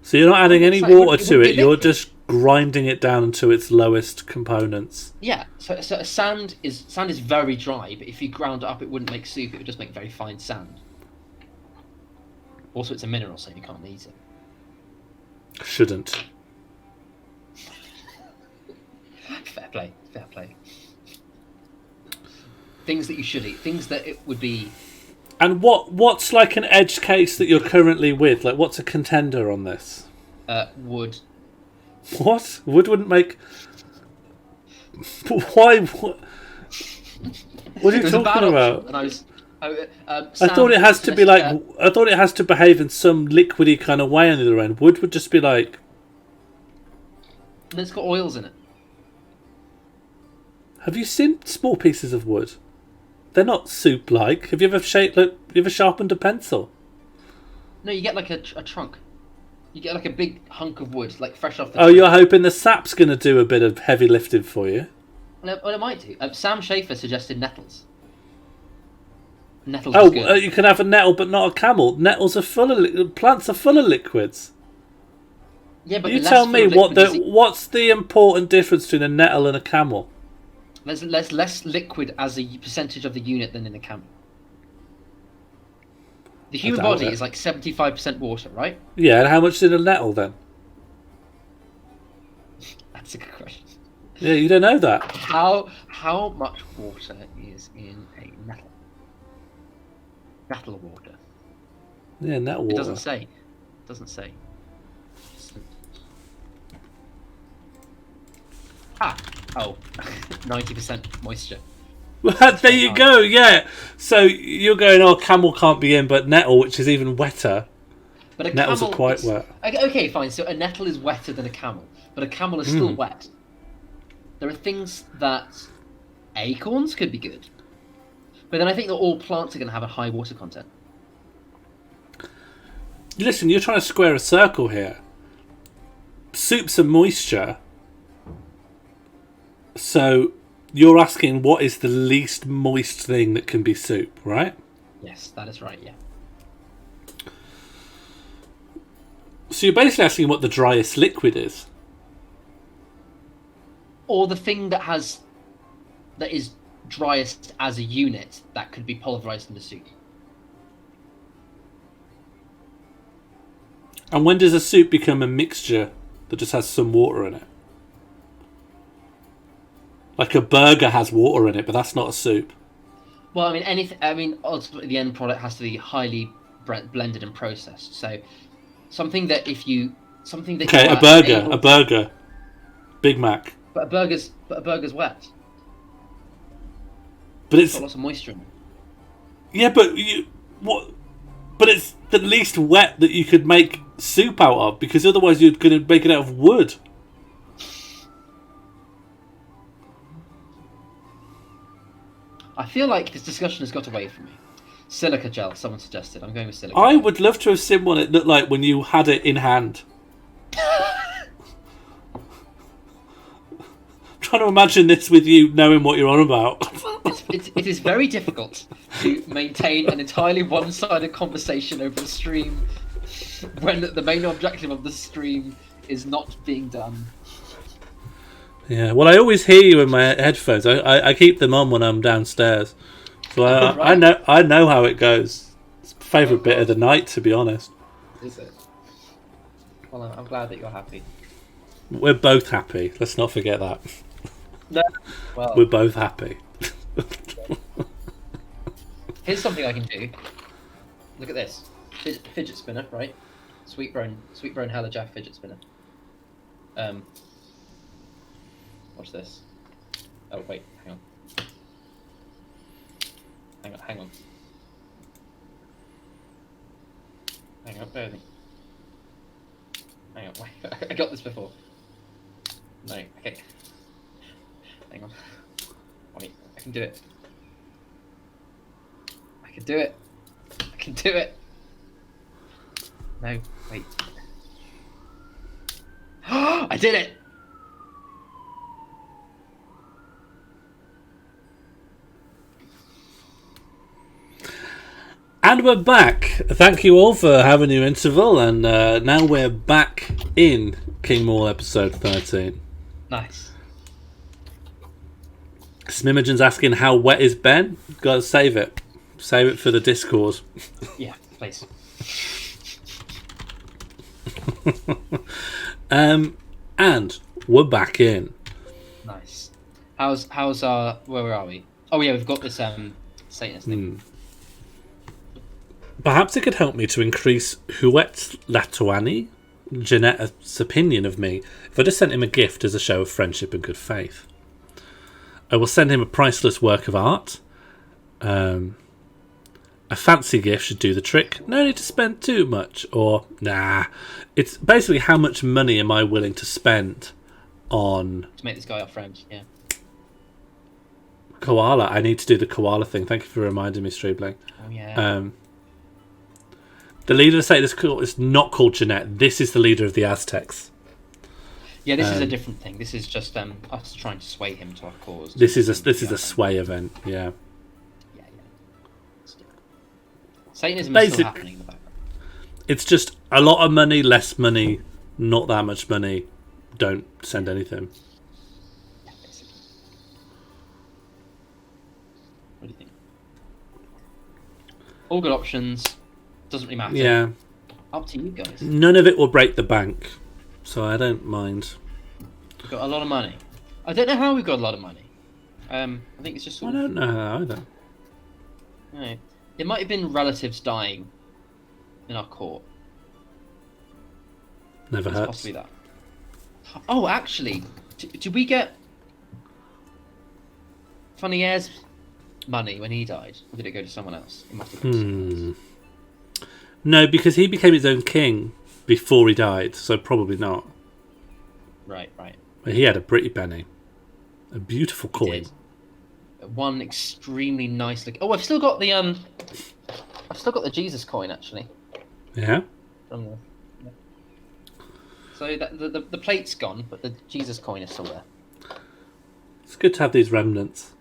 So you're not adding any It's like, water it to would it. be You're liquid. just grinding it down to its lowest components. Yeah, so sand is very dry, but if you ground it up, it wouldn't make soup. It would just make very fine sand. Also, it's a mineral, so you can't eat it. Shouldn't. Fair play, fair play. Things that you should eat, things that it would be. And what's like an edge case that you're currently with? Like, what's a contender on this? Wood. What? Wood wouldn't make. Why? What are you It was a bad talking option, about? and I was. I thought it has to be like. I thought it has to behave in some liquidy kind of way on the other end. Wood would just be like. And it's got oils in it. Have you seen small pieces of wood? They're not soup-like. Have you ever sharpened a pencil? No, you get like a trunk. You get like a big hunk of wood, like fresh off the Oh, tree. you're hoping the sap's going to do a bit of heavy lifting for you? Well, it might do. Sam Schaefer suggested nettles. Nettles is good. You can have a nettle, but not a camel. Nettles are full of plants are full of liquids. Yeah, but You less tell full me of liquid is what's the important difference between a nettle and a camel? There's less liquid as a percentage of the unit than in a camel. The human body is like 75% water, right? Yeah, and how much is in a nettle then? That's a good question. Yeah, you don't know that. How much water is in a nettle? Nettle of water. Yeah, nettle water. It doesn't say. It doesn't say. Oh, 90% moisture. There you go, yeah. So you're going, oh, camel can't be in, but nettle, which is even wetter. But Nettles are quite wet. Okay, fine. So a nettle is wetter than a camel, but a camel is still wet. There are things that acorns could be good, but then I think that all plants are going to have a high water content. Listen, you're trying to square a circle here. Soup's a moisture. So you're asking what is the least moist thing that can be soup, right? Yes, that is right, yeah. So you're basically asking what the driest liquid is. Or the thing that is driest as a unit that could be pulverized into soup. And when does a soup become a mixture that just has some water in it? Like a burger has water in it, but that's not a soup. Well, I mean, ultimately the end product has to be highly blended and processed. So, something that Okay, a burger, Big Mac. But a burger's wet. But it's got lots of moisture in it. Yeah, but what? But it's the least wet that you could make soup out of, because otherwise you're going to make it out of wood. I feel like this discussion has got away from me. Silica gel, someone suggested. I'm going with silica. I would love to have seen what it looked like when you had it in hand. I'm trying to imagine this with you knowing what you're on about. It is very difficult to maintain an entirely one-sided conversation over a stream when the main objective of the stream is not being done. Yeah, well, I always hear you in my headphones. I keep them on when I'm downstairs, so Right. I know how it goes. It's my favourite bit of the night, to be honest. Is it? Well, I'm glad that you're happy. We're both happy. Let's not forget that. No. Well, We're both happy. here's something I can do. Look at this. Fidget spinner, right? Sweet brown Hella Jack fidget spinner. Watch this. Oh wait, hang on. Hang on. Bear with me. Hang on, wait. I got this before. No, okay. Hang on. Wait, I can do it. I can do it. No, wait. I did it! And we're back. Thank you all for having your interval, and now we're back in King Morl episode 13. Nice. Smimogen's asking how wet is Ben? Gotta save it. Save it for the Discord. Yeah, please. And we're back in. Nice. How's our... Where are we? Oh yeah, we've got this Satanist thing. Perhaps it could help me to increase Huet's Latuani, Jeanette's opinion of me, if I just sent him a gift as a show of friendship and good faith. I will send him a priceless work of art. A fancy gift should do the trick. No need to spend too much. Or, nah. It's basically how much money am I willing to spend on... To make this guy our friend, yeah. Koala. I need to do the koala thing. Thank you for reminding me, Streebling. Oh, yeah. The leader of the Satan is not called Jeanette. This is the leader of the Aztecs. Yeah, this is a different thing. This is just us trying to sway him to our cause. This is a sway event, yeah. Yeah. Satanism is still happening in the background. It's just a lot of money, less money, not that much money. Don't send anything. Yeah, basically. All good options. Doesn't really matter. Yeah. Up to you guys. None of it will break the bank, so I don't mind. We've got a lot of money. I don't know how we've got a lot of money. I think it's just. I don't know how either. Right. It might have been relatives dying in our court. Never It's hurts. possibly that. Oh, actually, did we get Funny Heirs money when he died, or did it go to someone else? It must have gone to someone else. No, because he became his own king before he died, so probably not. Right. But he had a pretty penny. A beautiful coin. Did. One extremely nice looking. Oh, I've still got the Jesus coin actually. Yeah? From the... So the plate's gone, but the Jesus coin is still there. It's good to have these remnants.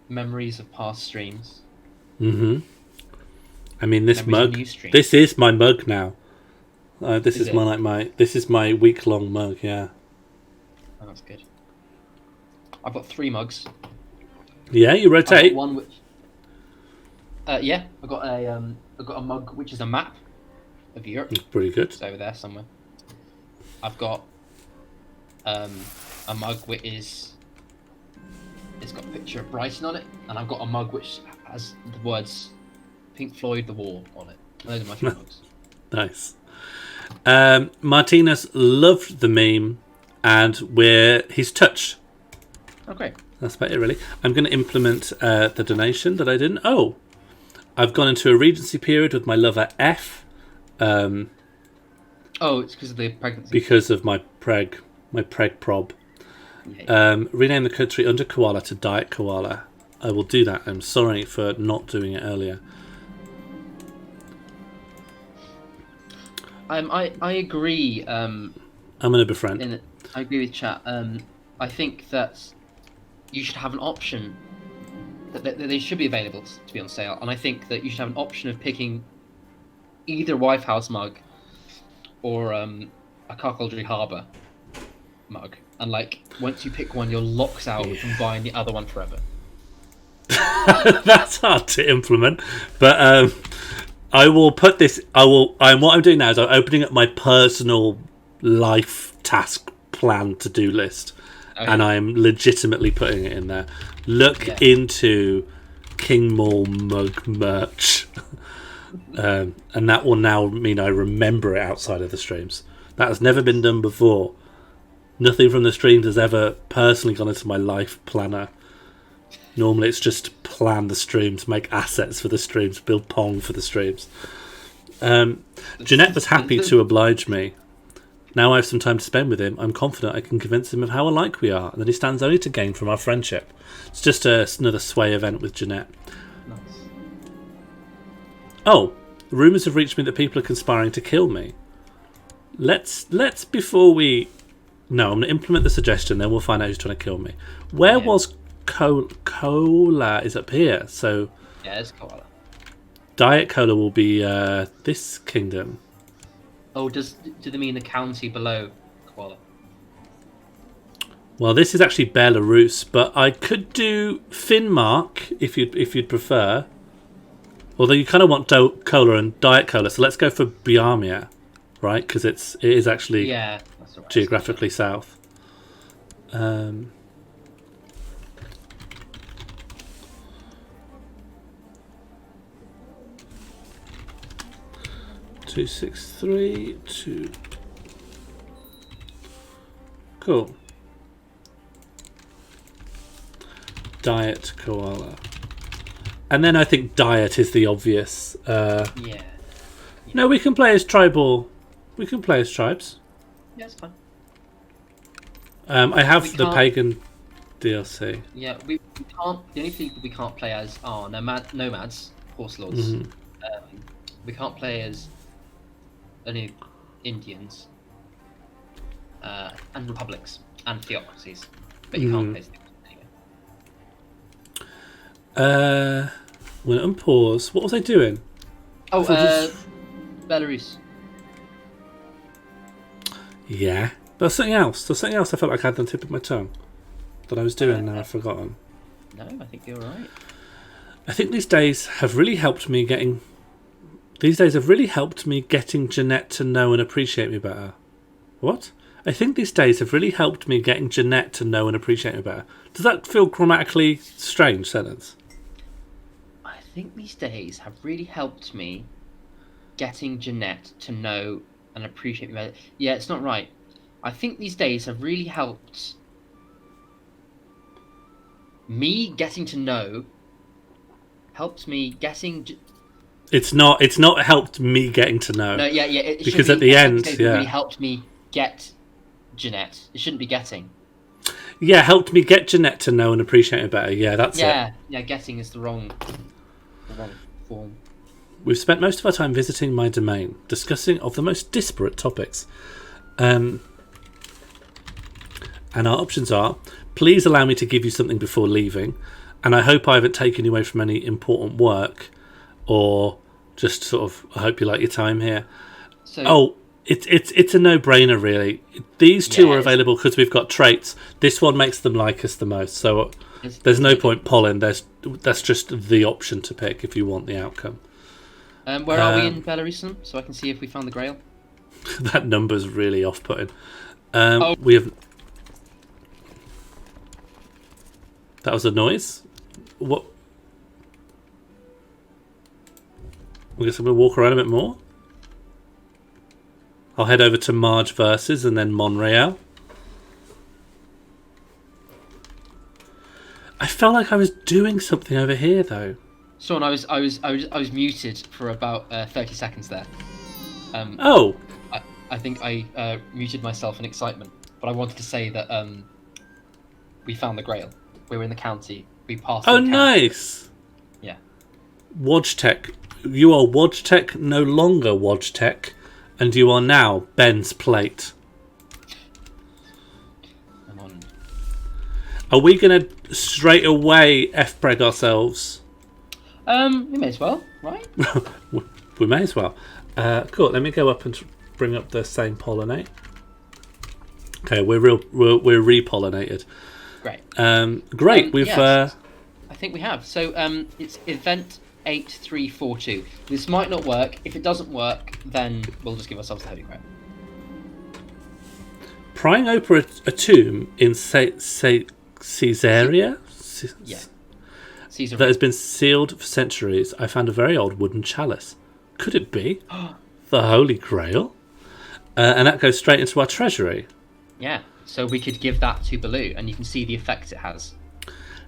Memories of past streams. Mm-hmm. I mean, this Memories of mug. new streams. This is my mug now. This Is is it? this is my week-long mug. Yeah. Oh, that's good. I've got 3 mugs. Yeah, you I've rotate. got one which. Yeah, I've got a mug which is a map of Europe. Pretty good. It's over there somewhere. I've got a mug which is. It's got a picture of Brighton on it, and I've got a mug which has the words Pink Floyd The Wall on it. Those are my 3 mugs. Nice. Martinez loved the meme, and he's touched. Oh, great. That's about it, really. I'm going to implement the donation that I didn't. Oh, I've gone into a regency period with my lover F. Oh, it's because of the pregnancy. Because of my preg prob. Yeah. Rename the country under koala to Diet Koala. I will do that. I'm sorry for not doing it earlier. I agree. I'm going to befriend. I agree with chat. I think that you should have an option that they should be available to be on sale, and I think that you should have an option of picking either Wife House mug or a Cuckoldry Harbour mug, and like once you pick one, you're locked out from buying the other one forever. That's hard to implement, but I will put this. What I'm doing now is I'm opening up my personal life task plan to-do list, and I'm legitimately putting it in there. Look into King Morl mug merch, and that will now mean I remember it outside of the streams. That has never been done before. Nothing from the streams has ever personally gone into my life planner. Normally it's just plan the streams, make assets for the streams, build Pong for the streams. Jeanette was happy to oblige me. Now I have some time to spend with him. I'm confident I can convince him of how alike we are and that he stands only to gain from our friendship. It's just another sway event with Jeanette. Nice. Oh, rumours have reached me that people are conspiring to kill me. Let's before we... No, I'm going to implement the suggestion, then we'll find out who's trying to kill me. Where was Cola? Is up here, so... Yeah, it's koala. Diet Cola will be this kingdom. Oh, do they mean the county below koala? Well, this is actually Belarus, but I could do Finnmark if you'd prefer. Although you kind of want Cola and Diet Cola, so let's go for Biarmia, right? Because it is actually that's right. geographically south. 263 2. Cool. Diet koala. And then I think diet is the obvious. No, we can play as tribal. We can play as tribes. Yeah, it's fine. I have the pagan DLC. Yeah, we can't. The only people we can't play as are nomads, horse lords. Mm-hmm. We can't play as any Indians, and republics and theocracies. But you can't play as anyway. We'll unpause. What was I doing? Oh, Belarus. Yeah. There's something else. There's something else I felt like I had on the tip of my tongue that I was doing, now I've forgotten. No, I think you're right. I think these days have really helped me getting Jeanette to know and appreciate me better. What? I think these days have really helped me getting Jeanette to know and appreciate me better. Does that feel grammatically strange sentence? I think these days have really helped me getting Jeanette to know and appreciate me better. Yeah, it's not right. I think these days have really helped me getting to know. Helped me getting. It's not helped me getting to know. No, yeah. It because at the end, it really helped me get Jeanette. It shouldn't be getting. Yeah, helped me get Jeanette to know and appreciate her better. Yeah, that's it. Yeah, getting is the wrong form. We've spent most of our time visiting my domain, discussing of the most disparate topics. And our options are, please allow me to give you something before leaving, and I hope I haven't taken you away from any important work, or just sort of, I hope you like your time here. So, it's a no-brainer, really. These two are available because we've got traits. This one makes them like us the most, so there's no point polling. That's just the option to pick if you want the outcome. Where are we in Belarusian, so I can see if we found the Grail? That number's really off-putting. We have... That was a noise? What? I guess I'm going to walk around a bit more. I'll head over to Marge Versus and then Monreal. I felt like I was doing something over here, though. Sean, I was muted for about 30 seconds there. I think I muted myself in excitement, but I wanted to say that we found the Grail. We were in the county. We passed. Oh, nice. Yeah. Wojtek, you are Wojtek, no longer Wojtek, and you are now Ben's plate. I'm on. Are we going to straight away F-preg ourselves? We may as well, right? We may as well. Cool. Let me go up and bring up the same pollinate. Okay, we're repollinated. Great. Great. We've. Yes, I think we have. So it's event 8342. This might not work. If it doesn't work, then we'll just give ourselves the Holy Grail. Prying open a tomb in Caesarea. Yeah. That has been sealed for centuries. I found a very old wooden chalice. Could it be the Holy Grail? And that goes straight into our treasury. Yeah. So we could give that to Baloo, and you can see the effect it has.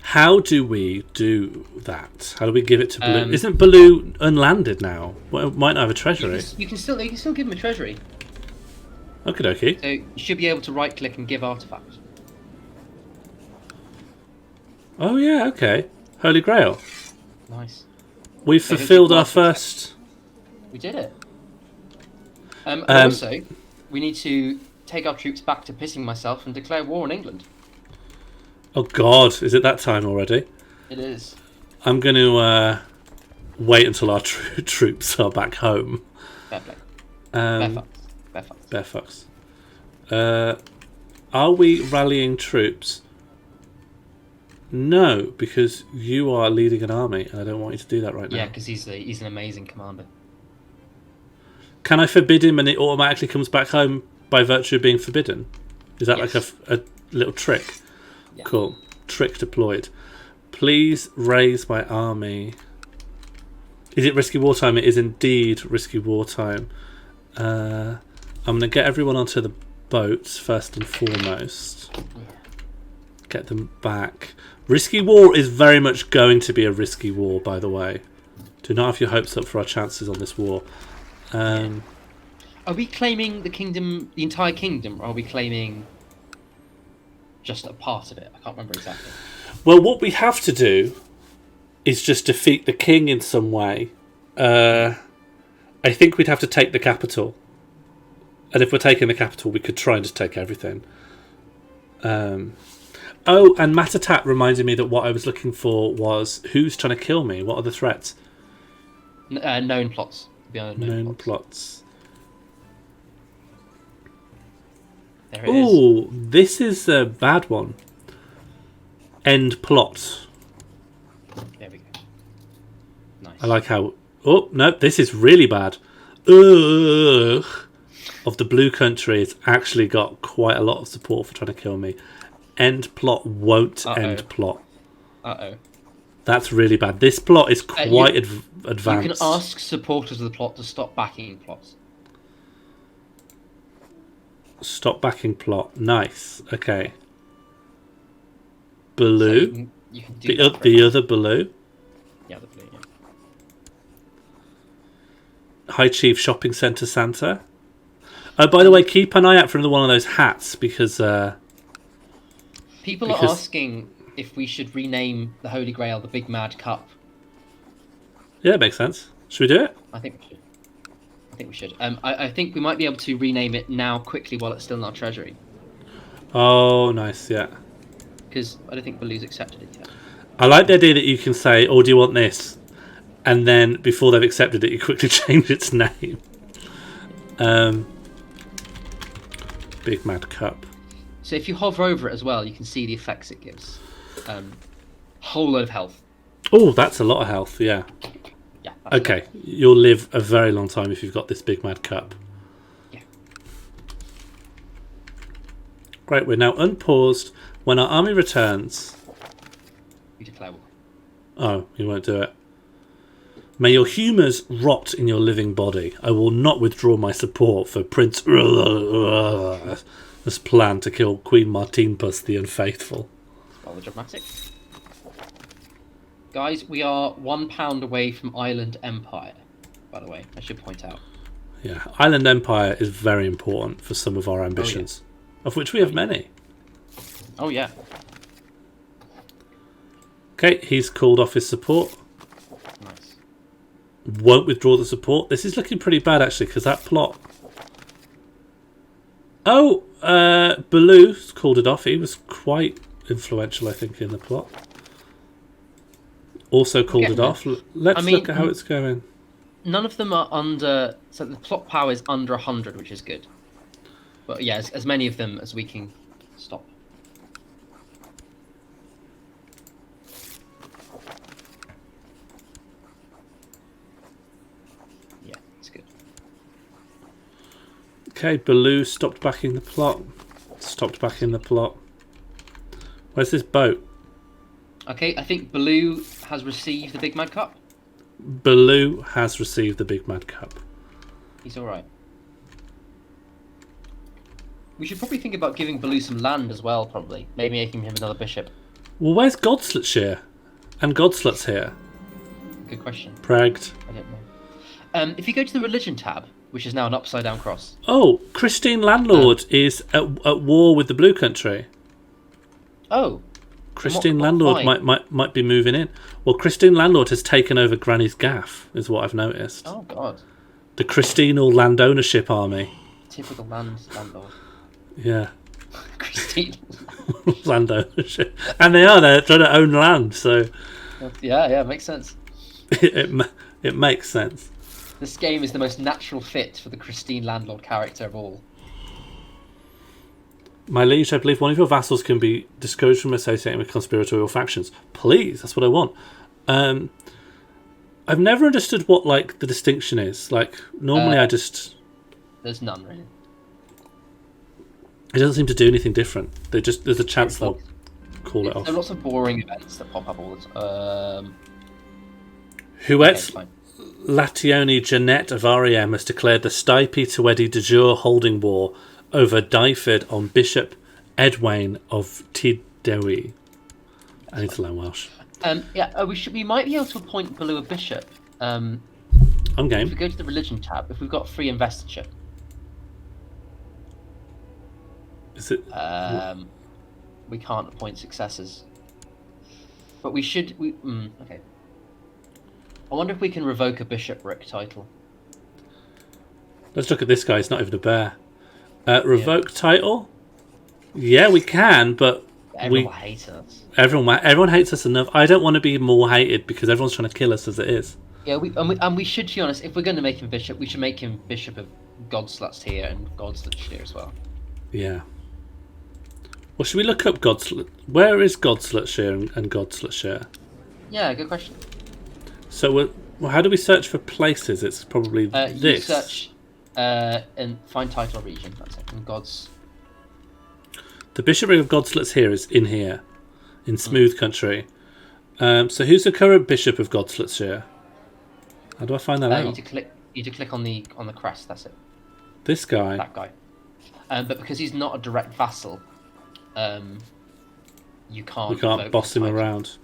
How do we do that? How do we give it to Baloo? Isn't Baloo unlanded now? Well, might not have a treasury. You can still give him a treasury. Okie dokie. So you should be able to right click and give artifacts. Oh yeah, okay. Holy Grail. Nice. We've fulfilled our first. We did it. And also, we need to take our troops back to pissing myself and declare war on England. Oh God, is it that time already? It is. I'm going to wait until our troops are back home. Fair play. Bare fucks. Are we rallying troops? No, because you are leading an army, and I don't want you to do that right now. Yeah, because he's an amazing commander. Can I forbid him, and it automatically comes back home by virtue of being forbidden? Is that like a little trick? Yeah. Cool. Trick deployed. Please raise my army. Is it risky wartime? It is indeed risky wartime. I'm going to get everyone onto the boats first and foremost. Yeah. Get them back. Risky war is very much going to be a risky war, by the way. Do not have your hopes up for our chances on this war. Are we claiming the entire kingdom, or are we claiming just a part of it? I can't remember exactly. Well, what we have to do is just defeat the king in some way. I think we'd have to take the capital. And if we're taking the capital, we could try and just take everything. Oh, and Matatat reminded me that what I was looking for was who's trying to kill me? What are the threats? Known plots. Known plots. There it is. Ooh, this is a bad one. End plot. There we go. I like how... Oh, no, this is really bad. Ugh. Of the blue country, it's actually got quite a lot of support for trying to kill me. End plot won't end plot. Uh-oh. That's really bad. This plot is quite advanced. You can ask supporters of the plot to stop backing plots. Stop backing plot. Nice. Okay. Blue. So you can do the other blue. Yeah, the blue, yeah. High Chief Shopping Centre Santa. Oh, by the way, keep an eye out for another one of those hats because... People are asking if we should rename the Holy Grail the Big Mad Cup. Yeah, it makes sense. Should we do it? I think we should. I think we might be able to rename it now quickly while it's still in our treasury. Oh, nice, yeah. Because I don't think Baloo's accepted it yet. I like the idea that you can say, oh, do you want this? And then, before they've accepted it, you quickly change its name. Big Mad Cup. So if you hover over it as well, you can see the effects it gives. Whole load of health. Oh, that's a lot of health, yeah. Yeah. Okay, you'll live a very long time if you've got this Big Mad Cup. Yeah. Great, we're now unpaused. When our army returns... We declare war. Oh, you won't do it. May your humours rot in your living body. I will not withdraw my support for Prince... this plan to kill Queen Martinpus the Unfaithful. Rather dramatic. Guys, we are £1 away from Island Empire, by the way, I should point out. Yeah, Island Empire is very important for some of our ambitions, of which we have many. Oh, yeah. Okay, he's called off his support. Nice. Won't withdraw the support. This is looking pretty bad, actually, because that plot... Oh, Baloo's called it off. He was quite influential, I think, in the plot. Also called it off. Let's look at how it's going. None of them are under... So the plot power is under 100, which is good. But yeah, as many of them as we can stop. Yeah, it's good. Okay, Baloo stopped backing the plot. Stopped backing the plot. Where's this boat? Okay, I think Baloo has received the Big Mad Cup. Baloo has received the Big Mad Cup. He's alright. We should probably think about giving Baloo some land as well, probably. Maybe making him another bishop. Well, where's Godslutshire? And Godslut's here. Good question. Pragged. I don't know. If you go to the religion tab, which is now an upside down cross. Oh, Christine Landlord is at war with the Blue Country. Oh. Christine Landlord might be moving in. Well, Christine Landlord has taken over Granny's gaff, is what I've noticed. Oh, God. The Christinal land ownership army. Typical landlord. Yeah. Christine. Land ownership. And they're trying to own land, so... Yeah, makes sense. It makes sense. This game is the most natural fit for the Christine Landlord character of all. My liege, I believe one of your vassals can be discouraged from associating with conspiratorial factions. Please, that's what I want. I've never understood what, like, the distinction is. Like, normally I just... There's none, really. It doesn't seem to do anything different. There's a chance they'll call it off. There are lots of boring events that pop up all the time. Huet Lationi Jeanette of REM has declared the Stipe Tuedi de jure holding war over Dyfed on Bishop Edwain of Tiddewi. I need to learn Welsh. We might be able to appoint Baloo a bishop. I'm game. If we go to the religion tab, if we've got free investiture. Is it? We can't appoint successors. But we should... okay. I wonder if we can revoke a bishopric title. Let's look at this guy. He's not even a bear. Revoke title? Yeah, we can, but... Everyone hates us. Everyone hates us enough. I don't want to be more hated because everyone's trying to kill us as it is. Yeah, we should, to be honest, if we're going to make him bishop, we should make him bishop of Godslutshire and Godslutshire as well. Yeah. Well, should we look up Godslut? Where is Godslutshire and Godslutshire? Yeah, good question. So Well, how do we search for places? It's probably You this. search and find title region. That's it. And gods. The bishopric of Godslet's here is in here, in Smooth Country. So who's the current bishop of Godsletshire? How do I find that You out? need to click on the crest. That's it. This guy. That guy. But because he's not a direct vassal, you can't. We can't vote boss him title. around.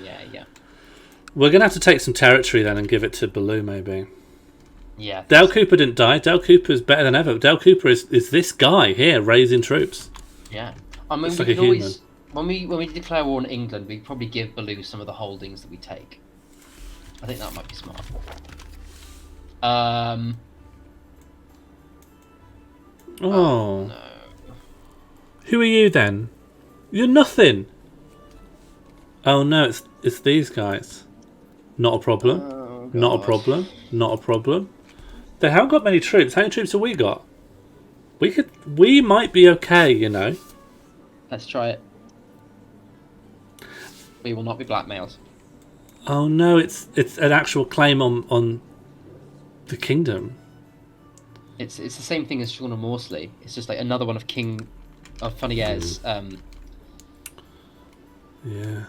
Yeah. We're going to have to take some territory then and give it to Baloo, maybe. Yeah. Dale Cooper didn't die. Dale Cooper's better than ever. Dale Cooper is this guy here, raising troops. Yeah. I mean, It's we like a could always human. when we declare war on England, we probably give Baloo some of the holdings that we take. I think that might be smart. Oh. No. Who are you then? You're nothing. Oh no, it's these guys. Not a problem. Oh, Not a God. problem. Not a problem. They haven't got many troops. How many troops have we got? We might be okay, you know. Let's try it. We will not be blackmailed. Oh no, it's an actual claim on the kingdom. It's the same thing as Sean and Morsley. It's just like another one of Funny Heirs. Yeah.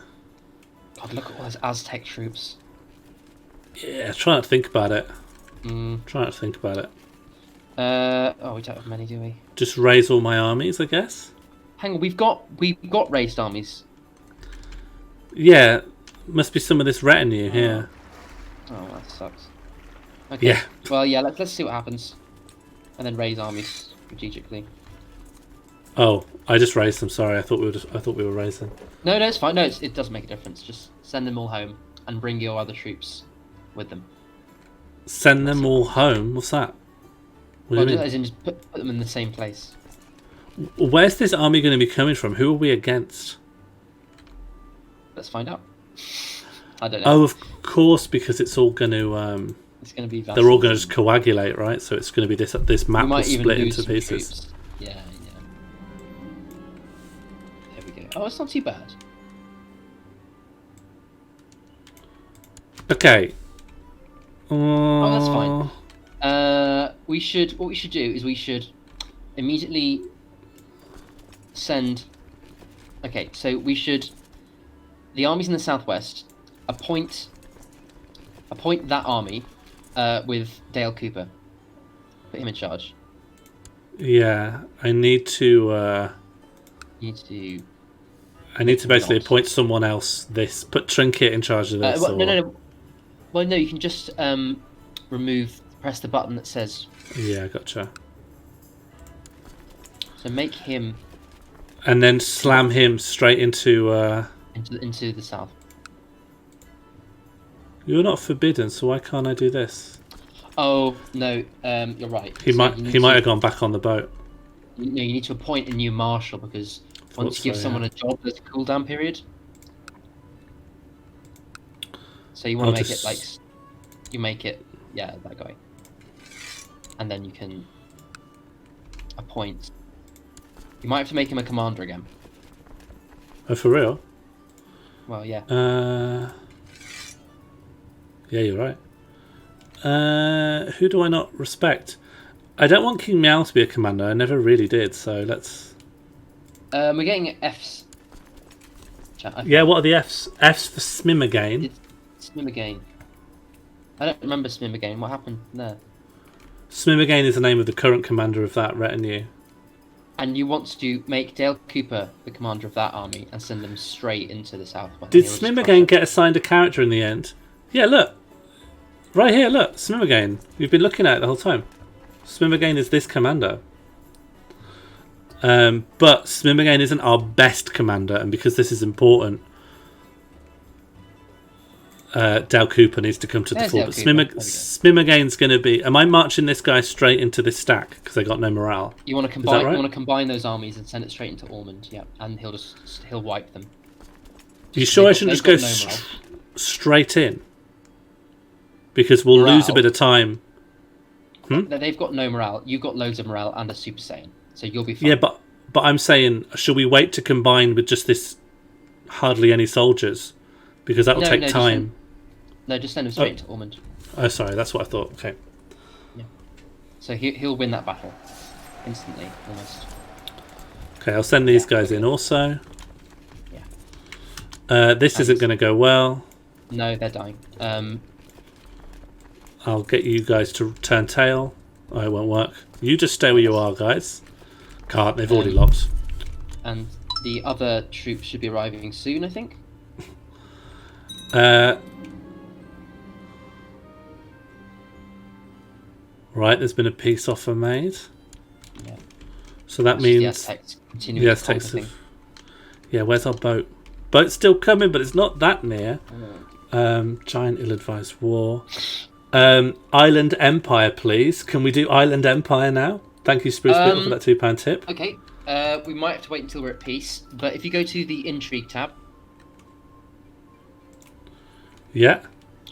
God, look at all those Aztec troops. Yeah, try not to think about it. Mm. Try not to think about it. Oh, we don't have many, do we? Just raise all my armies, I guess. Hang on, we've got raised armies. Yeah, must be some of this retinue here. Oh, that sucks. Okay. Yeah. Well, yeah. Let's see what happens, and then raise armies strategically. Oh, I just raised them. Sorry, I thought we were raising. No, it's fine. No, it doesn't make a difference. Just send them all home and bring your other troops with them. Send them all home. What's that? What do you mean? As in, just put them in the same place. Where's this army going to be coming from? Who are we against? Let's find out. I don't know. Oh, of course, because it's all going to. It's going to be. They're all going to just coagulate, right? So it's going to be this map We will might even split lose into some pieces. troops. Yeah. There we go. Oh, it's not too bad. Okay. Oh, that's fine. What we should do is we should immediately send. Okay, so we should. The armies in the southwest appoint that army with Dale Cooper. Put him in charge. Yeah, I need to. You need to. I need to basically appoint someone else. Put Trinket in charge of this. No. Well, no, you can just press the button that says. Yeah, gotcha. So make him. And then slam him straight into. Into the south. You're not forbidden, so why can't I do this? Oh no, you're right. He might have gone back on the boat. No, you need to appoint a new marshal because once you give someone a job, there's a cooldown period. So you want to make it like you make it, yeah, that guy, and then you can appoint. You might have to make him a commander again. Oh, for real? Well, yeah. Yeah, you're right. Who do I not respect? I don't want King Meow to be a commander. I never really did. So let's. We're getting Fs. Yeah, what are the Fs? Fs for Smimagain. Smimagain. I don't remember Smimagain. What happened there? Smimagain is the name of the current commander of that retinue. And you want to make Dale Cooper the commander of that army and send them straight into the south. Did Smimagain get assigned a character in the end? Yeah, look. Right here, look. Smimagain. You've been looking at it the whole time. Smimagain is this commander. But Smimagain isn't our best commander, and because this is important, Dale Cooper needs to come to the fore. But Smimagain's going to be... Am I marching this guy straight into this stack because I got no morale? You want to combine? Right? You want to combine those armies and send it straight into Ormond, yeah, and he'll wipe them. You sure I shouldn't just go straight in? Because we'll lose a bit of time. They've got no morale. You've got loads of morale and a Super Saiyan, so you'll be fine. Yeah, but I'm saying, should we wait to combine with just this hardly any soldiers? Because that'll take time. No, just send him straight to Ormond. Oh, sorry, that's what I thought. Okay. Yeah. So he'll win that battle instantly, almost. Okay, I'll send these guys in also. Yeah. This isn't going to go well. No, they're dying. I'll get you guys to turn tail. Oh, it won't work. You just stay where you are, guys. Can't, they've already locked. And the other troops should be arriving soon, I think. Right, there's been a peace offer made. Yeah. So that means... The Aztecs continuing to conquer things. Yeah, where's our boat? Boat's still coming, but it's not that near. Giant ill-advised war. Island Empire, please. Can we do Island Empire now? Thank you, Spruce Bickle, for that £2 tip. Okay. We might have to wait until we're at peace, but if you go to the Intrigue tab... Yeah.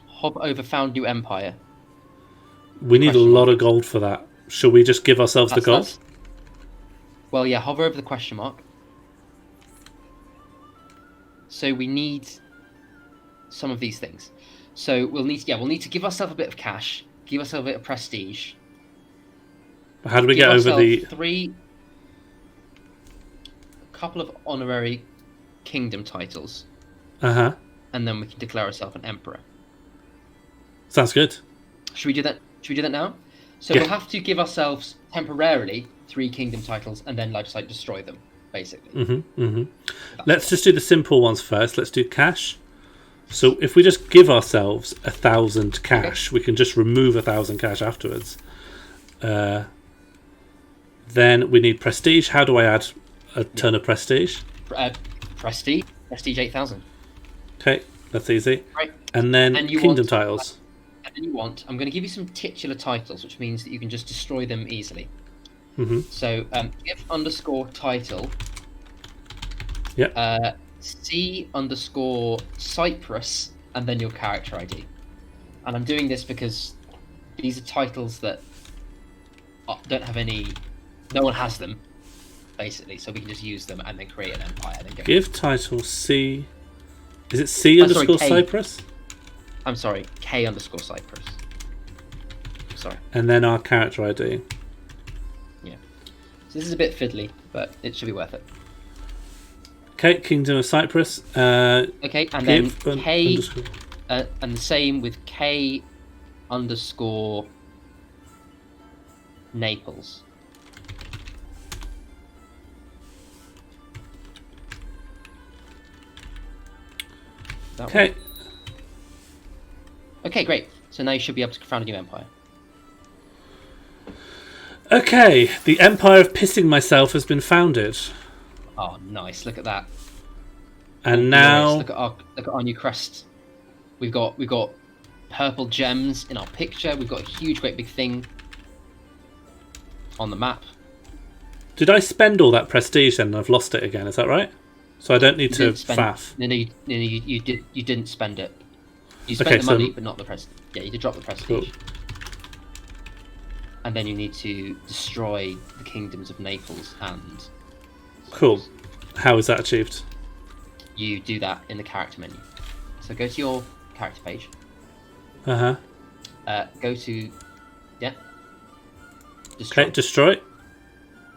Hover over Found New Empire. We need a lot of gold for that. Shall we just give ourselves the gold? Well, yeah, hover over the question mark. So we need some of these things. So we'll need to give ourselves a bit of cash, give ourselves a bit of prestige. How do we get over the... a couple of honorary kingdom titles. Uh-huh. And then we can declare ourselves an emperor. Sounds good. Should we do that? Should we do that now? So Yeah. we'll have to give ourselves temporarily 3 kingdom titles and then just destroy them, basically. Let's just do the simple ones first. Let's do cash. So if we just give ourselves 1,000 cash, we can just remove 1,000 cash afterwards. Then we need prestige. How do I add a ton of prestige? Prestige 8,000. Okay, that's easy. Right. And then And you kingdom want- tiles. And then I'm going to give you some titular titles, which means that you can just destroy them easily. So give _ title. Yep. C _ Cyprus, and then your character ID. And I'm doing this because these are titles that don't have any. No one has them, basically. So we can just use them and then create an empire. And then go. Give title C. Is it C _ K. Cyprus? I'm sorry, K _ Cyprus. Sorry. And then our character ID. Yeah. So this is a bit fiddly, but it should be worth it. Okay, Kingdom of Cyprus. Okay, and then give an K, underscore. and the same with K _ Naples. Okay. Okay, great. So now you should be able to found a new empire. Okay, the Empire of Pissing Myself has been founded. Oh, nice! Look at that. And Nice. now... Look at our new crest. We've got purple gems in our picture. We've got a huge, great big thing on the map. Did I spend all that prestige then and I've lost it again? Is that right? So I don't need to faff. No, you didn't spend it. You spent Okay, the so- money, but not the prestige. Yeah, you did drop the prestige. Cool. And then you need to destroy the kingdoms of Naples and... Cool. How is that achieved? You do that in the character menu. So go to your character page. Uh-huh. Go to... Yeah. Destroy. Okay, destroy.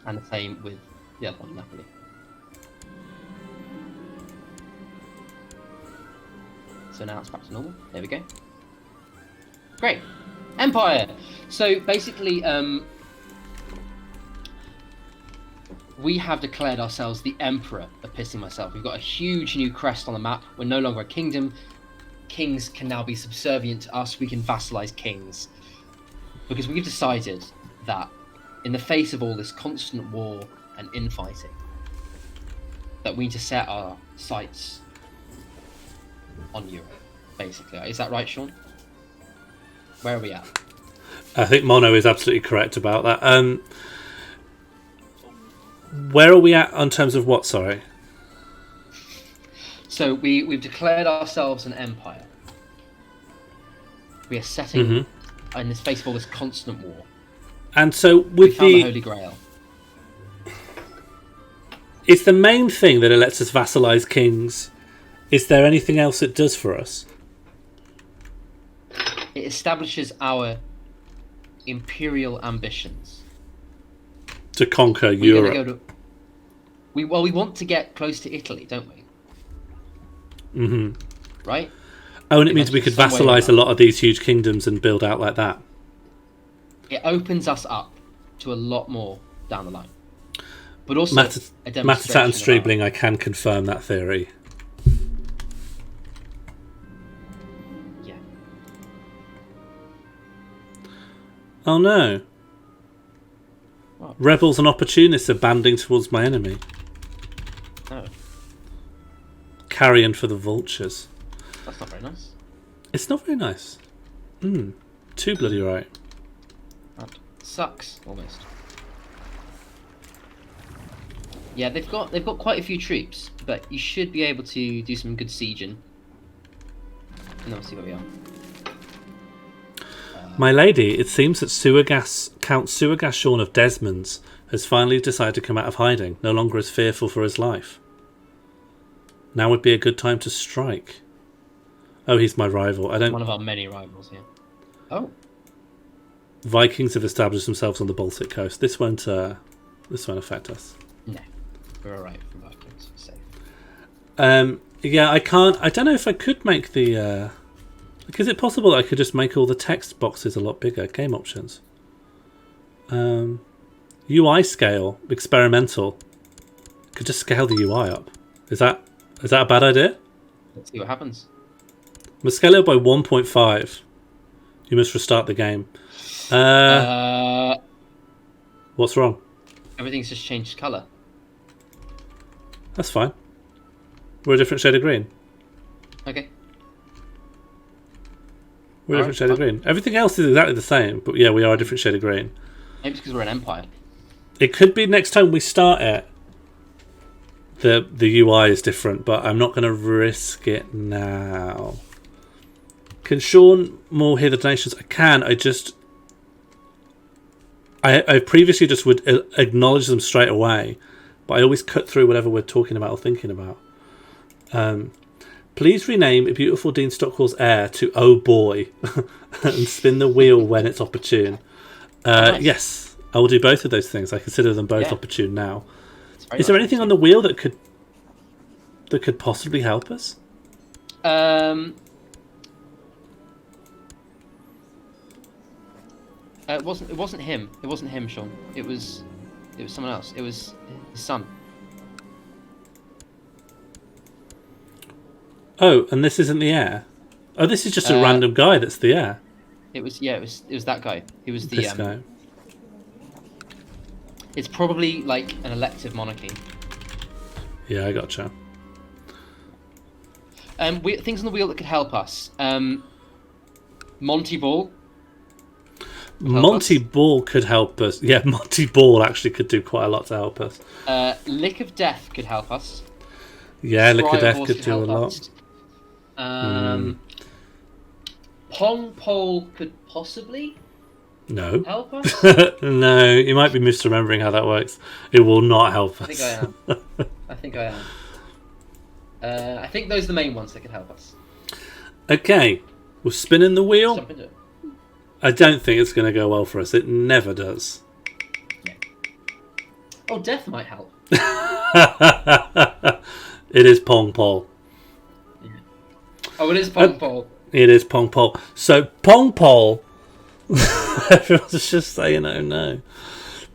And the same with the other one, Napoli. So now it's back to normal. There we go. Great. Empire! So basically, we have declared ourselves the Emperor of Pissing Myself. We've got a huge new crest on the map. We're no longer a kingdom. Kings can now be subservient to us. We can vassalize kings. Because we've decided that in the face of all this constant war and infighting, that we need to set our sights on Europe, basically. Is that right, Sean? Where are we at? I think Mono is absolutely correct about that. Where are we at in terms of what, sorry? So we've declared ourselves an empire. We are setting in the face of all this constant war. And so We with found the Holy Grail. It's the main thing that it lets us vassalize kings. Is there anything else it does for us? it establishes our imperial ambitions. To conquer We're Europe. gonna go to, we want to get close to Italy, don't we? Mm-hmm. Right? Oh, and it means we could vassalize a lot of these huge kingdoms and build out like that. It opens us up to a lot more down the line. But also, a demonstration Matatat and of Streebling, I can confirm that theory. Yeah. Oh no. What? Rebels and opportunists are banding towards my enemy. No, Carrion for the vultures. that's not very nice. It's not very nice. Too bloody right. That sucks, almost. Yeah, they've got quite a few troops, but you should be able to do some good sieging. And then we'll see where we are. My lady, it seems that Count Suagashawn of Desmond's has finally decided to come out of hiding, no longer as fearful for his life. Now would be a good time to strike. Oh, he's my rival. One of our many rivals here. Oh. Vikings have established themselves on the Baltic coast. This won't affect us. No. We're alright from Vikings. We're safe. Yeah, I can't. I don't know if I could make the. Is it possible that I could just make all the text boxes a lot bigger? Game options. UI scale experimental. Could just scale the UI up. Is that a bad idea? Let's see what happens. I'm gonna scale it up by 1.5. You must restart the game. What's wrong? Everything's just changed colour. That's fine. We're a different shade of green. Okay. We're a different shade of green. Everything else is exactly the same, but yeah, we are a different shade of green. Maybe it's because we're an empire. It could be next time we start it. The UI is different, but I'm not going to risk it now. Can Sean Morl hear the donations? I can. I previously just would acknowledge them straight away, but I always cut through whatever we're talking about or thinking about. Please rename a beautiful Dean Stockwell's heir to Oh Boy and spin the wheel when it's opportune. Nice. Yes, I will do both of those things. I consider them both opportune now. Is there nice anything on the wheel that could possibly help us? It wasn't him. It wasn't him, Sean. It was someone else. It was his son. Oh, and this isn't the heir. Oh, this is just a random guy that's the heir. It was that guy. He was the This guy. It's probably like an elective monarchy. Yeah, I gotcha. Things on the wheel that could help us. Monty Ball. Monty Ball could help us. Yeah, Monty Ball actually could do quite a lot to help us. Lick of Death could help us. Yeah, Lick of Friar Death Horse could do a help lot. us. Pong Pole could possibly No. help us. No, you might be misremembering how that works. It will not help us. I think I am. I think those are the main ones that could help us. Okay, we're spinning the wheel. Jump into it. I don't think it's going to go well for us. It never does. Oh, Death might help. It is Pong Pole. Oh, it is Pong Pole. It is Pong Pole. So Pong Pole. Everyone's just saying, oh no.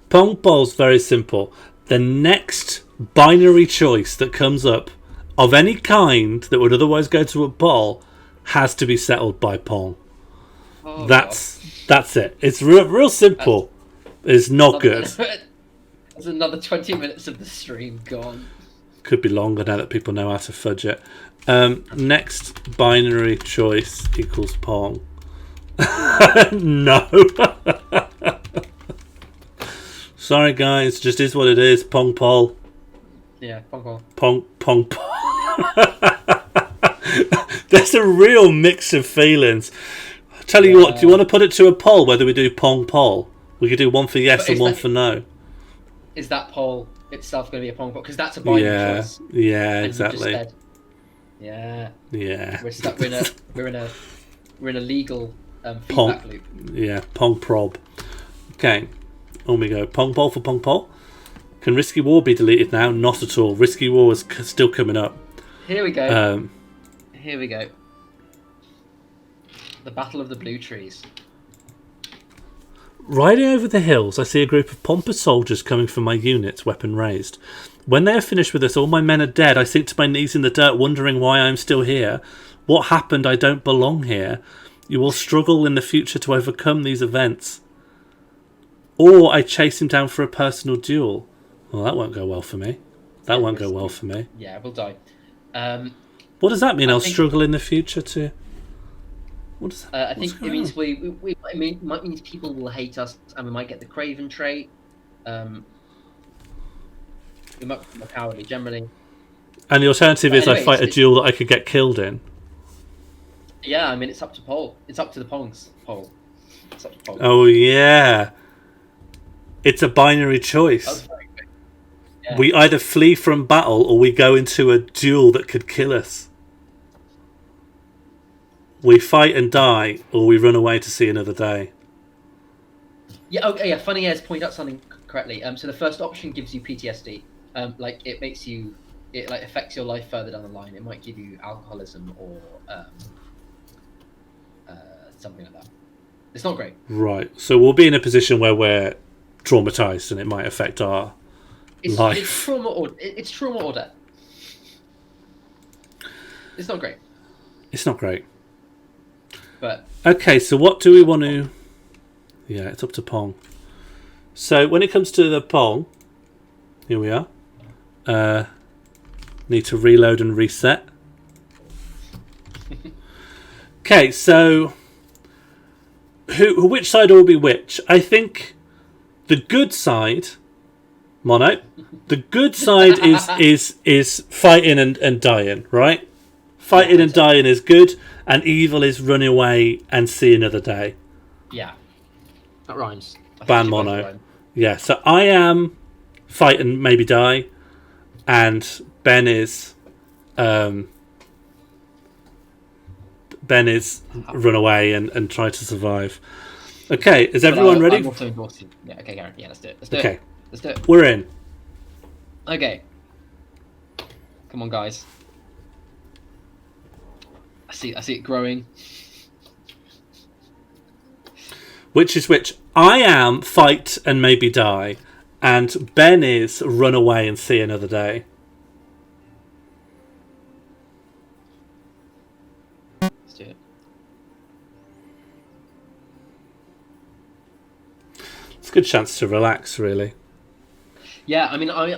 Pong Pole's very simple. The next binary choice that comes up of any kind that would otherwise go to a poll has to be settled by Pong. Oh, That's it. It's real simple. It's not good. There's another 20 minutes of the stream gone. Could be longer now that people know how to fudge it. Next binary choice equals Pong. No. Sorry guys, just is what it is. Pong Pole. Yeah, Pong Pole. Pong Pole. There's a real mix of feelings. Tell you what, do you want to put it to a poll whether we do Pong Pole? We could do one for yes and one for no. Is that poll itself going to be a Pong Pole? Because that's a binary choice. Yeah, And exactly. yeah. Yeah. We're stuck. We're in a legal feedback loop. Yeah, Pong prob. Okay, on we go. Pong pole for Pong pole. Can Risky War be deleted now? Not at all. Risky War is still coming up. Here we go. Here we go. The Battle of the Blue Trees. Riding over the hills, I see a group of pompous soldiers coming from my unit, weapon raised. When they are finished with us, all my men are dead. I sink to my knees in the dirt, wondering why I am still here. What happened? I don't belong here. You will struggle in the future to overcome these events. Or I chase him down for a personal duel. Well, that won't go well for me. That won't go well for me. Yeah, we'll die. What does that mean? I'll struggle in the future to... What does that, I think it means it might mean people will hate us, and we might get the Craven trait. We might be more cowardly generally. And the alternative is I fight a duel that I could get killed in. Yeah, I mean it's up to Pole. It's up to the Pongs. Pole. It's up to Pole. Oh yeah. It's a binary choice. Yeah. We either flee from battle or we go into a duel that could kill us. We fight and die, or we run away to see another day. Yeah. Okay. Yeah. Funny as point out something correctly. So the first option gives you PTSD. Like it makes you, it like affects your life further down the line. It might give you alcoholism or something like that. It's not great. Right. So we'll be in a position where we're traumatized, and it might affect our life. It's trauma or death. It's not great. It's not great. But okay, so what do we want to... Yeah, it's up to Pong. So when it comes to the Pong, here we are. Need to reload and reset. Okay, so which side will be which? I think the good side, Mono. The good side is fighting and dying, right? Fighting and dying is good, and evil is running away and see another day. Yeah, that rhymes. Ban Mono. Yeah, so I am fight and maybe die, and Ben is run away and try to survive. Okay, is everyone ready? I'm also endorsing. Yeah, okay, Garen. Yeah, let's do it. Let's do it. We're in. Okay. Come on, guys. I see it growing. Which is which? I am fight and maybe die, and Ben is run away and see another day. Let's do it. It's a good chance to relax, really. Yeah, I mean, I'm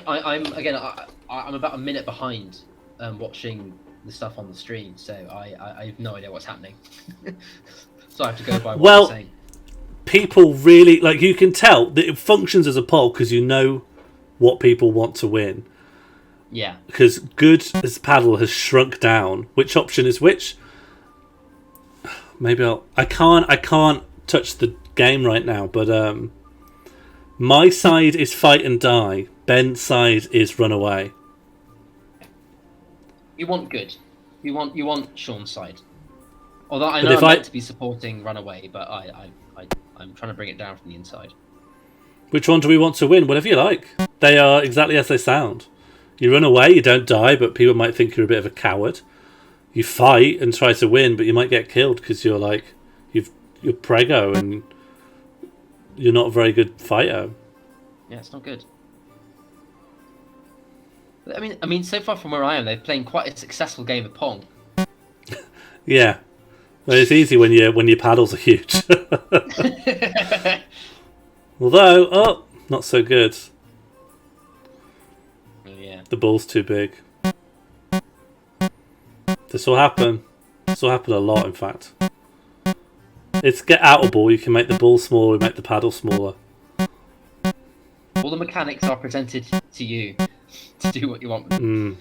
about a minute behind watching the stuff on the stream, so I have no idea what's happening. So I have to go by what you're saying. People really, like, you can tell that it functions as a poll because you know what people want to win. Yeah. Because good as paddle has shrunk down. Which option is which? Maybe I can't touch the game right now, but my side is fight and die. Ben's side is run away. You want good. You want Sean's side. Although I know I'm meant to be supporting Runaway, but I'm trying to bring it down from the inside. Which one do we want to win? Whatever you like. They are exactly as they sound. You run away, you don't die, but people might think you're a bit of a coward. You fight and try to win, but you might get killed because you're prego and you're not a very good fighter. Yeah, it's not good. I mean, so far from where I am, they're playing quite a successful game of Pong. Yeah. Well, it's easy when your paddles are huge. Although, not so good. Yeah. The ball's too big. This will happen. This will happen a lot, in fact. It's get out of ball. You can make the ball smaller, make the paddle smaller. All the mechanics are presented to you to do what you want with them.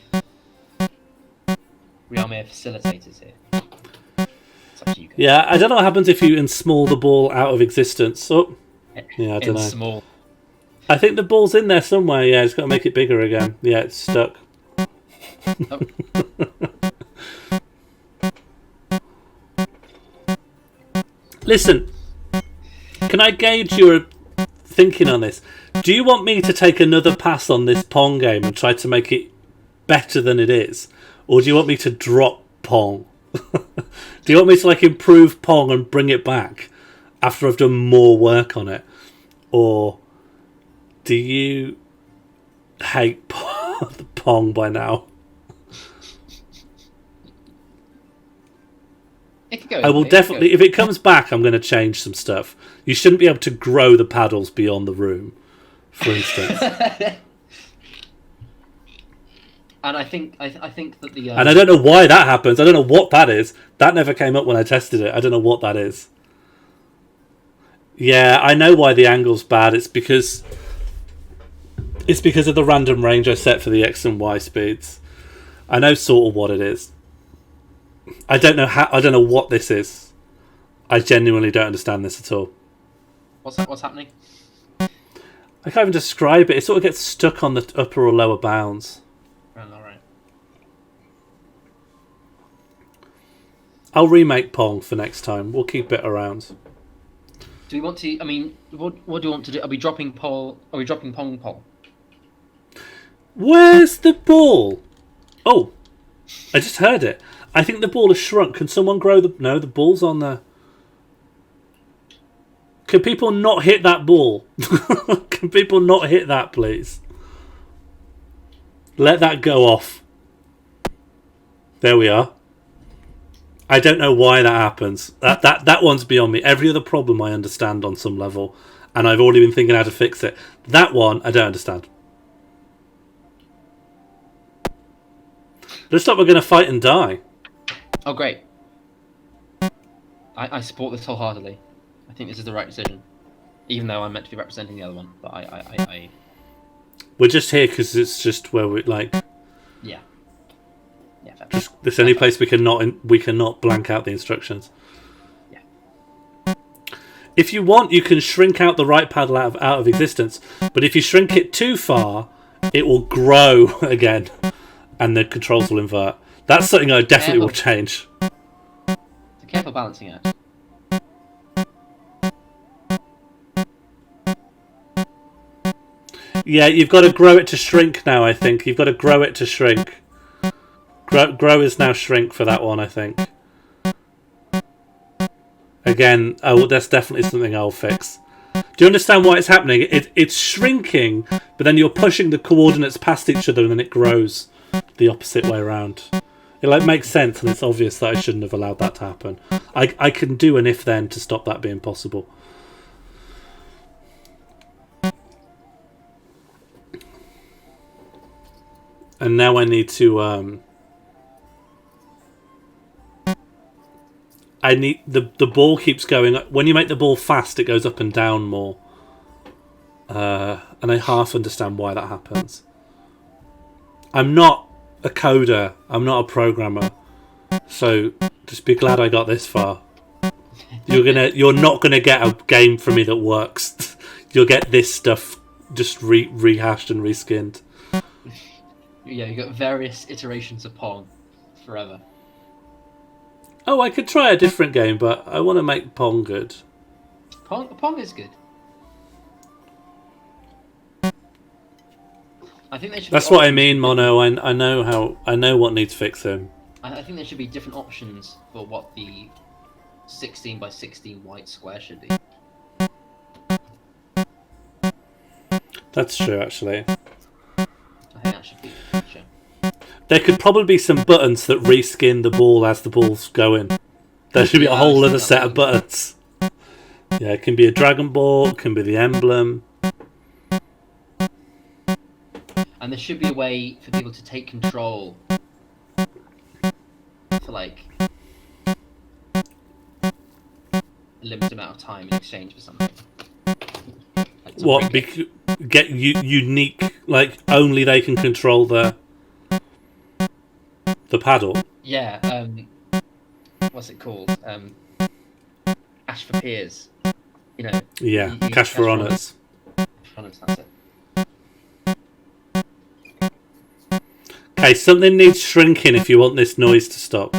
We are mere facilitators here. It's up to you guys. Yeah, I don't know what happens if you ensmall the ball out of existence. Oh, yeah, I don't know. Small. I think the ball's in there somewhere. Yeah, it's got to make it bigger again. Yeah, it's stuck. Oh. Listen, can I gauge your thinking on this? Do you want me to take another pass on this Pong game and try to make it better than it is? Or do you want me to drop Pong? Do you want me to like improve Pong and bring it back after I've done more work on it? Or do you hate Pong by now? I will definitely, if it comes back, I'm going to change some stuff. You shouldn't be able to grow the paddles beyond the room, for instance. And I think that the and I don't know why that happens. I don't know what that is. That never came up when I tested it. I don't know what that is. Yeah, I know why the angle's bad. It's because of the random range I set for the X and Y speeds. I know sort of what it is. I don't know what this is. I genuinely don't understand this at all. What's happening? I can't even describe it. It sort of gets stuck on the upper or lower bounds. Alright. I'll remake Pong for next time. We'll keep it around. Do we want to? I mean, what do you want to do? Are we dropping Pong? Where's the ball? Oh, I just heard it. I think the ball has shrunk. Can someone grow the... No, the ball's on there. Can people not hit that ball? Can people not hit that, please? Let that go off. There we are. I don't know why that happens. That one's beyond me. Every other problem I understand on some level, and I've already been thinking how to fix it. That one, I don't understand. Looks like we're going to fight and die. Oh, great. I support this wholeheartedly. I think this is the right decision. Even though I'm meant to be representing the other one. But I... We're just here because it's just where we like... Yeah. Yeah, fair. Just, it's the only place we cannot blank out the instructions. Yeah. If you want, you can shrink out the right paddle out of existence. But if you shrink it too far, it will grow again. And the controls will invert. That's something I definitely will change. It's a careful balancing act. Yeah, you've got to grow it to shrink now, I think. You've got to grow it to shrink. Grow is now shrink for that one, I think. Again, that's definitely something I'll fix. Do you understand why it's happening? It's shrinking, but then you're pushing the coordinates past each other and then it grows the opposite way around. It makes sense, and it's obvious that I shouldn't have allowed that to happen. I can do an if-then to stop that being possible. And now I need to... the ball keeps going... When you make the ball fast, it goes up and down more. And I half understand why that happens. I'm not a coder. I'm not a programmer. So just be glad I got this far. You're not gonna get a game from me that works. You'll get this stuff just rehashed and reskinned. Yeah, you got various iterations of Pong forever. Oh, I could try a different game, but I want to make Pong good. Pong is good. I think they should. That's what I mean, Mono. I know what needs fixing. I think there should be different options for what the 16 by 16 white square should be. That's true, actually. I think that should be the feature. There could probably be some buttons that reskin the ball as the ball's going. There should be a whole other set of buttons. Yeah, it can be a Dragon Ball, it can be the emblem. And there should be a way for people to take control for like a limited amount of time in exchange for something. Like What? Get unique, like only they can control the paddle. Yeah. What's it called? Cash for peers. You know. Yeah, cash for honours. That's it. Okay, something needs shrinking if you want this noise to stop.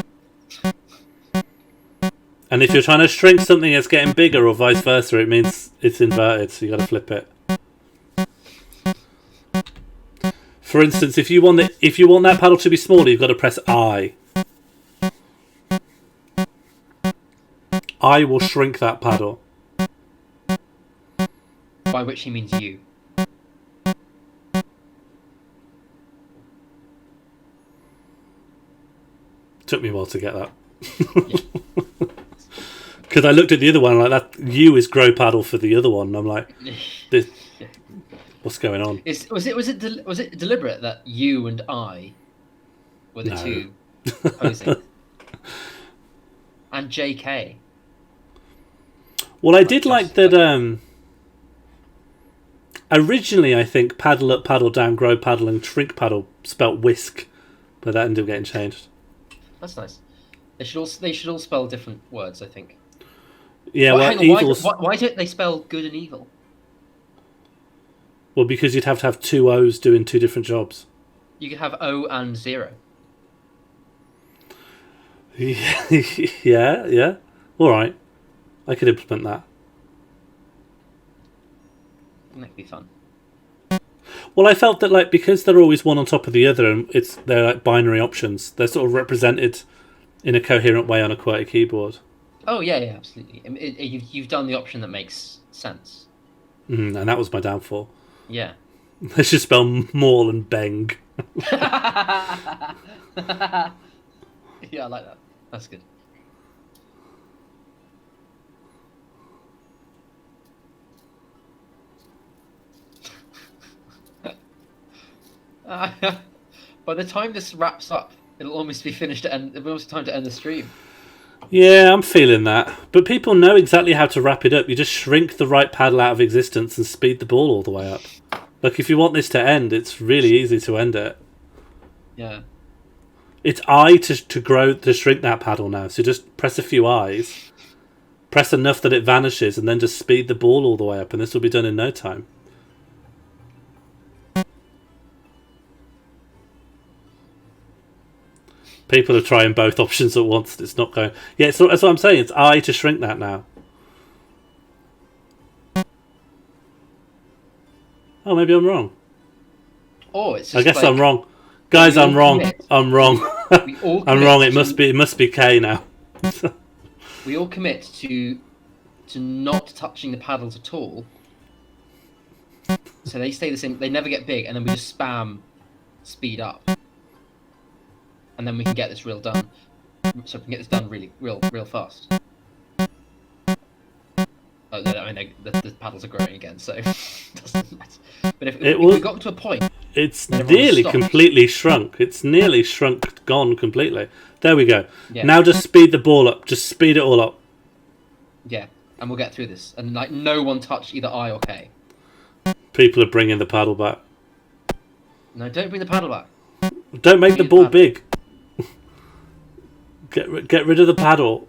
And if you're trying to shrink something, it's getting bigger, or vice versa. It means it's inverted, so you got to flip it. For instance, if you want that paddle to be smaller, you've got to press I. I will shrink that paddle. By which he means you. Took me a while to get that. Because I looked at the other one like that. U is grow paddle for the other one. And I'm like, what's going on? Was it deliberate that you and I were the two opposing? And JK. Well, I did like that. Originally, I think paddle up, paddle down, grow paddle, and shrink paddle spelt whisk, but that ended up getting changed. That's nice. They should all spell different words, I think. Yeah, well, evil's... why don't they spell good and evil? Well, because you'd have to have two O's doing two different jobs. You could have O and 0. Yeah. All right, I could implement that. That'd be fun. Well, I felt that like because they're always one on top of the other, and they're like binary options. They're sort of represented in a coherent way on a QWERTY keyboard. Oh yeah, absolutely. You've done the option that makes sense. And that was my downfall. Yeah. They should spell Morl and Beng. Yeah, I like that. That's good. By the time this wraps up, it'll almost be finished and it'll be almost time to end the stream. Yeah, I'm feeling that. But people know exactly how to wrap it up. You just shrink the right paddle out of existence and speed the ball all the way up. Like, if you want this to end, it's really easy to end it. Yeah. It's I to shrink that paddle now. So just press a few I's, press enough that it vanishes, and then just speed the ball all the way up, and this will be done in no time. People are trying both options at once. It's not going... Yeah, so that's what I'm saying. It's I to shrink that now. Oh, maybe I'm wrong. Oh, it's just I guess like, I'm wrong. Guys, I'm wrong. I'm wrong. I'm wrong. It must be K now. We all commit to not touching the paddles at all. So they stay the same. They never get big, and then we just spam speed up. And then we can get this real done. So we can get this done real fast. Oh, I mean, the paddles are growing again, so it doesn't matter. But if we got to a point, it's nearly completely shrunk. It's nearly shrunk, gone completely. There we go. Yeah. Now just speed the ball up. Just speed it all up. Yeah, and we'll get through this. And like, no one touch either I or K. People are bringing the paddle back. No, don't bring the paddle back. Don't make the ball big. Get rid of the paddle.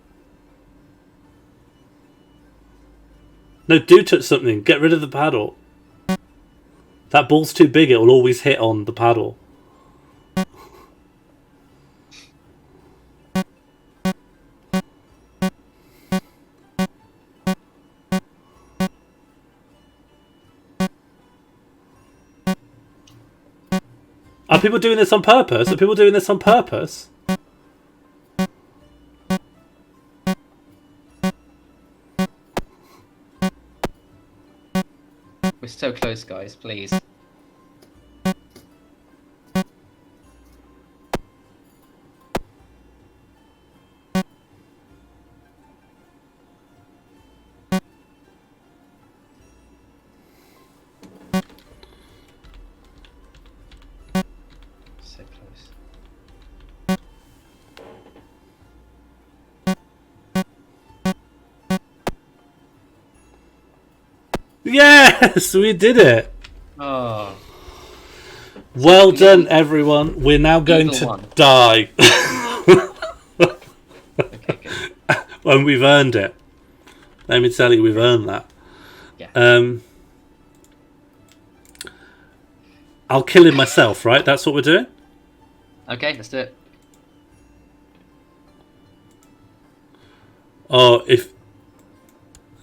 No, do touch something. Get rid of the paddle. That ball's too big. It will always hit on the paddle. Are people doing this on purpose? Are people doing this on purpose? We're so close, guys, please. So close. Yes, we did it. Oh. Well done, everyone. We're now going to die. Okay, good. And we've earned it. Let me tell you, we've earned that. Yeah. I'll kill him myself, right? That's what we're doing? Okay, let's do it. Or if...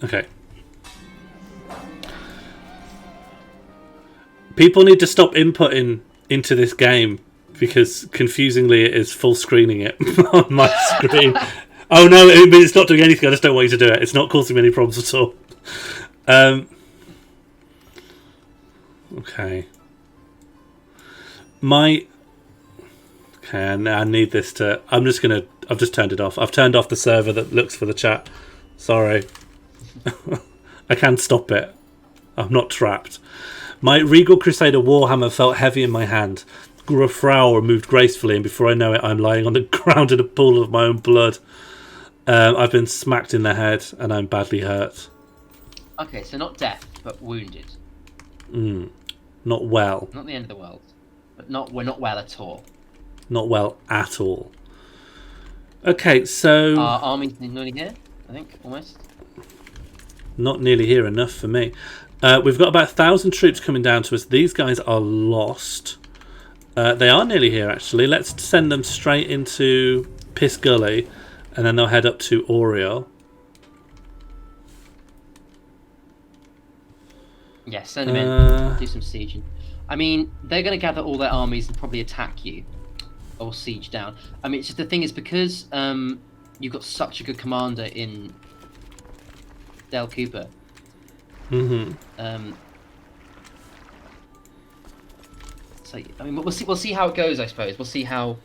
Okay. People need to stop inputting into this game because confusingly it is full screening it on my screen. Oh no, it's not doing anything. I just don't want you to do it. It's not causing me any problems at all. Okay. Okay, I need this to... I've just turned it off. I've turned off the server that looks for the chat. Sorry. I can stop it. I'm not trapped. My Regal Crusader Warhammer felt heavy in my hand. Grafrauer moved gracefully, and before I know it, I'm lying on the ground in a pool of my own blood. I've been smacked in the head, and I'm badly hurt. Okay, so not death, but wounded. Not well. Not the end of the world, but we're not well at all. Not well at all. Okay, so... Our army's nearly here, I think, almost. Not nearly here enough for me. We've got about 1,000 troops coming down to us. These guys are lost. They are nearly here, actually. Let's send them straight into Piss Gully, and then they'll head up to Oriel. Yeah, send them in. Do some sieging. I mean, they're going to gather all their armies and probably attack you. Or siege down. I mean, it's just the thing is because you've got such a good commander in Del Cooper. So I mean, we'll see how it goes. I suppose we'll see how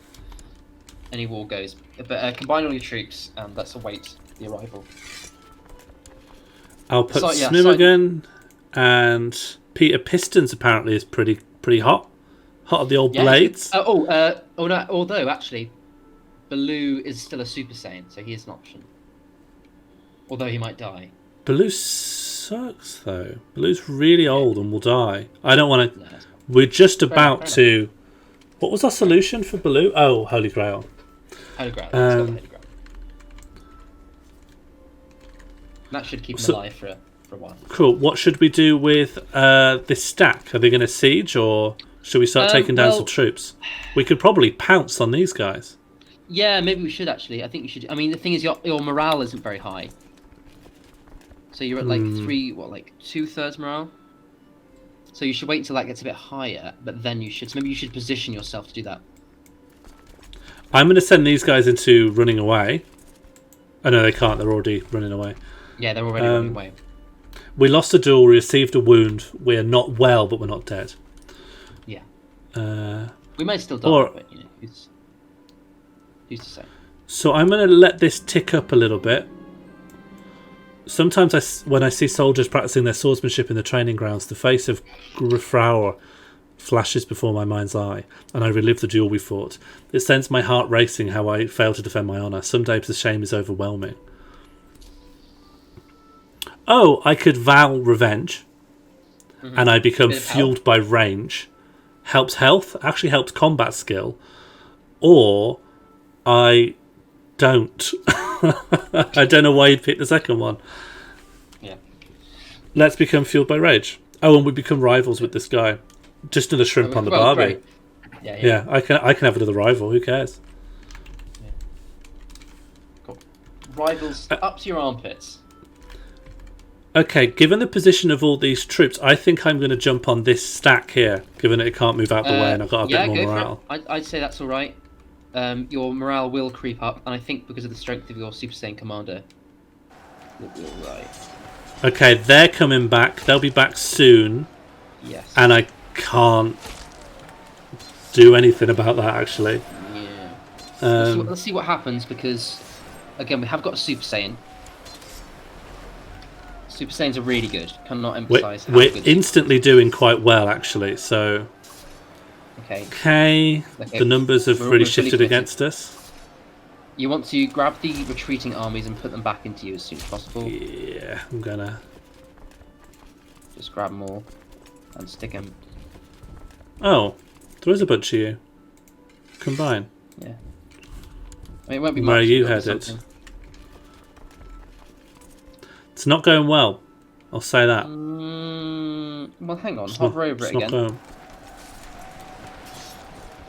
any war goes. But combine all your troops and let's await the arrival. I'll put Snimmergan and Peter Pistons apparently is pretty hot. Hot of the old blades. No, although actually, Baloo is still a Super Saiyan, so he is an option. Although he might die. Baloo sucks though. Baloo's really old and will die. I don't want to. No, we're just about to. What was our solution for Baloo? Oh, Holy Grail. Holy Grail. Holy Grail. That should keep him alive for a while. Cool. What should we do with this stack? Are they going to siege or should we start taking down some troops? We could probably pounce on these guys. Yeah, maybe we should actually. I think we should. I mean, the thing is, your morale isn't very high. So you're at like 2/3 morale. So you should wait until that gets a bit higher, but then you should. So maybe you should position yourself to do that. I'm going to send these guys into running away. Oh no, they can't. They're already running away. Yeah, they're already running away. We lost a duel. We received a wound. We are not well, but we're not dead. Yeah. We may still die, but you know, who's to say? So I'm going to let this tick up a little bit. Sometimes when I see soldiers practicing their swordsmanship in the training grounds, the face of Grafrauer flashes before my mind's eye, and I relive the duel we fought. It sends my heart racing how I failed to defend my honour. Some days the shame is overwhelming. Oh, I could vow revenge, and I become fueled by range. Helps health, actually helps combat skill, or I don't. I don't know why you'd pick the second one. Yeah. Let's become fueled by rage. Oh, and we become rivals with this guy. Just another shrimp on the barbie. Yeah, I can have another rival. Who cares? Yeah. Cool. Rivals up to your armpits. Okay, given the position of all these troops, I think I'm going to jump on this stack here, given that it can't move out the way and I've got a bit more morale. I'd say that's all right. Your morale will creep up, and I think because of the strength of your Super Saiyan commander, you'll be all right. Okay, they're coming back. They'll be back soon. Yes. And I can't do anything about that, actually. Yeah. Let's see what happens, because, again, we have got a Super Saiyan. Super Saiyans are really good. Cannot emphasize how good. We're instantly doing quite well, actually, so... Okay. The numbers have really shifted against us. You want to grab the retreating armies and put them back into you as soon as possible. Yeah, I'm gonna... Just grab them all and stick them. Oh, there is a bunch of you. Combine. Yeah. I mean, it won't be much. Where are you headed? It's not going well. I'll say that. Well, hang on. Hover over it again.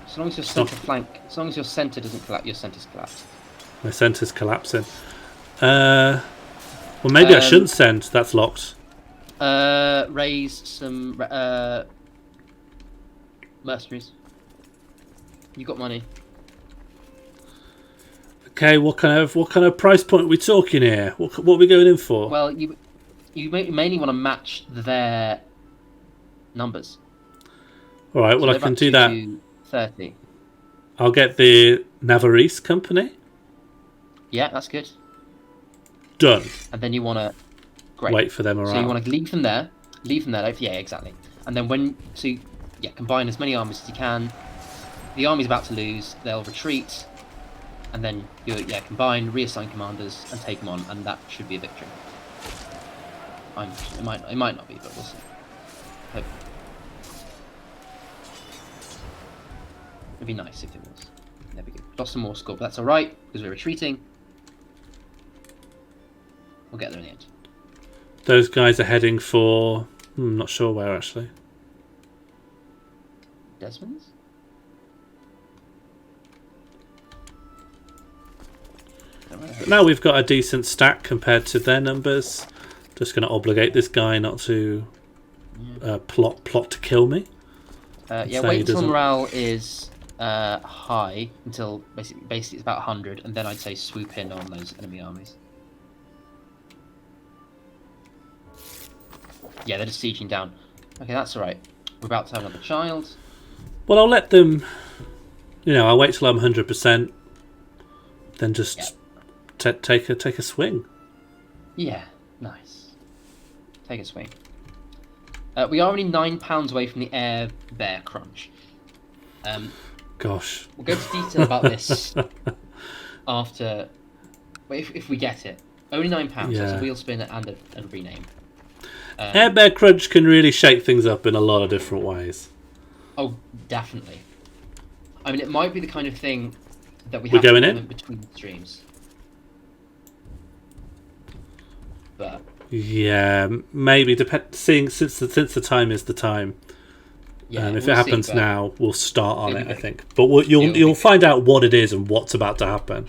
As long as your centre flank, as long as your centre doesn't collapse, your centre's collapsed. My centre's collapsing. Well, maybe I shouldn't send. That's locked. Raise some mercenaries. You got money. Okay, what kind of price point are we talking here? What are we going in for? Well, you mainly want to match their numbers. All right, well, So I can they're do up that. to 30. I'll get the Navarrese company. Yeah, that's good. Done. And then you want to Wait for them around. So you want to leave them there. Yeah, exactly. And then combine as many armies as you can. The army's about to lose. They'll retreat, and then combine, reassign commanders, and take them on, and that should be a victory. It might not be, but we'll see. Hope. It'd be nice if it was. There we go. Lost some more score, but that's all right because we're retreating. We'll get there in the end. Those guys are heading for... I'm not sure where, actually. Desmond's? Now we've got a decent stack compared to their numbers. Just going to obligate this guy not to plot to kill me. Wait until morale is high, until basically it's about 100, and then I'd say swoop in on those enemy armies. Yeah, they're just sieging down. Okay, that's alright. We're about to have another child. Well, I'll let them... I'll wait till I'm 100%. Then just take a swing. Yeah, nice. Take a swing. We are only £9 away from the Heir bear crunch. Gosh. We'll go into detail about this after... If we get it. Only £9, Yeah. so it's a wheel spin and a rename. Heir bear crunch can really shake things up in a lot of different ways. Oh, definitely. I mean, it might be the kind of thing that we We're have to going do in? between streams. But Yeah, maybe. Since the time is the time. yeah, If we'll it happens see, but now, we'll start on It'll it, be I big. think. But you'll find out what it is and what's about to happen.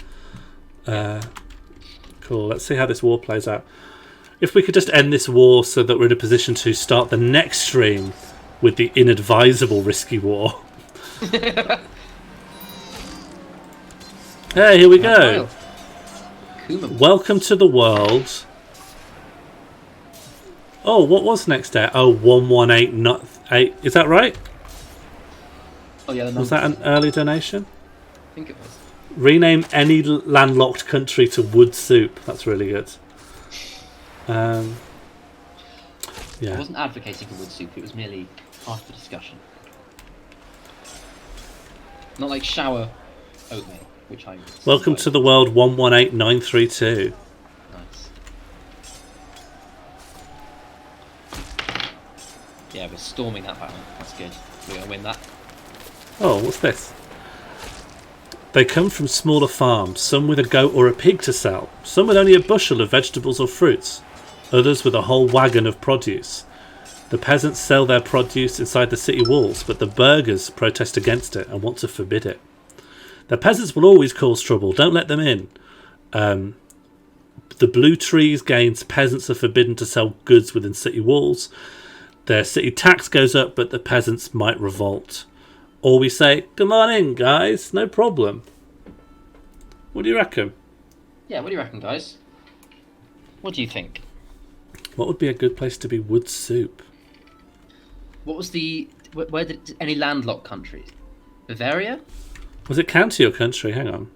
Cool. Let's see how this war plays out. If we could just end this war so that we're in a position to start the next stream with the inadvisable risky war. Hey, here we go. Kuma. Welcome to the world. Oh, what was next there? Oh, 118 not 8. Is that right? Oh yeah, the Was that an early donation? I think it was. Rename any landlocked country to wood soup. That's really good. I Yeah. wasn't advocating for wood soup. It was merely part of the discussion. Not like shower oatmeal, which I. Welcome to the world 118932. Nice. Yeah, we're storming that battle. That's good. We're gonna win that. Oh, what's this? They come from smaller farms, some with a goat or a pig to sell, some with only a bushel of vegetables or fruits, others with a whole wagon of produce. The peasants sell their produce inside the city walls, but the burghers protest against it and want to forbid it. The peasants will always cause trouble, don't let them in. The blue trees gains peasants are forbidden to sell goods within city walls. Their city tax goes up, but the peasants might revolt. Or we say, come on in, guys, no problem. What do you reckon? Yeah, what do you reckon, guys? What do you think? What would be a good place to be wood soup? What was where did any landlocked countries? Bavaria? Was it county or country? Hang on.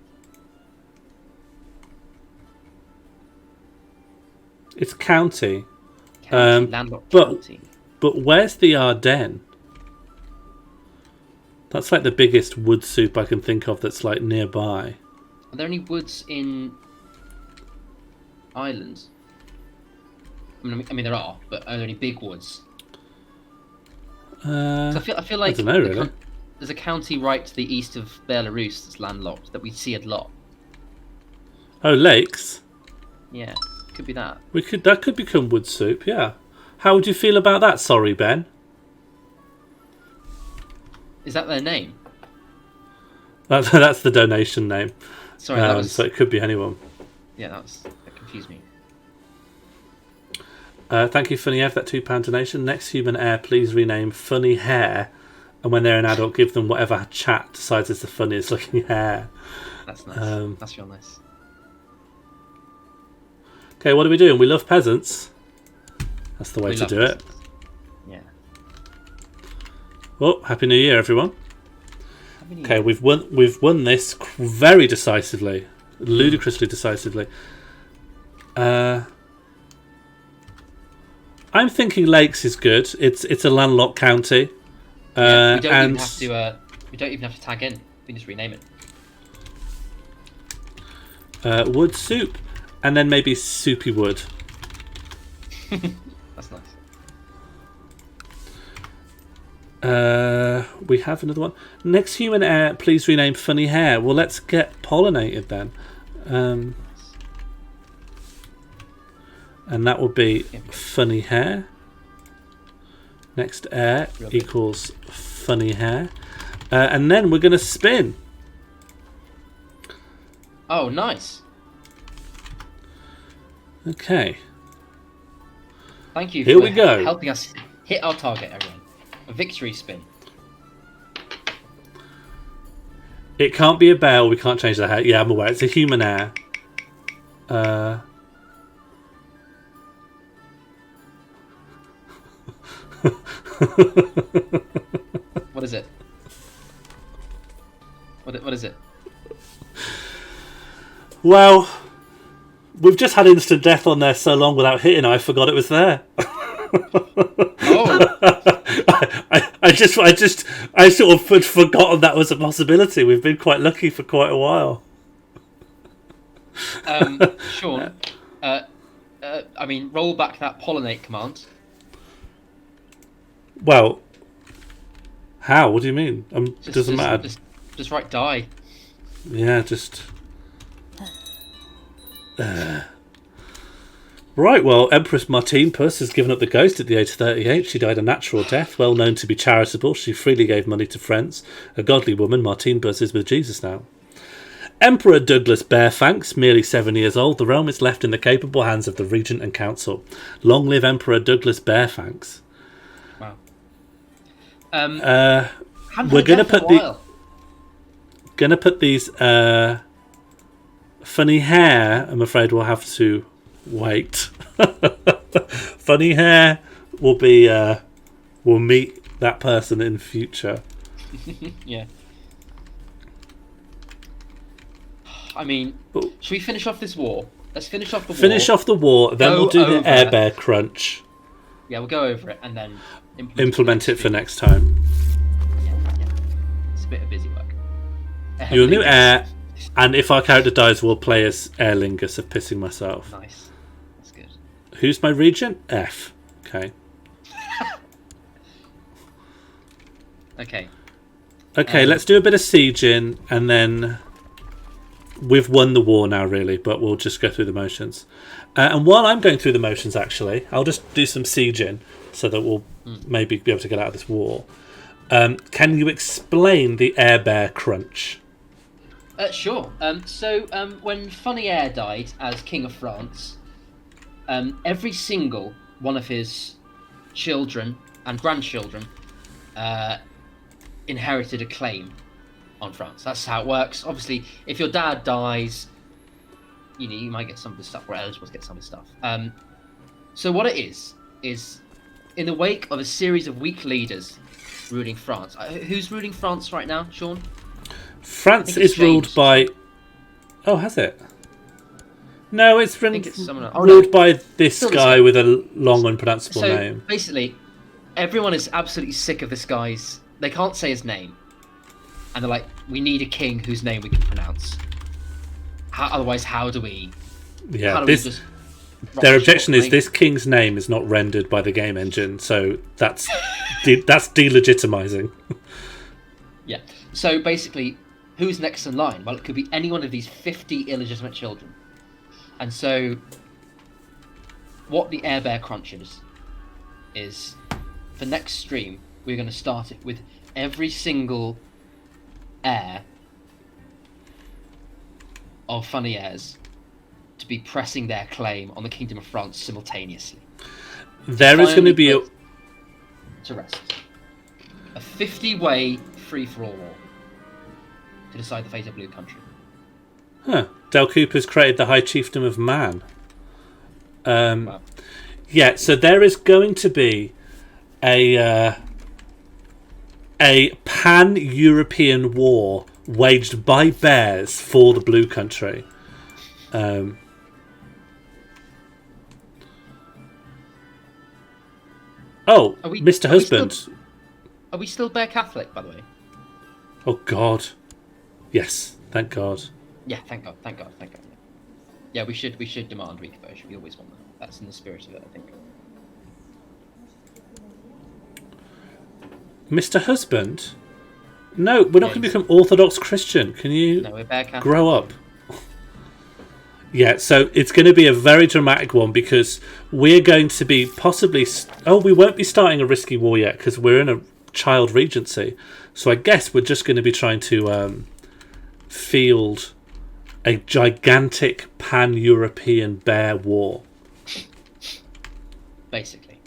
It's county. Landlocked but- county. But where's the Ardennes? That's like the biggest wood soup I can think of that's like nearby. Are there any woods in Ireland? I mean there are, but are there any big woods? 'Cause I feel like don't know, really. there's a county right to the east of Belarus that's landlocked that we see a lot. Oh, lakes. Yeah, could be that. That could become wood soup, yeah. How would you feel about that, sorry, Ben? Is that their name? That's the donation name. Sorry, that was So it could be anyone. yeah, that was a Confuse me. Thank you, Funny Ev, that £2 donation. Next human heir, please rename Funny Hair, and when they're an adult, give them whatever chat decides is the funniest looking hair. That's nice. That's real nice. Okay, what are we doing? We love peasants. That's the way to do it. Yeah. Well, Happy New Year, everyone. Happy New Okay, Year. we've won this very decisively, ludicrously decisively. I'm thinking Lakes is good. It's a landlocked county. We don't even have to tag in. We just rename it. Wood soup, and then maybe soupy wood. That's nice. We have another one. Next human heir, please rename Funny Hair. Well, let's get pollinated then. And that will be Funny Hair. Next heir equals Funny Hair. And then we're going to spin. Oh, nice. Okay. Thank you Here for we go. helping us hit our target, everyone. A victory spin. It can't be a bear. We can't change the hair. Yeah, I'm aware. It's a human heir. What is it? What is it? Well, we've just had instant death on there so long without hitting. I forgot it was there. Oh. I sort of had forgotten that was a possibility. We've been quite lucky for quite a while. Sean, I mean, roll back that pollinate command. Well, how? What do you mean? Doesn't matter. Just write die. Yeah, just. Right, well, Empress Martine Puss has given up the ghost at the age of 38. She died a natural death, well known to be charitable. She freely gave money to friends. A godly woman, Martine Puss is with Jesus now. Emperor Douglas Barefanks, merely 7 years old. The realm is left in the capable hands of the Regent and Council. Long live Emperor Douglas Barefanks. Wow. We're gonna put these Funny Hair. I'm afraid we'll have to wait. Funny Hair will be will meet that person in future. Yeah. I mean, should we finish off this war? Let's finish off the war. Finish off the war, then we'll do the Air Bear Crunch. Yeah, we'll go over it and then implement it for next time. Yeah. It's a bit of busy work. You're new heir, and if our character dies, we'll play as Airlingus of Pissing Myself. Nice. That's good. Who's my regent? F. Okay. Okay, let's do a bit of sieging, and then we've won the war now, really, but we'll just go through the motions. And while I'm going through the motions, actually, I'll just do some sieging so that we'll maybe be able to get out of this war. Can you explain the Air Bear Crunch? Sure. So when Funny Heir died as King of France, every single one of his children and grandchildren inherited a claim on France. That's how it works. Obviously, if your dad dies, you might get some of the stuff. We're eligible to get some of the stuff. So what it is in the wake of a series of weak leaders ruling France. Who's ruling France right now, Sean? France is ruled by... Oh, has it? No, it's ruled by this guy with a long, unpronounceable name. Basically, everyone is absolutely sick of this guy's... They can't say his name. And they're like, we need a king whose name we can pronounce. Otherwise, how do we... Yeah, their objection is this king's name is not rendered by the game engine, so that's delegitimizing. Yeah. So basically, who's next in line? Well, it could be any one of these 50 illegitimate children. And so, what the Air Bear Crunch is for next stream, we're going to start it with every single heir of Funny Heirs to be pressing their claim on the Kingdom of France simultaneously. There is going to be to rest. A 50-way free-for-all war to decide the fate of Blue Country. Huh. Del Cooper's created the High Chiefdom of Man. Wow. Yeah, so there is going to be a pan-European war waged by bears for the Blue Country. Mr. Husband. Are we still Bear Catholic, by the way? Oh, God. Yes, thank God. Yeah, thank God. Yeah, we should demand reconversion. We always want that. That's in the spirit of it, I think. Mr. Husband? No, we're not going to become Orthodox Christian. Can you we're Bear Catholic. Grow up? Yeah, so it's going to be a very dramatic one because we're going to be possibly... we won't be starting a risky war yet because we're in a child regency. So I guess we're just going to be trying to field a gigantic pan-European bear war. Basically.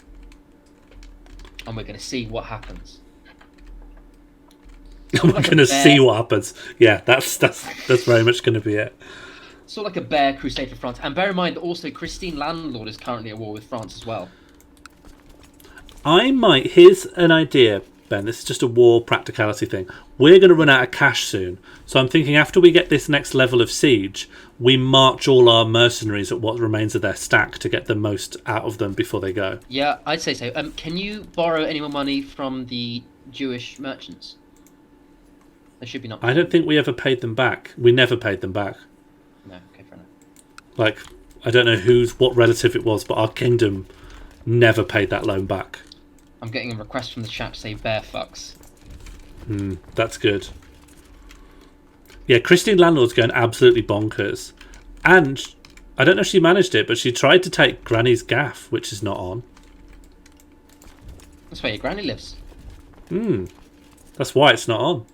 And we're going to see what happens. We're going to see what happens. Yeah, that's very much going to be it. Sort of like a bear crusade for France. And bear in mind that also Christine Landlord is currently at war with France as well. Here's an idea, Ben. This is just a war practicality thing. We're going to run out of cash soon. So I'm thinking after we get this next level of siege, we march all our mercenaries at what remains of their stack to get the most out of them before they go. Yeah, I'd say so. Can you borrow any more money from the Jewish merchants? There should be not. I don't think we ever paid them back. We never paid them back. No, okay, fair enough. Like, I don't know what relative it was, but our kingdom never paid that loan back. I'm getting a request from the chat to say bear fucks. That's good. Yeah, Christine Landlord's going absolutely bonkers. And I don't know if she managed it, but she tried to take Granny's gaff, which is not on. That's where your granny lives. That's why it's not on.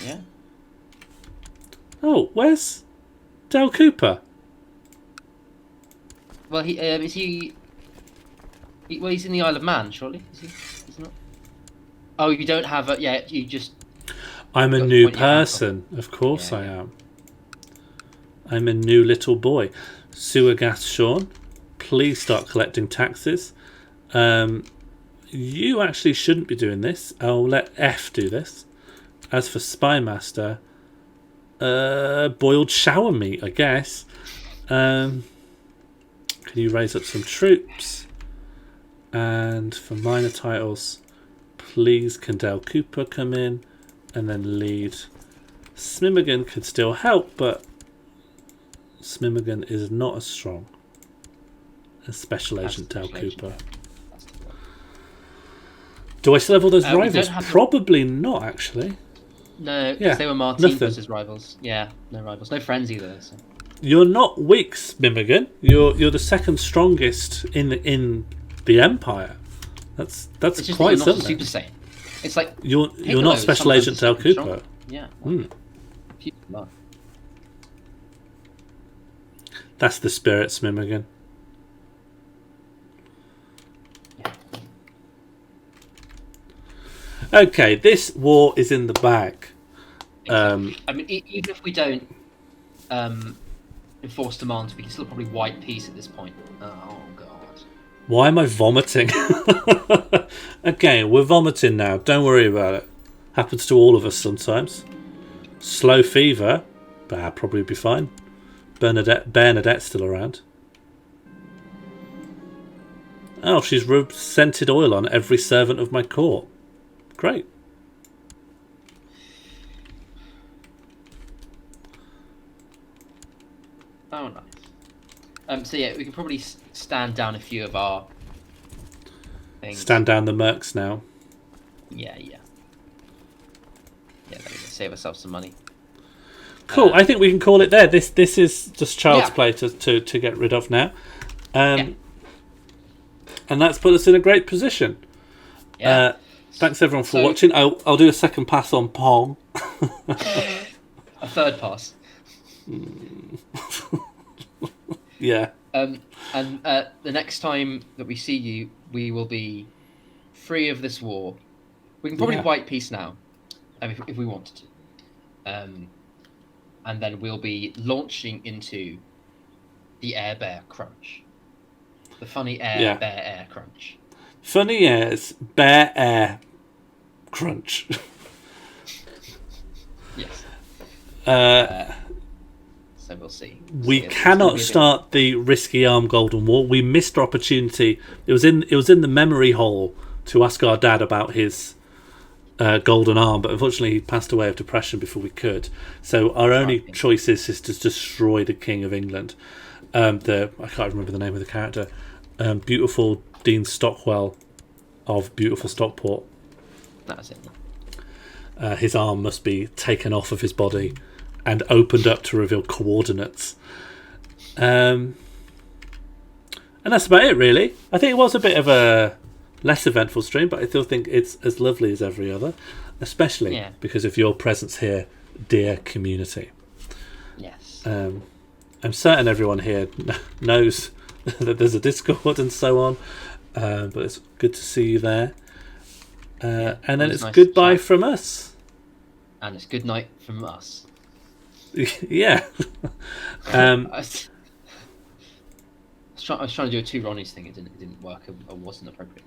Yeah. Oh, where's Del Cooper? Well, he's in the Isle of Man, surely. Is he? He's not. Oh, you don't have a... Yeah, you just... I'm a new person. Of course I am. I'm a new little boy. Sewer gas Sean, please start collecting taxes. You actually shouldn't be doing this. I'll let F do this. As for Spy Master, boiled shower meat, I guess. Can you raise up some troops? And for minor titles, please can Del Cooper come in and then lead. Smimmergan could still help, but Smimmergan is not as strong as Special Agent Del Cooper. Do I still have all those rivals? Probably not, actually. No, because they were Martin versus rivals. Yeah, no rivals. No friends either. So. You're not weak, Smimmergan. You're the second strongest in the Empire. That's quite something. Super Saiyan. It's like you're not Special Agent Del Cooper. Yeah. That's the spirit, Smimmergan. Yeah. Okay, this war is in the bag. Exactly. I mean, even if we don't enforce demands, we can still probably wipe peace at this point. Oh god. Why am I vomiting? Okay, we're vomiting now. Don't worry about it. Happens to all of us sometimes. Slow fever, but I'll probably be fine. Bernadette's still around. Oh, she's rubbed scented oil on every servant of my court. Great. Oh, nice. So yeah, we can probably stand down a few of our things. Stand down the mercs now. Yeah. Yeah, there we go. Save ourselves some money. Cool. I think we can call it there. This is just child's play to get rid of now. And that's put us in a great position. Yeah. Thanks everyone for watching. I'll do a second pass on Pong. A third pass. Yeah. And the next time that we see you, we will be free of this war. We can probably wipe peace now, if we wanted to. And then we'll be launching into the Air Bear Crunch. The funny Bear Air Crunch. Funny Heirs, Bear Air Crunch. Yes. So we'll see. We cannot start the risky arm Golden War. We missed our opportunity. It was in the memory hole to ask our dad about his golden arm, but unfortunately he passed away of depression before we could. So our only choice is to destroy the King of England. I can't remember the name of the character. Beautiful Dean Stockwell of beautiful Stockport. That's it. His arm must be taken off of his body and opened up to reveal coordinates. And that's about it, really. I think it was a bit of a less eventful stream, but I still think it's as lovely as every other, especially because of your presence here, dear community. Yes. I'm certain everyone here knows that there's a Discord and so on, but it's good to see you there. And then it's nice goodbye from us. And it's good night from us. Yeah. I was trying to do a two Ronnies thing. It didn't work. It wasn't appropriate.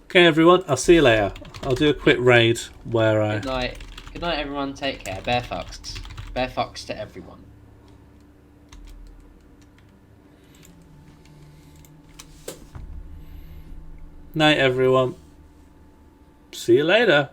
Okay, everyone. I'll see you later. I'll do a quick raid where I. Good night. Good night, everyone. Take care. Bear fucks. Bear fucks to everyone. Night, everyone. See you later.